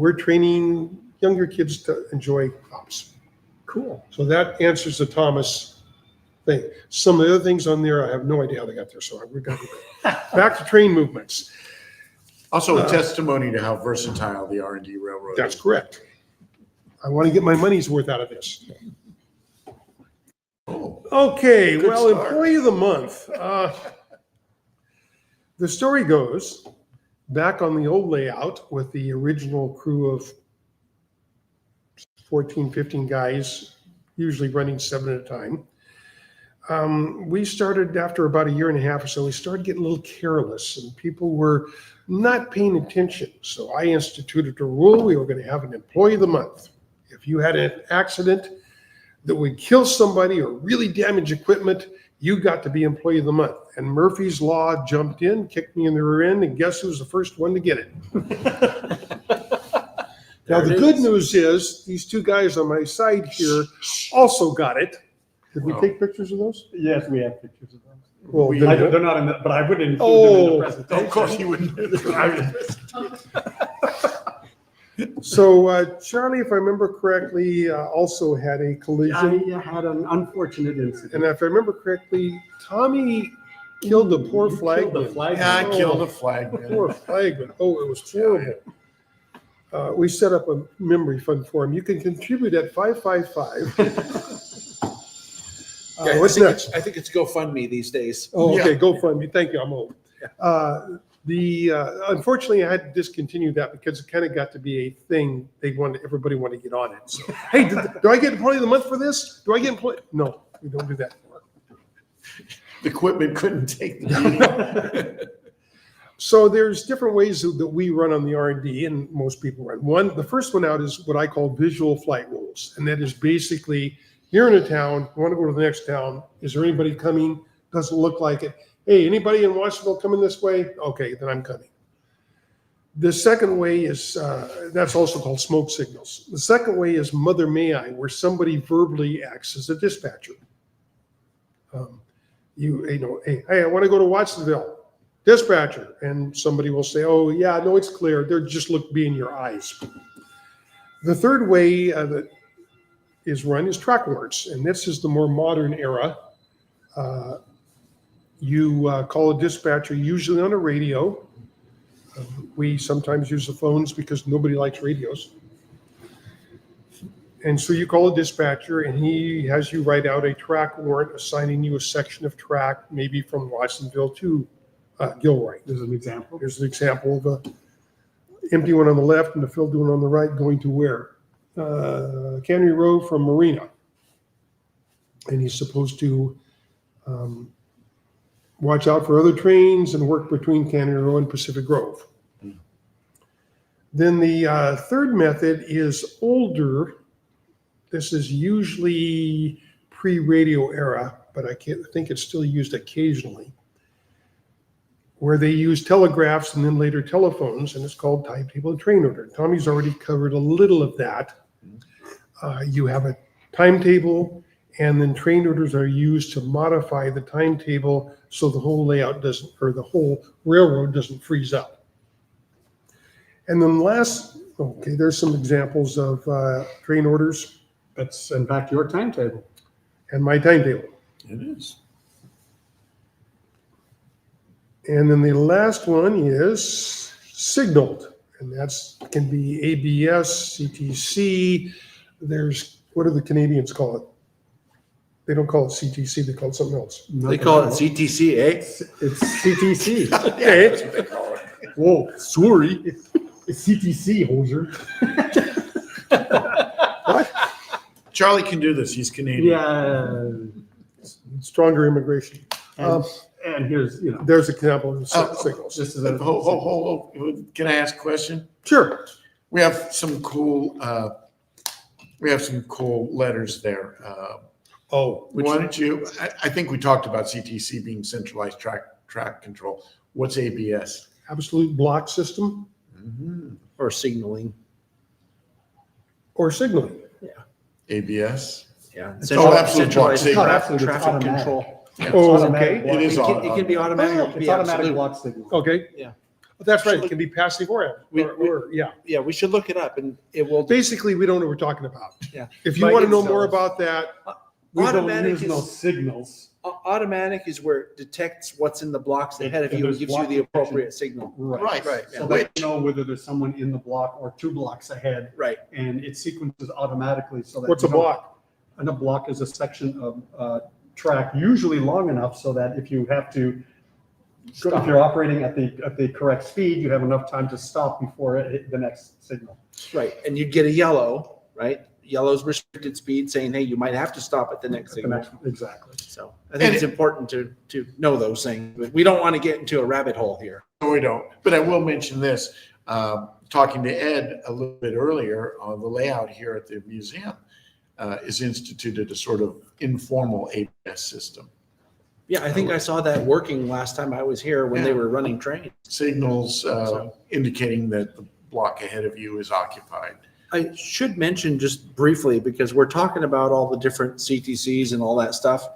we're training younger kids to enjoy ops. Cool. So that answers the Thomas thing. Some of the other things on there, I have no idea how they got there. So we're going to back to train movements. Also a testimony to how versatile the R&D Railroad That's is. correct. I want to get my money's worth out of this. Oh, Okay, Good well, start. employee of the month. The story goes back on the old layout with the original crew of 14, 15 guys, usually running 7 at a time. We started after about a year and a half or so, we started getting a little careless and people were not paying attention. So I instituted a rule. We were going to have an employee of the month. If you had an accident that would kill somebody or really damage equipment, you got to be employee of the month. And Murphy's Law jumped in, kicked me in the rear end, and guess who was the first one to get it? Now, the good news is these 2 guys on my side here also got it. Did we take pictures of those? Yes, we have pictures of them. Well, They're not in the, but I wouldn't include them in the Oh, presentation. of course you wouldn't. so Charlie, if I remember correctly, also had a collision. I had an unfortunate incident. And if I remember correctly, Tommy killed the poor You killed flagman. the flagman. Yeah, I Oh. killed a flagman. Poor flagman. Oh, it was horrible. We set up a memory fund for him. You can contribute at 555. What's next? I think it's GoFundMe these days. Oh, okay, Yeah. GoFundMe. Thank you. I'm old. Unfortunately, I had to discontinue that because it kind of got to be a thing. Everybody wanted to get on it. So, hey, do I get employee of the month for this? Do I get employee? No, we don't do that anymore. The equipment couldn't take the beating. So there's different ways that we run on the R&D, and most people run. The first one out is what I call visual flight rules, and that is basically you're in a town, you want to go to the next town. Is there anybody coming? Doesn't look like it. Hey, anybody in Washington coming this way? Okay, then I'm coming. The second way is that's also called smoke signals. The second way is Mother May I, where somebody verbally acts as a dispatcher. Hey, I want to go to Watsonville. Dispatcher, and somebody will say, oh yeah, no, it's clear. They're just be in your eyes. The third way that is run is track warrants, and this is the more modern era. You call a dispatcher usually on a radio. We sometimes use the phones because nobody likes radios. And so you call a dispatcher and he has you write out a track warrant assigning you a section of track, maybe from Watsonville to Gilroy. There's an example. Here's an example of a empty one on the left and a filled one on the right going to where? Cannery Row from Marina. And he's supposed to watch out for other trains and work between Cannery Row and Pacific Grove. Then the third method is older. This is usually pre-radio era, but I think it's still used occasionally, where they use telegraphs and then later telephones, and it's called timetable and train order. Tommy's already covered a little of that. You have a timetable, and then train orders are used to modify the timetable so the whole layout doesn't, or the whole railroad doesn't freeze up. And then there's some examples of train orders That's in fact your timetable. and my timetable. It is. And then the last one is signaled, and that's can be ABS, CTC. There's, what do the Canadians call it? They don't call it CTC, they call it something else. They call it CTC, eh? It's CTC. Yeah, that's what they call it. Whoa, sorry. It's CTC, Hoser. Charlie can do this. He's Canadian. Yeah. Stronger immigration. And here's, you know, There's an example of Oh, signals. this is a. Hold. Can I ask a question? Sure. We have some cool letters there. Why don't you, I think we talked about CTC being centralized track control. What's ABS? Absolute block system Or signaling. or signaling. ABS? Yeah. absolute block Centralized signal. Absolute, it's traffic automatic. control. Oh, automatic okay. block. It is It can be automatic. or it can It's be automatic absolute. block signal. Okay. Yeah. That's right. It can be passive or, We- yeah. Yeah, we should look it up and it will. Basically, we don't know what we're talking about. Yeah. If you Mike, want to know it's more those. about that, We don't Automatic use no is, signals. automatic is where it detects what's in the blocks ahead of If you and there's gives you block the appropriate signal. Right. Right. So Yeah. that you know whether there's someone in the block or 2 blocks ahead, Right. and it sequences automatically so that. what's a you don't- block? And a block is a section of track, usually long enough so that if you have to, if you're operating at the correct speed, you have enough time to stop before it hit the next signal. Right. And you'd get a yellow, right? Yellow's restricted speed saying, hey, you might have to stop at the next At the signal. next one, exactly. So I think it's important to know those things. But we don't want to get into a rabbit hole here. No, we don't. But I will mention this, talking to Ed a little bit earlier, the layout here at the museum is instituted a sort of informal ABS system. Yeah, I think I saw that working last time I was here when they were running trains. Signals indicating that the block ahead of you is occupied. I should mention just briefly, because we're talking about all the different CTCs and all that stuff.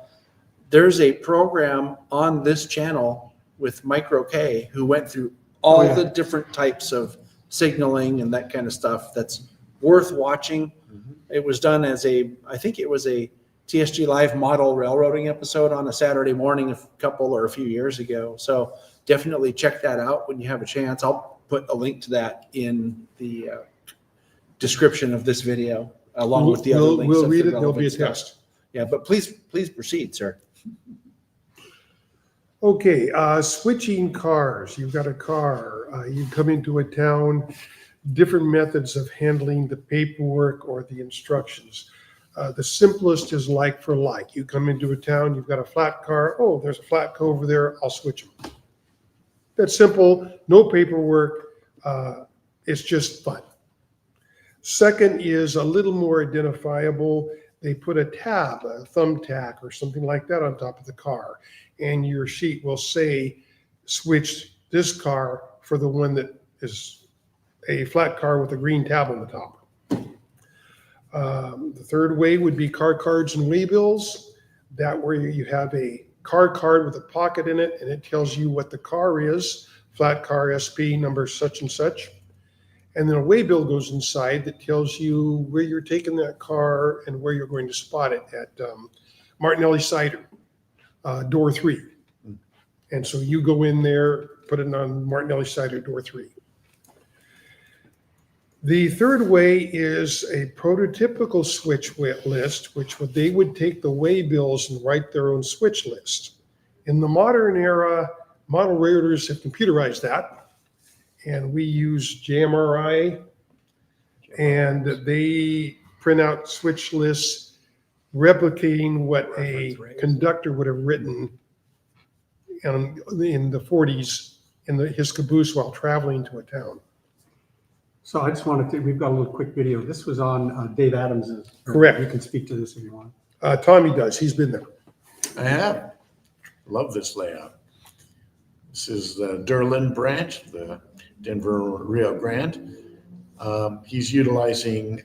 There's a program on this channel with Micro K who went through all the different types of signaling and that kind of stuff. That's worth watching. It was done as I think it was a TSG Live model railroading episode on a Saturday morning a few years ago. So definitely check that out when you have a chance. I'll put a link to that in the description of this video, along with the other links. We'll of read the it, there'll be a relevant stuff. test. Yeah, but please proceed, sir. Okay, switching cars. You've got a car, you come into a town, different methods of handling the paperwork or the instructions. The simplest is like for like. You come into a town, you've got a flat car. Oh, there's a flat car over there. I'll switch them. That's simple, no paperwork. It's just fun. Second is a little more identifiable. They put a tab, a thumbtack or something like that on top of the car. And your sheet will say, switch this car for the one that is a flat car with a green tab on the top. The third way would be car cards and waybills. That where you have a car card with a pocket in it and it tells you what the car is, flat car SP number such and such. And then a waybill goes inside that tells you where you're taking that car and where you're going to spot it at Martinelli Cider, door 3. And so you go in there, put it on Martinelli Cider, door 3. The third way is a prototypical switch list, which they would take the waybills and write their own switch list. In the modern era, model railroaders have computerized that. And we use JMRI, and they print out switch lists replicating what a conductor would have written in the 40s in his caboose while traveling to a town. So I just wanted to, we've got a little quick video. This was on Dave Adams's. Correct. You can speak to this if you want. Tommy does, he's been there. I have. Love this layout. This is the Derlin branch, the Denver Rio Grande. He's utilizing,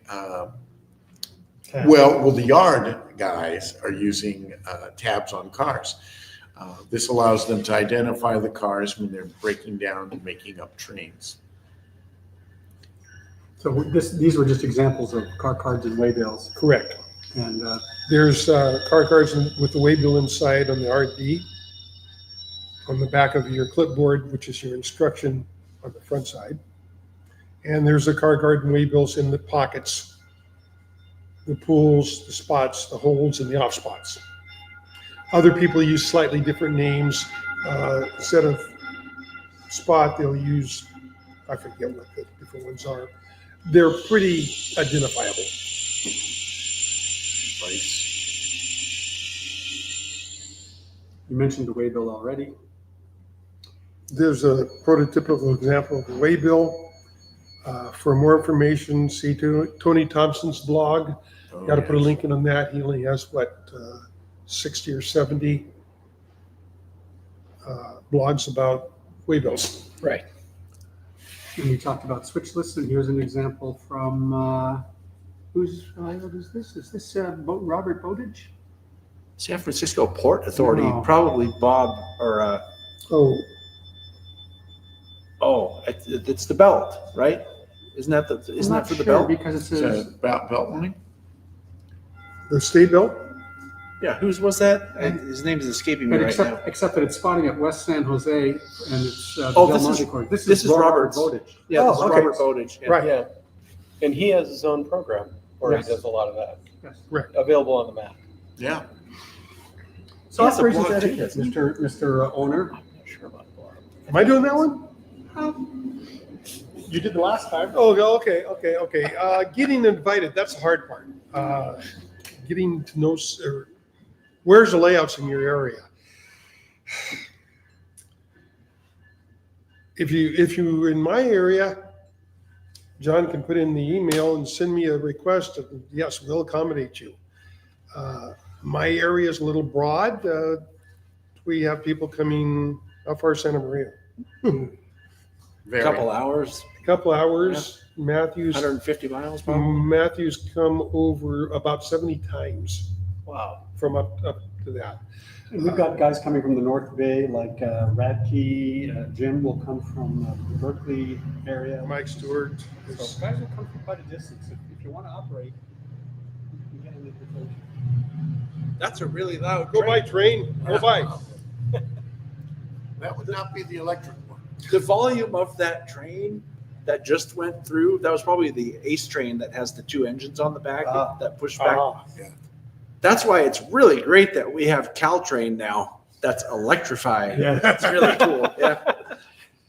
the yard guys are using tabs on cars. This allows them to identify the cars when they're breaking down and making up trains. So these were just examples of car cards and waybills. Correct. And There's car cards with the waybill inside on the RD. On the back of your clipboard, which is your instruction on the front side. And there's a car card and waybills in the pockets, the pools, the spots, the holds, and the off spots. Other people use slightly different names. Instead of spot, they'll use, I forget what the different ones are. They're pretty identifiable. You mentioned the waybill already. There's a prototypical example of the waybill. For more information, see Tony Thompson's blog. Got to put a link in on that. He only has 60 or 70 blogs about waybills. Right. And we talked about switch lists, and here's an example from who's this? Is this Robert Bowditch? San Francisco Port Authority, No. probably Bob or it's the belt, right? Isn't that for the belt? Because it says Belt money? The state belt? Yeah, whose was that? His name is escaping me but right now. except that it's spotting at West San Jose, and it's the Oh, Del this Monte is- Court. This is Robert's. Bowditch. Yeah, this is Oh, okay. Robert Bowditch. Yeah. Right. Yeah. And he has his own program where Yes. he does a lot of that. Yes. Available on the map. Yeah. So He has a operations blog, too, etiquette, doesn't he? Mr. Owner. I'm not sure about Barb. Am I doing that one? You did the last time. Oh, okay. Getting invited, that's the hard part. Getting to know, where's the layouts in your area? If you in my area, John can put in the email and send me a request. Yes, we'll accommodate you. My area is a little broad. We have people coming, how far is Santa Maria? A couple hours, A couple hours. Matthews 150 miles probably. Matthews come over about 70 times Wow. from up to that. And we've got guys coming from the North Bay, like Radke. Jim will come from the Berkeley area. Mike Stewart. So guys will come from quite a distance. If you want to operate, you can get an invitation. That's a really loud. Go by train, go by. That would not be the electric one. The volume of that train that just went through, that was probably the Ace train that has the two engines on the back that push back. Yeah. That's why it's really great that we have Caltrain now that's electrified. Yeah. That's really cool. Yeah.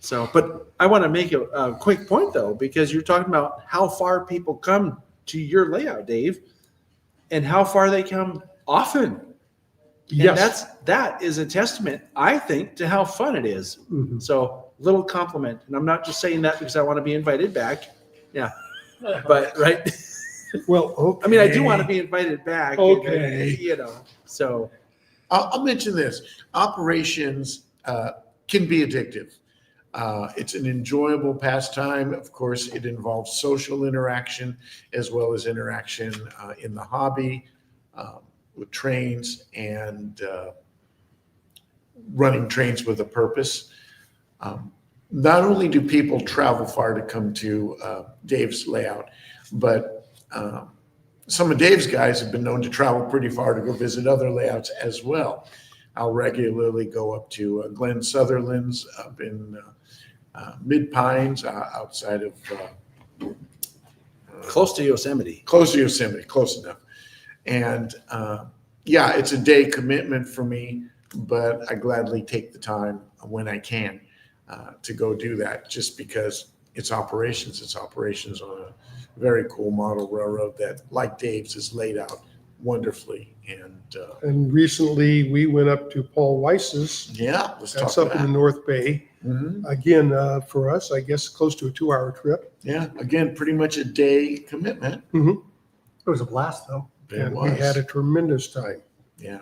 So, but I want to make a quick point though, because you're talking about how far people come to your layout, Dave, and how far they come often. And Yes, that is a testament, I think, to how fun it is. Mhm. So, little compliment, and I'm not just saying that because I want to be invited back. Yeah, but right. well, okay. I mean, I do want to be invited back. Okay. You know. So, I'll mention this. Operations can be addictive. It's an enjoyable pastime. Of course, it involves social interaction as well as interaction in the hobby with trains and running trains with a purpose. Not only do people travel far to come to Dave's layout, but some of Dave's guys have been known to travel pretty far to go visit other layouts as well. I'll regularly go up to Glenn Sutherland's up in Mid Pines outside of close to Yosemite. close to Yosemite, close enough. And yeah, it's a day commitment for me, but I gladly take the time when I can to go do that just because it's operations. It's operations on a very cool model railroad that, like Dave's, is laid out wonderfully. And recently we went up to Paul Weiss's. Yeah, let's talk That's up about in the North Bay. that. Again, for us, I guess close to a 2-hour trip. Yeah, again, pretty much a day commitment. It was a blast, though. It And was. we had a tremendous time, Yeah.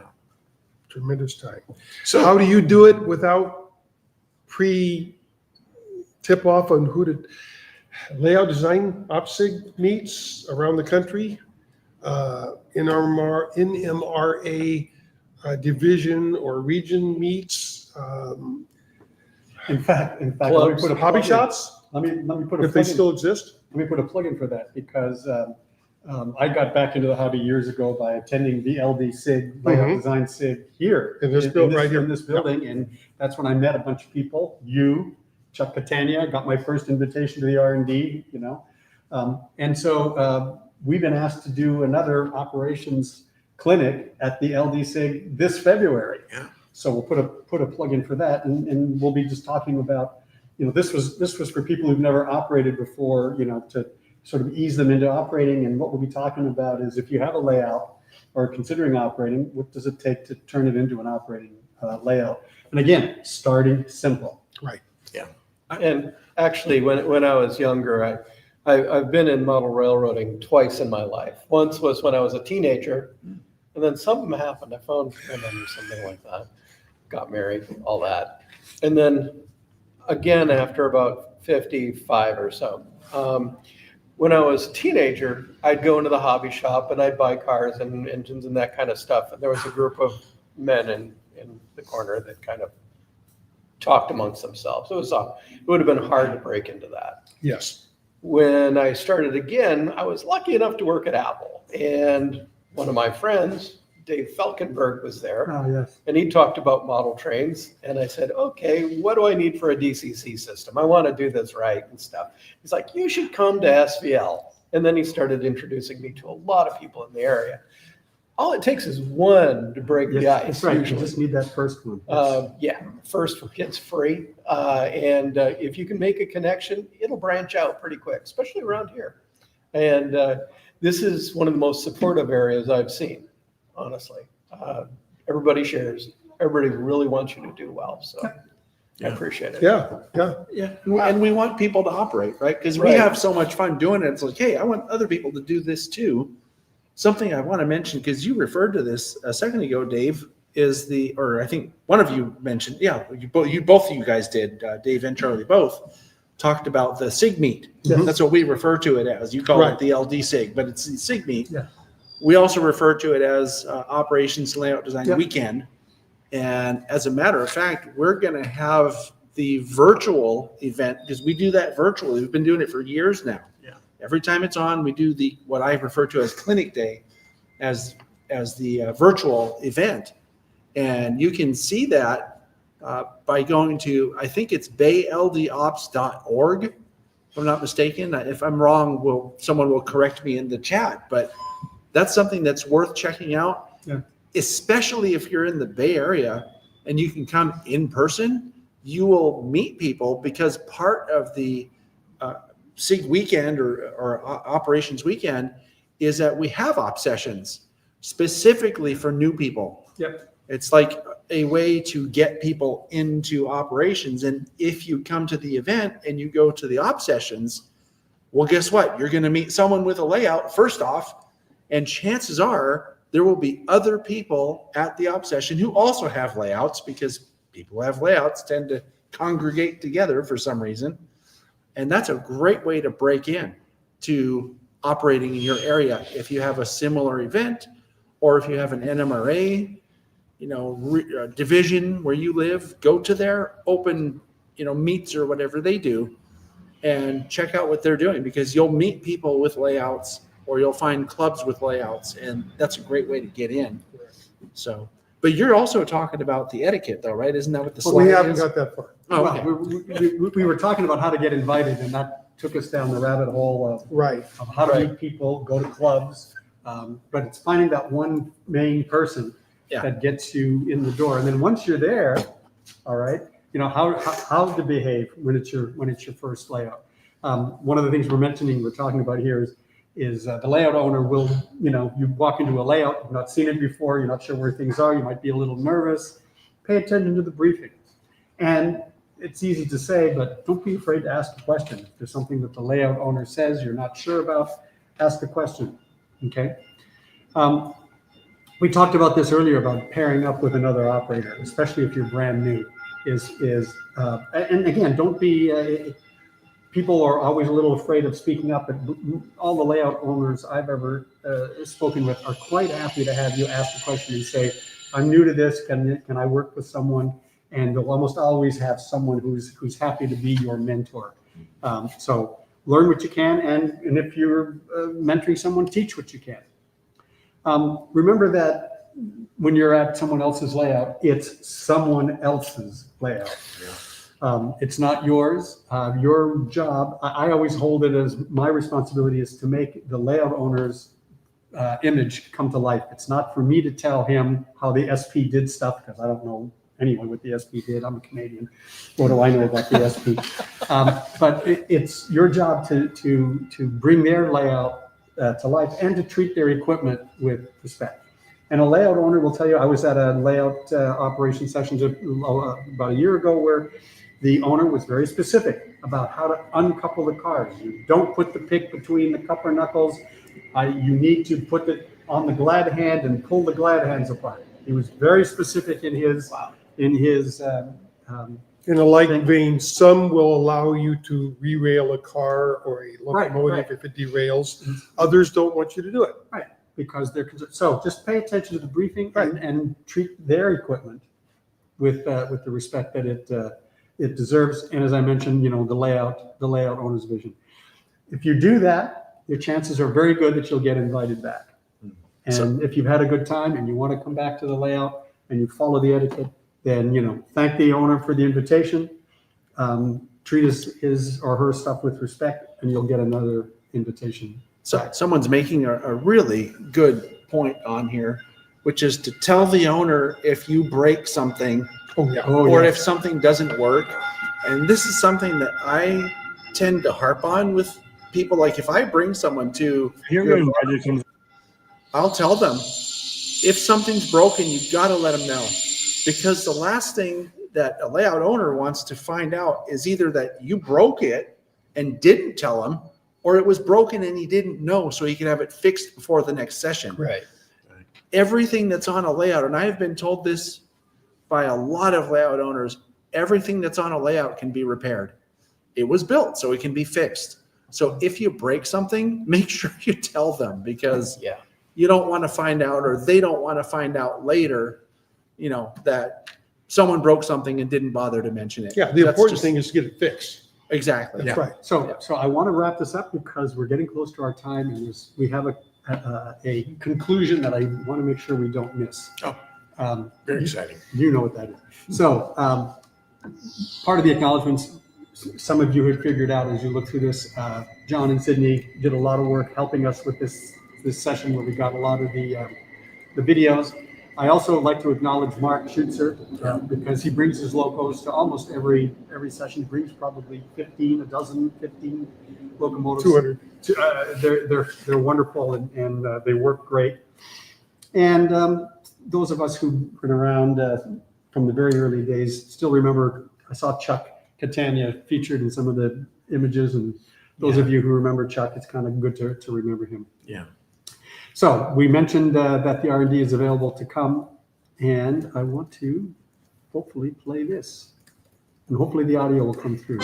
tremendous time. So How do you do it without pre-tip off on who to layout design OPSIG meets around the country? NMRA division or region meets, In fact, let me clubs, put a hobby plug in. shops, Let me put a if they plug in. still exist. Let me put a plug in for that because I got back into the hobby years ago by attending the LD SIG, Layout Mhm. Design SIG here. In this building right here. In this building. And that's when I met a bunch of people, you, Chuck Catania, got my first invitation to the R&D, And so we've been asked to do another operations clinic at the LDSig this February. Yeah. So we'll put a plug in for that, and we'll be just talking about, this was for people who've never operated before, to sort of ease them into operating. And what we'll be talking about is, if you have a layout or considering operating, what does it take to turn it into an operating layout? And again, starting simple. Right. Yeah. And actually, when I was younger, I've been in model railroading twice in my life. Once was when I was a teenager, and then something happened. I found women or something like that. Got married, all that. And then again, after about 55 or so. When I was a teenager, I'd go into the hobby shop and I'd buy cars and engines and that kind of stuff. And there was a group of men in the corner that kind of talked amongst themselves. It would have been hard to break into that. Yes. When I started again, I was lucky enough to work at Apple. And one of my friends, Dave Falkenberg, was there. Oh, yes. And he talked about model trains. And I said, okay, what do I need for a DCC system? I want to do this right and stuff. He's like, you should come to SVL. And then he started introducing me to a lot of people in the area. All it takes is one to break the Yes, ice. that's right. Usually. You just need that first one. First it's free. And if you can make a connection, it'll branch out pretty quick, especially around here. And this is one of the most supportive areas I've seen, honestly. Everybody shares. Everybody really wants you to do well. So I appreciate it. Yeah, yeah. Yeah, and we want people to operate, right? Because we Right. have so much fun doing it. It's like, hey, I want other people to do this too. Something I want to mention, because you referred to this a second ago, Dave, is or I think one of you mentioned, both of you guys did, Dave and Charlie both, talked about the SIG meet. Yes. That's what we refer to it as. You call Right. it the LD SIG, but it's the SIG meet. Yeah. We also refer to it as Operations Layout Design Yeah. Weekend. And as a matter of fact, we're going to have the virtual event, because we do that virtually. We've been doing it for years now. Yeah. Every time it's on, we do what I refer to as Clinic Day, as the virtual event. And you can see that by going to, I think it's bayldops.org, if I'm not mistaken. If I'm wrong, someone will correct me in the chat, but that's something that's worth checking out. Yeah. Especially if you're in the Bay Area and you can come in person, you will meet people, because part of the SIG weekend or operations weekend is that we have op sessions specifically for new people. Yep. It's like a way to get people into operations. And if you come to the event and you go to the op sessions, well, guess what? You're going to meet someone with a layout first off, and chances are there will be other people at the op session who also have layouts, because people who have layouts tend to congregate together for some reason. And that's a great way to break in to operating in your area. If you have a similar event, or if you have an NMRA, division where you live, go to their open, meets or whatever they do, and check out what they're doing, because you'll meet people with layouts, or you'll find clubs with layouts, and that's a great way to get in. So, but you're also talking about the etiquette though, right? Isn't that what the Well, slide we haven't is? got that far. Oh, okay. Well, we were talking about how to get invited, and that took us down the rabbit hole Right. of how to meet people, go to clubs. But it's finding that one main person Yeah. that gets you in the door. And then once you're there, all right, how to behave when it's your first layout. One of the things we're talking about here is the layout owner will, you walk into a layout, you've not seen it before, you're not sure where things are, you might be a little nervous. Pay attention to the briefing. And it's easy to say, but don't be afraid to ask a question. If there's something that the layout owner says you're not sure about, ask a question, okay? We talked about this earlier about pairing up with another operator, especially if you're brand new, and again, don't be, people are always a little afraid of speaking up, but all the layout owners I've ever spoken with are quite happy to have you ask a question and say, I'm new to this, can I work with someone? And they'll almost always have someone who's happy to be your mentor. So learn what you can, and if you're mentoring someone, teach what you can. Remember that when you're at someone else's layout, it's someone else's layout. It's not yours. Your job, I always hold it as my responsibility is to make the layout owner's image come to life. It's not for me to tell him how the SP did stuff, because I don't know anyway what the SP did. I'm a Canadian. What do I know about the SP? But it's your job to bring their layout to life and to treat their equipment with respect. And a layout owner will tell you, I was at a layout operation session about a year ago where the owner was very specific about how to uncouple the cars. You don't put the pick between the cupper knuckles. You need to put it on the glad hand and pull the glad hands apart. He was very specific in his In a like vein, some will allow you to re-rail a car or a locomotive right. if it derails. Others don't want you to do it. Right, because they're concerned. So just pay attention to the briefing and treat their equipment with the respect that it deserves. And as I mentioned, the layout owner's vision. If you do that, your chances are very good that you'll get invited back. And if you've had a good time and you want to come back to the layout and you follow the etiquette, then, thank the owner for the invitation, treat his or her stuff with respect, and you'll get another invitation. So someone's making a really good point on here, which is to tell the owner if you break something or if something doesn't work. And this is something that I tend to harp on with people. Like if I bring someone to, I'll tell them if something's broken, you've got to let them know. Because the last thing that a layout owner wants to find out is either that you broke it and didn't tell him, or it was broken and he didn't know, so he could have it fixed before the next session. Right. Everything that's on a layout, and I have been told this by a lot of layout owners, everything that's on a layout can be repaired. It was built, so it can be fixed. So if you break something, make sure you tell them, because you don't want to find out, or they don't want to find out later, that someone broke something and didn't bother to mention it. Yeah, the important thing is to get it fixed. Exactly. That's right. So I want to wrap this up because we're getting close to our time, and we have a conclusion that I want to make sure we don't miss. Very exciting. You know what that is. So part of the acknowledgements, some of you had figured out as you look through this, John and Sydney did a lot of work helping us with this session where we got a lot of the videos. I also like to acknowledge Mark Schutzer because he brings his locos to almost every session. He brings probably 15 locomotives. 200. They're wonderful and they work great. And those of us who've been around from the very early days still remember, I saw Chuck Catania featured in some of the images, and those of you who remember Chuck, it's kind of good to remember him. Yeah. So we mentioned that the R&D is available to come, and I want to hopefully play this, and hopefully the audio will come through.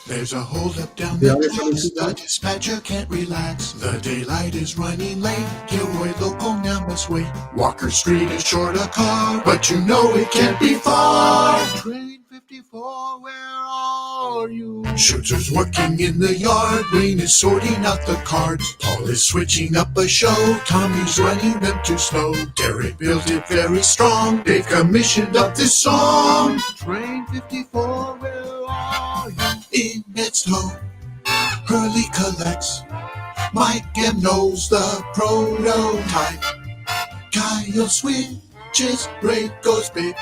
There's a holdup down the tracks, the dispatcher can't relax. The daylight is running late, Gilroy Local now must wait. Walker Street is short a car, but you know it can't be far. Train 54, where are you? Schutzer's working in the yard, Wayne is sorting out the cards. Paul is switching up a show, Tommy's running them too slow. Derek built it very strong, they've commissioned up this song. Train 54, where are you? In its low, Hurley collects. Mike M knows the prototype. Kyle switches, brake goes big.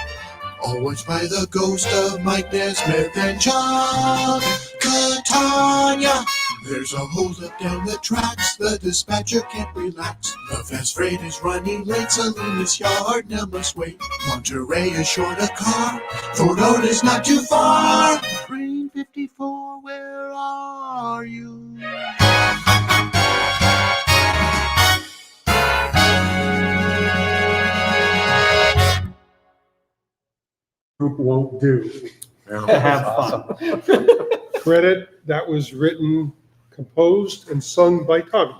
All watched by the ghost of Mike Nesmith and John Catania. There's a holdup down the tracks, the dispatcher can't relax. The fast freight is running late, Salinas Yard now must wait. Monterey is short a car, Fort Ord is not too far. Train 54, where are you? Group won't do. Have fun. Credit, that was written, composed, and sung by Tommy.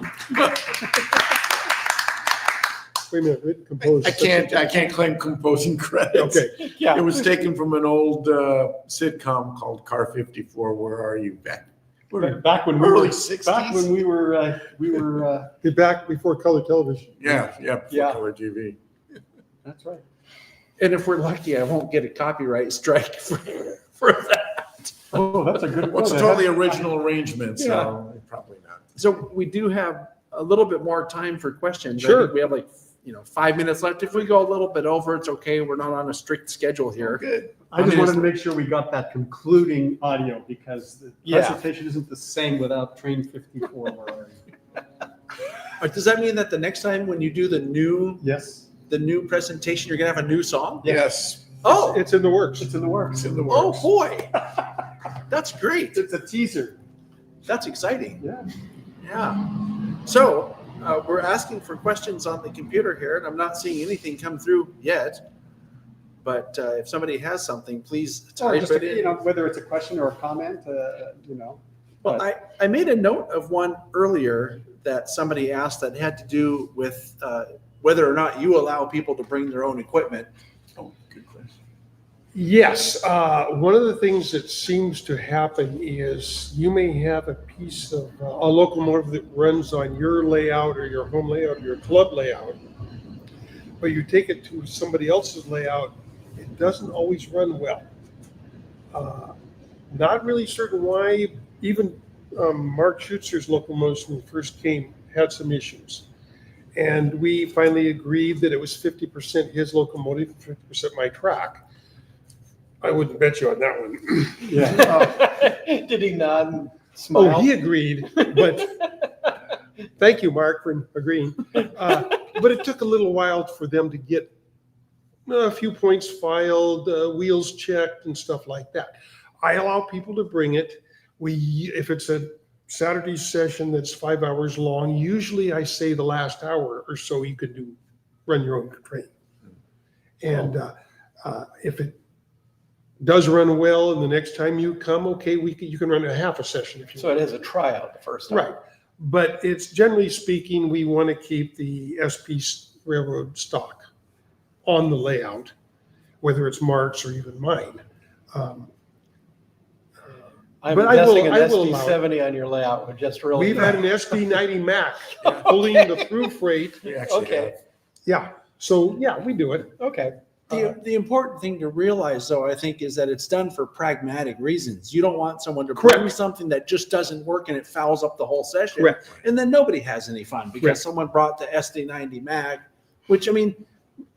Wait a minute, written, composed. I can't claim composing credits. Okay. It was taken from an old sitcom called Car 54. Where are you, back? Back when we Early were 60s. back when we were Back before color television. Yeah, Yeah. color TV. that's right. And if we're lucky, I won't get a copyright strike for that. Oh, that's a good Well, it's one. totally original arrangement, so probably not. So we do have a little bit more time for questions. I Sure. think we have like 5 minutes left. If we go a little bit over, it's okay. We're not on a strict schedule here. Good. I just mean, wanted to make sure we got that concluding audio because the Yeah. presentation isn't the same without train 54. Does that mean that the next time when you do the new Yes, presentation, you're gonna have a new song? Yes. Oh, It's in the works. it's in the works. It's in the oh works. boy, that's great. It's a teaser. That's exciting. Yeah. Yeah. So we're asking for questions on the computer here, and I'm not seeing anything come through yet. But if somebody has something, please Or type just, it in. whether it's a question or a comment, Well, I made a note of one earlier that somebody asked that had to do with whether or not you allow people to bring their own equipment. Oh, good question. Yes, one of the things that seems to happen is you may have a piece of a locomotive that runs on your layout or your home layout or your club layout, but you take it to somebody else's layout, it doesn't always run well. Not really certain why. Even Mark Schutzer's locomotives when he first came had some issues. And we finally agreed that it was 50% his locomotive, 50% my track. I wouldn't bet you on that one. yeah. Did he nod and smile? Oh, he agreed, but thank you, Mark, for agreeing. But it took a little while for them to get a few points filed, wheels checked and stuff like that. I allow people to bring it. If it's a Saturday session that's 5 hours long, usually I say the last hour or so you can run your own train. And if it does run well, and the next time you come, okay, you can run a half a session if you So it is a tryout the first time. Right. But it's generally speaking, we want to keep the SP railroad stock on the layout, whether it's Mark's or even mine. I'm But I will guessing an allow it. SD70 on your layout would just really. We've had an SD90 Mac pulling the through freight. We actually Okay. have. Yeah. So yeah, we do it. Okay. The important thing to realize, though, I think, is that it's done for pragmatic reasons. You don't want someone to bring Correct. something that just doesn't work and it fouls up the whole session. Correct. And then nobody has any fun because Correct. someone brought the SD90 Mag, which, I mean,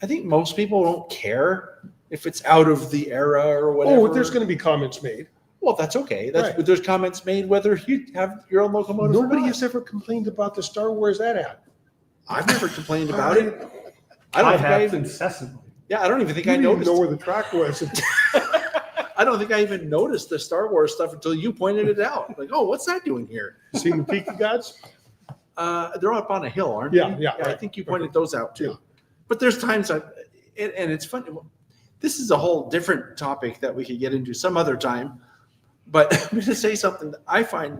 I think most people don't care if it's out of the era or whatever. Oh, there's going to be comments made. Well, that's okay. Right. There's comments made whether you have your own locomotive. or Nobody not. has ever complained about the Star Wars ad. I've never complained about it. I don't think I have even. incessantly. Yeah, I don't even think You I didn't even noticed. know where the track was. I don't think I even noticed the Star Wars stuff until you pointed it out. Like, oh, what's that doing here? Seen the Peak of Gods? They're up on a hill, aren't Yeah, they? yeah, I right. think you pointed those out too. Yeah. But there's times and it's funny. This is a whole different topic that we could get into some other time. But I'm going to say something that I find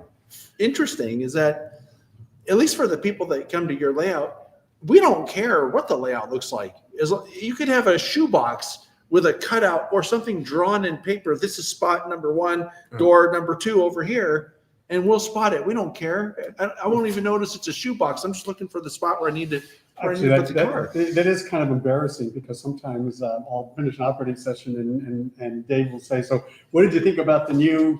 interesting is that, at least for the people that come to your layout, we don't care what the layout looks like. You could have a shoebox with a cutout or something drawn in paper. This is spot number 1, door number 2 over here, and we'll spot it. We don't care. I won't even notice it's a shoebox. I'm just looking for the spot where I need to. Actually, that is kind of embarrassing because sometimes I'll finish an operating session and Dave will say, "So, what did you think about the new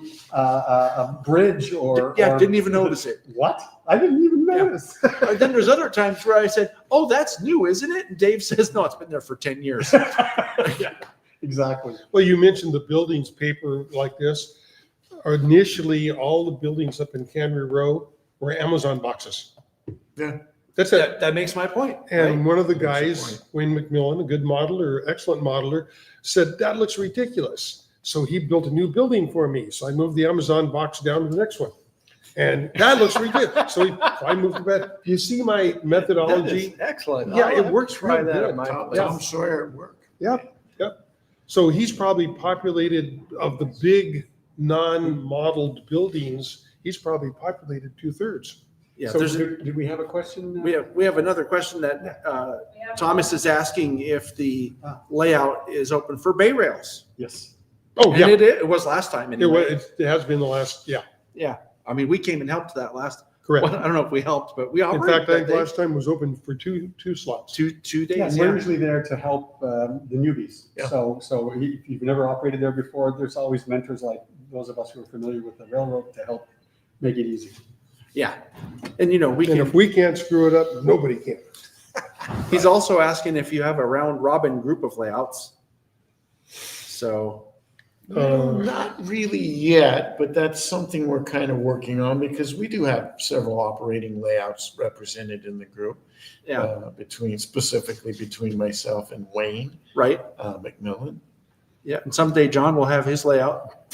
bridge?" Or didn't even notice it. What? I didn't even notice. And then there's other times where I said, "Oh, that's new, isn't it?" And Dave says, "No, it's been there for 10 years." Yeah, exactly. Well, you mentioned the buildings paper like this. Initially, all the buildings up in Cannery Row were Amazon boxes. Yeah. That's it. That makes my point. And right? one of the guys, Wayne McMillan, a good modeler, excellent modeler, said, that looks ridiculous. So he built a new building for me. So I moved the Amazon box down to the next one. And that looks ridiculous. So I moved it back. You see my That methodology? is excellent. Yeah, I'll it have works to try real that good. at my Yeah. Tom Sawyer at work. Yep. So he's probably populated of the big non-modeled buildings, he's probably populated 2/3. Yeah, So there's did we have a question? we have another question that Thomas is asking if the layout is open for bay rails. Yes. Oh, And yeah. it was last time anyway. It has been the last, yeah, Yeah, I mean, we came and helped that last. correct. Well, I don't know if we helped, but we In operated fact, I that think day. last time was open for two slots. two Yeah, days. we're Yeah. usually there to help the newbies. Yeah. So if you've never operated there before, there's always mentors like those of us who are familiar with the railroad to help make it easy. Yeah. And you know, we And can, if we can't screw it up, nobody can. he's also asking if you have a round robin group of layouts. So, Not really yet, but that's something we're kind of working on because we do have several operating layouts represented in the group. yeah, Specifically between myself and Wayne right. McMillan. Yeah. And someday John will have his layout.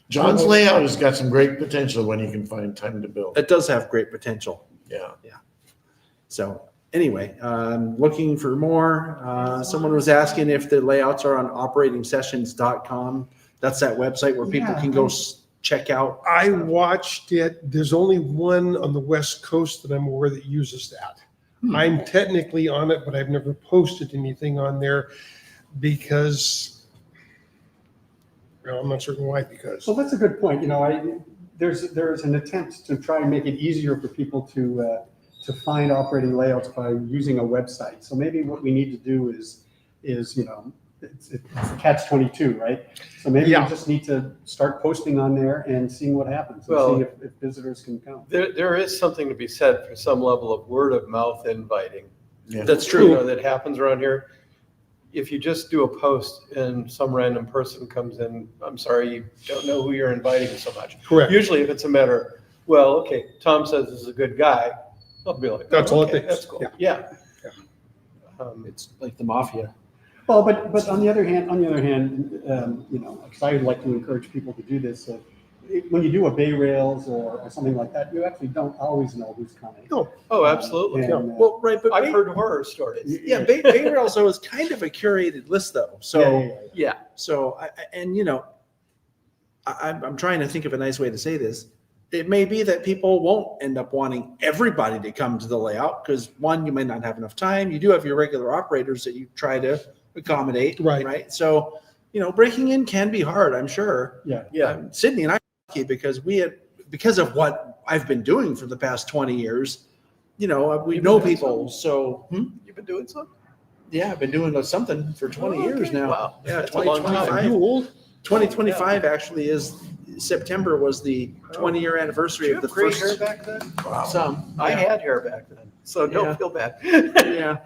John's layout has got some great potential when you can find time to build. It does have great potential. Yeah. So anyway, looking for more. Someone was asking if the layouts are on operatingsessions.com. That's that website where people can go check out. I watched it. There's only one on the West Coast that I'm aware that uses that. I'm technically on it, but I've never posted anything on there because, well, I'm not certain why, because. Well, that's a good point. You know, there's an attempt to try and make it easier for people to find operating layouts by using a website. So maybe what we need to do is you know, it's a catch-22, right? So maybe we just need to start posting on there and seeing what happens, and Well, seeing if visitors can come. There is something to be said for some level of word of mouth inviting. Yeah. That's You true. know, that happens around here. If you just do a post and some random person comes in, I'm sorry, you don't know who you're inviting so much. Correct. Usually if it's a matter, well, okay, Tom says this is a good guy, I'll be like, That's all it okay, takes. that's cool. Yeah. Yeah. It's like the mafia. Well, but on the other hand, you know, because I would like to encourage people to do this. When you do a Bay Rails or something like that, you actually don't always know who's coming. No. Oh, absolutely. And, Well, right, but I've heard horror stories. yeah, Bay Rails though is kind of a curated list though. So, Yeah. so and you know, I'm trying to think of a nice way to say this. It may be that people won't end up wanting everybody to come to the layout because one, you may not have enough time. You do have your regular operators that you try to accommodate, right? So, you know, breaking in can be hard, I'm sure. Yeah. Sydney and I are lucky because of what I've been doing for the past 20 years. You know, we know people. So, You've been doing something? yeah, I've been doing something for 20 years now. Wow. Yeah, That's a long time. 2025. You old? 2025 actually is September was the 20-year anniversary Did you of the have gray first. hair back then? Wow. Some, I yeah. had hair back then, so Yeah. don't feel bad. Yeah,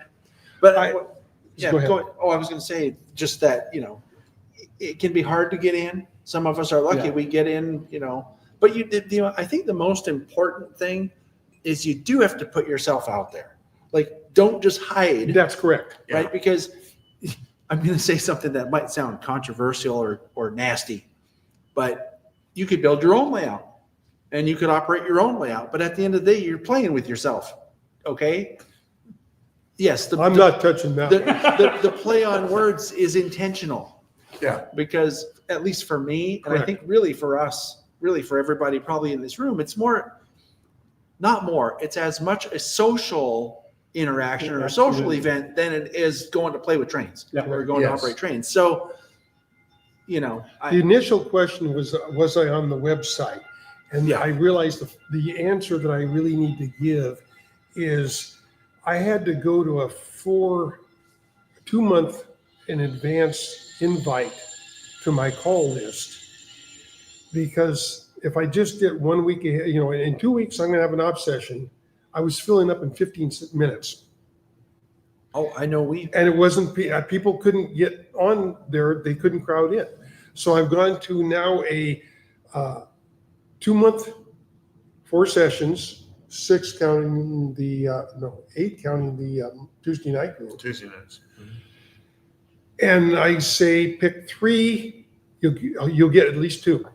but yeah. Go ahead. I was going to say just that, you know, it can be hard to get in. Some of us are lucky we get in, you know. But you know, I think the most important thing is you do have to put yourself out there. Like, don't just hide. That's correct. Right? Because I'm going to say something that might sound controversial or nasty, but you could build your own layout and you could operate your own layout. But at the end of the day, you're playing with yourself. Okay. Yes. I'm not touching that. The play on words is intentional. Yeah. Because at least for me, and I think really for us, really for everybody probably in this room, it's it's as much a social interaction or a social event than it is going to play with trains or going to operate trains. So, you know, The initial question was I on the website? And I realized the answer that I really need to give is I had to go to a 2-month in advance invite to my call list, because if I just did 1 week ahead, you know, in 2 weeks, I'm going to have an op session. I was filling up in 15 minutes. Oh, I know and it wasn't, people couldn't get on there. They couldn't crowd in. So I've gone to now a 2-month, 4 sessions, 8 counting the Tuesday night group. Tuesday nights. And I say, pick 3, you'll get at least 2.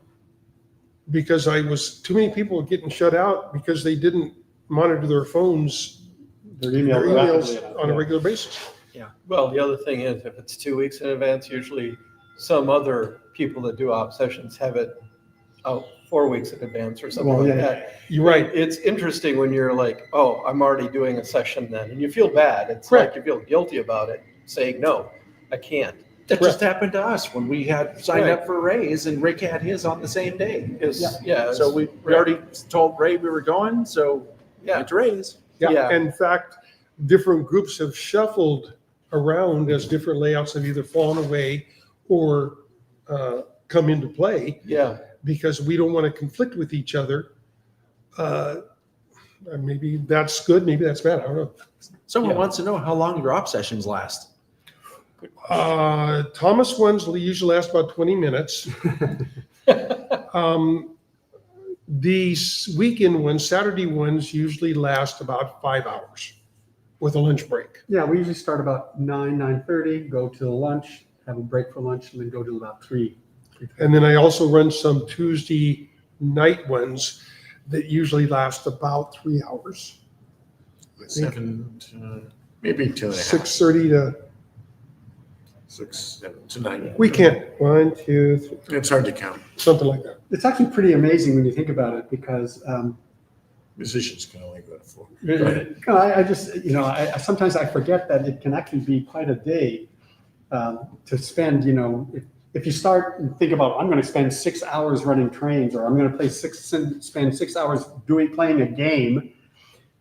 Because too many people were getting shut out because they didn't monitor their phones, Their emails on a regular basis. Well, the other thing is, if it's 2 weeks in advance, usually some other people that do op sessions have it out 4 weeks in advance or something like that. You're right. It's interesting when you're like, oh, I'm already doing a session then, and you feel bad. It's like you feel guilty about it, saying, no, I can't. That just happened to us when we had signed up for Ray's and Rick had his on the same day. So we already told Ray we were going, so went to Ray's. In fact, different groups have shuffled around as different layouts have either fallen away or come into play. because we don't want to conflict with each other. Maybe that's good, maybe that's bad, I don't know. Someone wants to know how long your op sessions last. Thomas ones usually last about 20 minutes. These weekend ones, Saturday ones usually last about 5 hours with a lunch break. Yeah, we usually start about 9:30, go to lunch, have a break for lunch, and then go to about 3. And then I also run some Tuesday night ones that usually last about 3 hours. 7 to maybe 2.5. 6:30 to, 6, 7 to 9. we can't, 1, 2, 3, It's hard to count. something like that. It's actually pretty amazing when you think about it because Musicians can only go to 4. I just, sometimes I forget that it can actually be quite a day to spend, if you start and think about, I'm going to spend 6 hours running trains, or I'm going to spend 6 hours playing a game,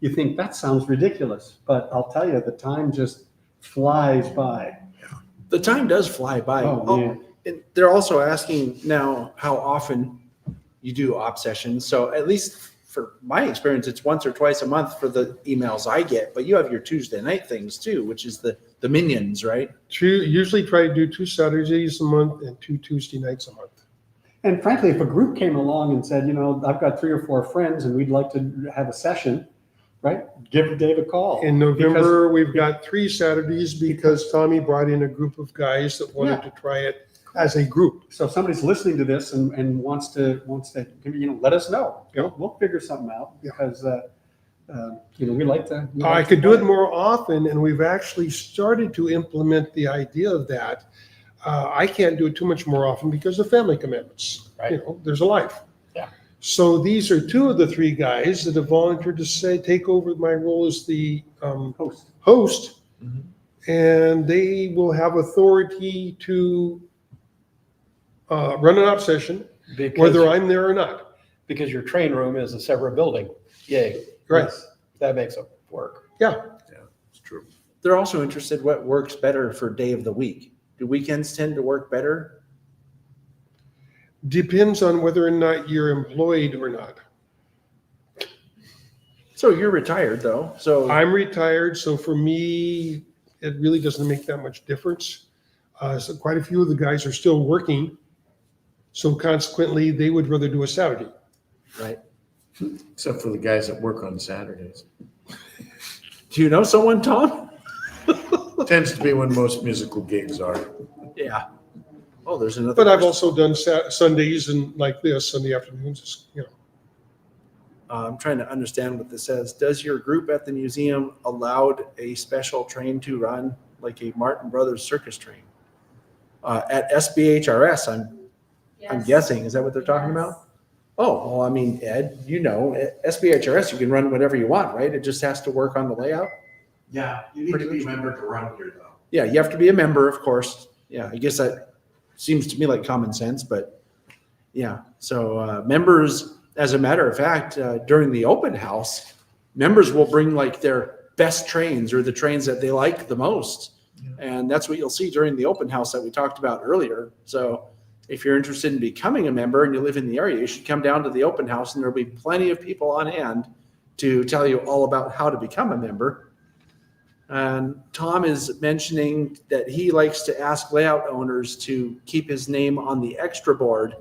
you think that sounds ridiculous. But I'll tell you, the time just flies by. The time does fly by. Oh, man. And they're also asking now how often you do op sessions. So at least for my experience, it's once or twice a month for the emails I get. But you have your Tuesday night things too, which is the minions, right? Usually try to do 2 Saturdays a month and 2 Tuesday nights a month. And frankly, if a group came along and said, I've got 3 or 4 friends and we'd like to have a session, right? Give Dave a call. In November, we've got 3 Saturdays because Tommy brought in a group of guys that wanted to try it as a group. So if somebody's listening to this and wants to, let us know. We'll figure something out because, we like to. I could do it more often, and we've actually started to implement the idea of that. I can't do it too much more often because of family commitments. Right. There's a life. Yeah. So these are 2 of the 3 guys that have volunteered to take over my role as the host, and they will have authority to run an op session, whether I'm there or not. Because your train room is a separate building. Yay. Right. Yes, that makes it work. Yeah. It's true. They're also interested what works better for day of the week. Do weekends tend to work better? Depends on whether or not you're employed or not. So you're retired though. So I'm retired, so for me, it really doesn't make that much difference. So quite a few of the guys are still working. So consequently, they would rather do a Saturday. right. Except for the guys that work on Saturdays. Do you know someone, Tom? Tends to be when most musical gigs are. Yeah. Oh, there's another. But I've question. also done Sundays and like this, Sunday afternoons, I'm trying to understand what this says. Does your group at the museum allowed a special train to run, like a Martin Brothers circus train? At SBHRS, I'm guessing. Is that what they're talking about? Oh, well, I mean, Ed, at SBHRS, you can run whatever you want, right? It just has to work on the layout. Yeah, you need to be a member to run here though. Yeah, you have to be a member, of course. Yeah, I guess that seems to me like common sense, but yeah. So members, as a matter of fact, during the open house, members will bring like their best trains or the trains that they like the most. And that's what you'll see during the open house that we talked about earlier. So if you're interested in becoming a member and you live in the area, you should come down to the open house and there'll be plenty of people on hand to tell you all about how to become a member. And Tom is mentioning that he likes to ask layout owners to keep his name on the extra board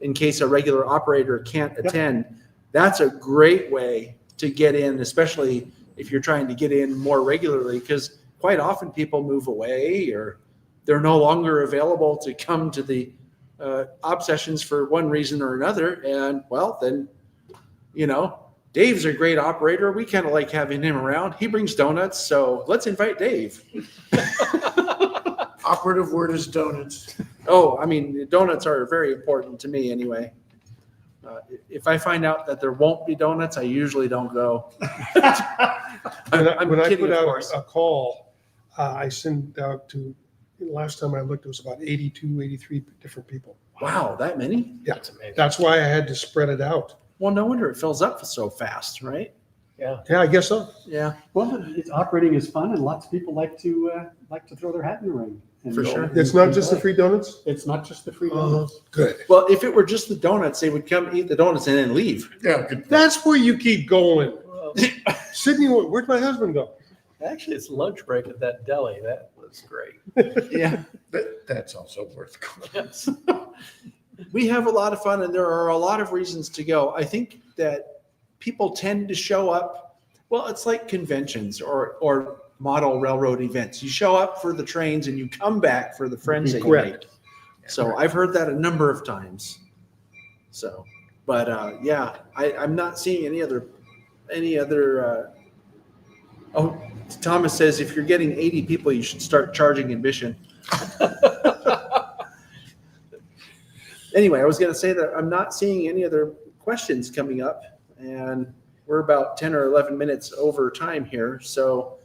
in case a regular operator can't attend. That's a great way to get in, especially if you're trying to get in more regularly, because quite often people move away or they're no longer available to come to the op sessions for one reason or another. And well, then, Dave's a great operator. We kind of like having him around. He brings donuts, so let's invite Dave. Operative word is donuts. Oh, I mean, donuts are very important to me anyway. If I find out that there won't be donuts, I usually don't go. I'm When I kidding, put of out course. a call, I sent out to, last time I looked, it was about 82, 83 different people. Wow, that many? Yeah, That's amazing. that's why I had to spread it out. Well, no wonder it fills up so fast, right? Yeah. Yeah, I guess so. Yeah. Well, operating is fun and lots of people like to throw their hat in the ring. For sure. It's not just the free donuts? It's not just the free Uh, donuts. Good. Well, if it were just the donuts, they would come eat the donuts and then leave. Yeah, good. That's where you keep going. Well, Sydney, where'd my husband go? actually, it's lunch break at that deli. That was great. Yeah. That's also worth going. Yes. We have a lot of fun and there are a lot of reasons to go. I think that people tend to show up. Well, it's like conventions or model railroad events. You show up for the trains and you come back for the friends that you Correct. made. So I've heard that a number of times. So, but yeah, I'm not seeing any other. Oh, Thomas says if you're getting 80 people, you should start charging admission. Anyway, I was going to say that I'm not seeing any other questions coming up, and we're about 10 or 11 minutes over time here. So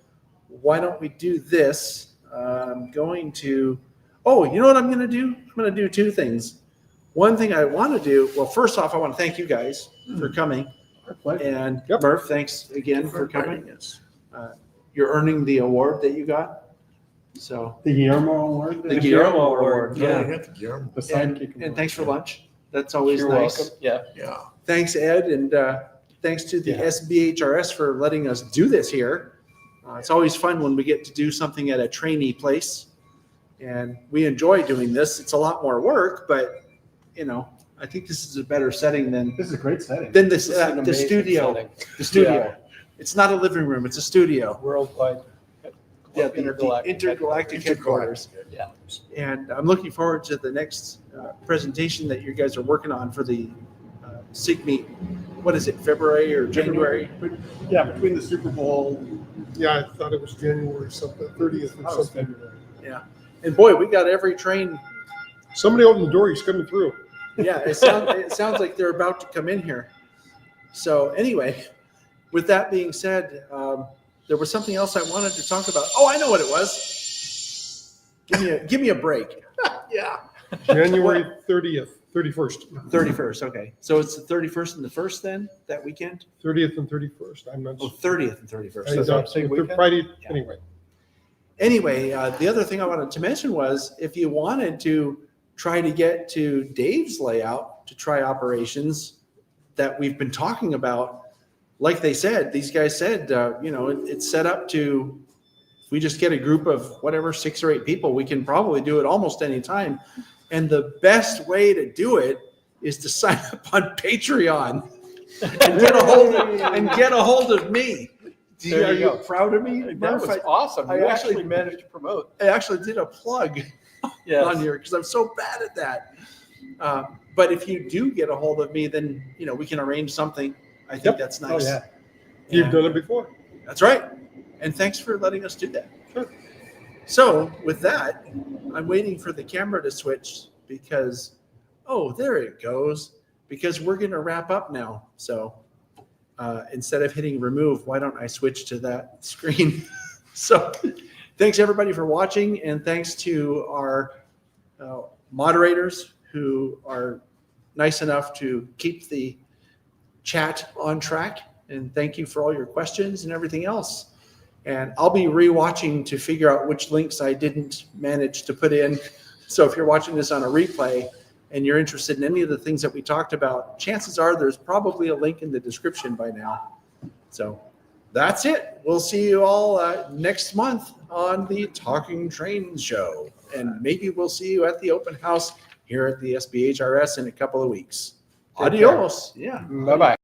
why don't we do this? I'm going to, oh, you know what I'm going to do? I'm going to do two things. One thing I want to do, well, first off, I want to thank you guys for coming. And Yep. Murph, thanks again for coming. Yes. You're earning the award that you got. So The Guillermo Award. the Guillermo Award. Yeah, Yeah. you got the Guillermo. The sidekick And thanks for lunch. That's always You're nice. welcome. Yeah. Yeah. Thanks, Ed, and thanks to the Yeah. SBHRS for letting us do this here. It's always fun when we get to do something at a trainee place, and we enjoy doing this. It's a lot more work, but you know, I think this is a better setting than This is a great setting. this This is an the amazing studio. setting. The studio. Yeah. It's not a living room; it's a studio. Worldwide. Yeah, the intergalactic headquarters. Yeah. And I'm looking forward to the next presentation that you guys are working on for the SIG meet. What is it, February or January? Yeah, between the Super Bowl. Yeah, I thought it was January something, 30th or That was something. February. Yeah. And boy, we got every train. Somebody opened the door, he's coming through. Yeah, it sounds like they're about to come in here. So anyway, with that being said, there was something else I wanted to talk about. Oh, I know what it was. Give me a break. Yeah. January 30th, 31st. 31st. Okay. So it's the 31st and the 1st then, that weekend? 30th and 31st. I'm not Oh, sure. 30th and 31st. I Okay. don't- Same weekend? Friday, Yeah. anyway. Anyway, the other thing I wanted to mention was if you wanted to try to get to Dave's layout to try operations that we've been talking about, like they said, these guys said, it's set up to, if we just get a group of whatever, 6 or 8 people, we can probably do it almost any time. And the best way to do it is to sign up on Patreon and get a hold of me. There Are you you go. proud of me? That Murph? was awesome. I You actually- actually managed to promote. I actually did a plug Yes. on here because I'm so bad at that. But if you do get a hold of me, then we can arrange something. I think Yep. that's nice. Oh, yeah. You've And- done it before. That's right. And thanks for letting us do that. Sure. So with that, I'm waiting for the camera to switch because, oh, there it goes. Because we're going to wrap up now. So instead of hitting remove, why don't I switch to that screen? So thanks everybody for watching, and thanks to our moderators who are nice enough to keep the chat on track. And thank you for all your questions and everything else. And I'll be rewatching to figure out which links I didn't manage to put in. So if you're watching this on a replay and you're interested in any of the things that we talked about, chances are there's probably a link in the description by now. So that's it. We'll see you all next month on the Talking Trains show. And maybe we'll see you at the open house here at the SBHRS in a couple of weeks. Take care. Adios. Yeah. Bye-bye.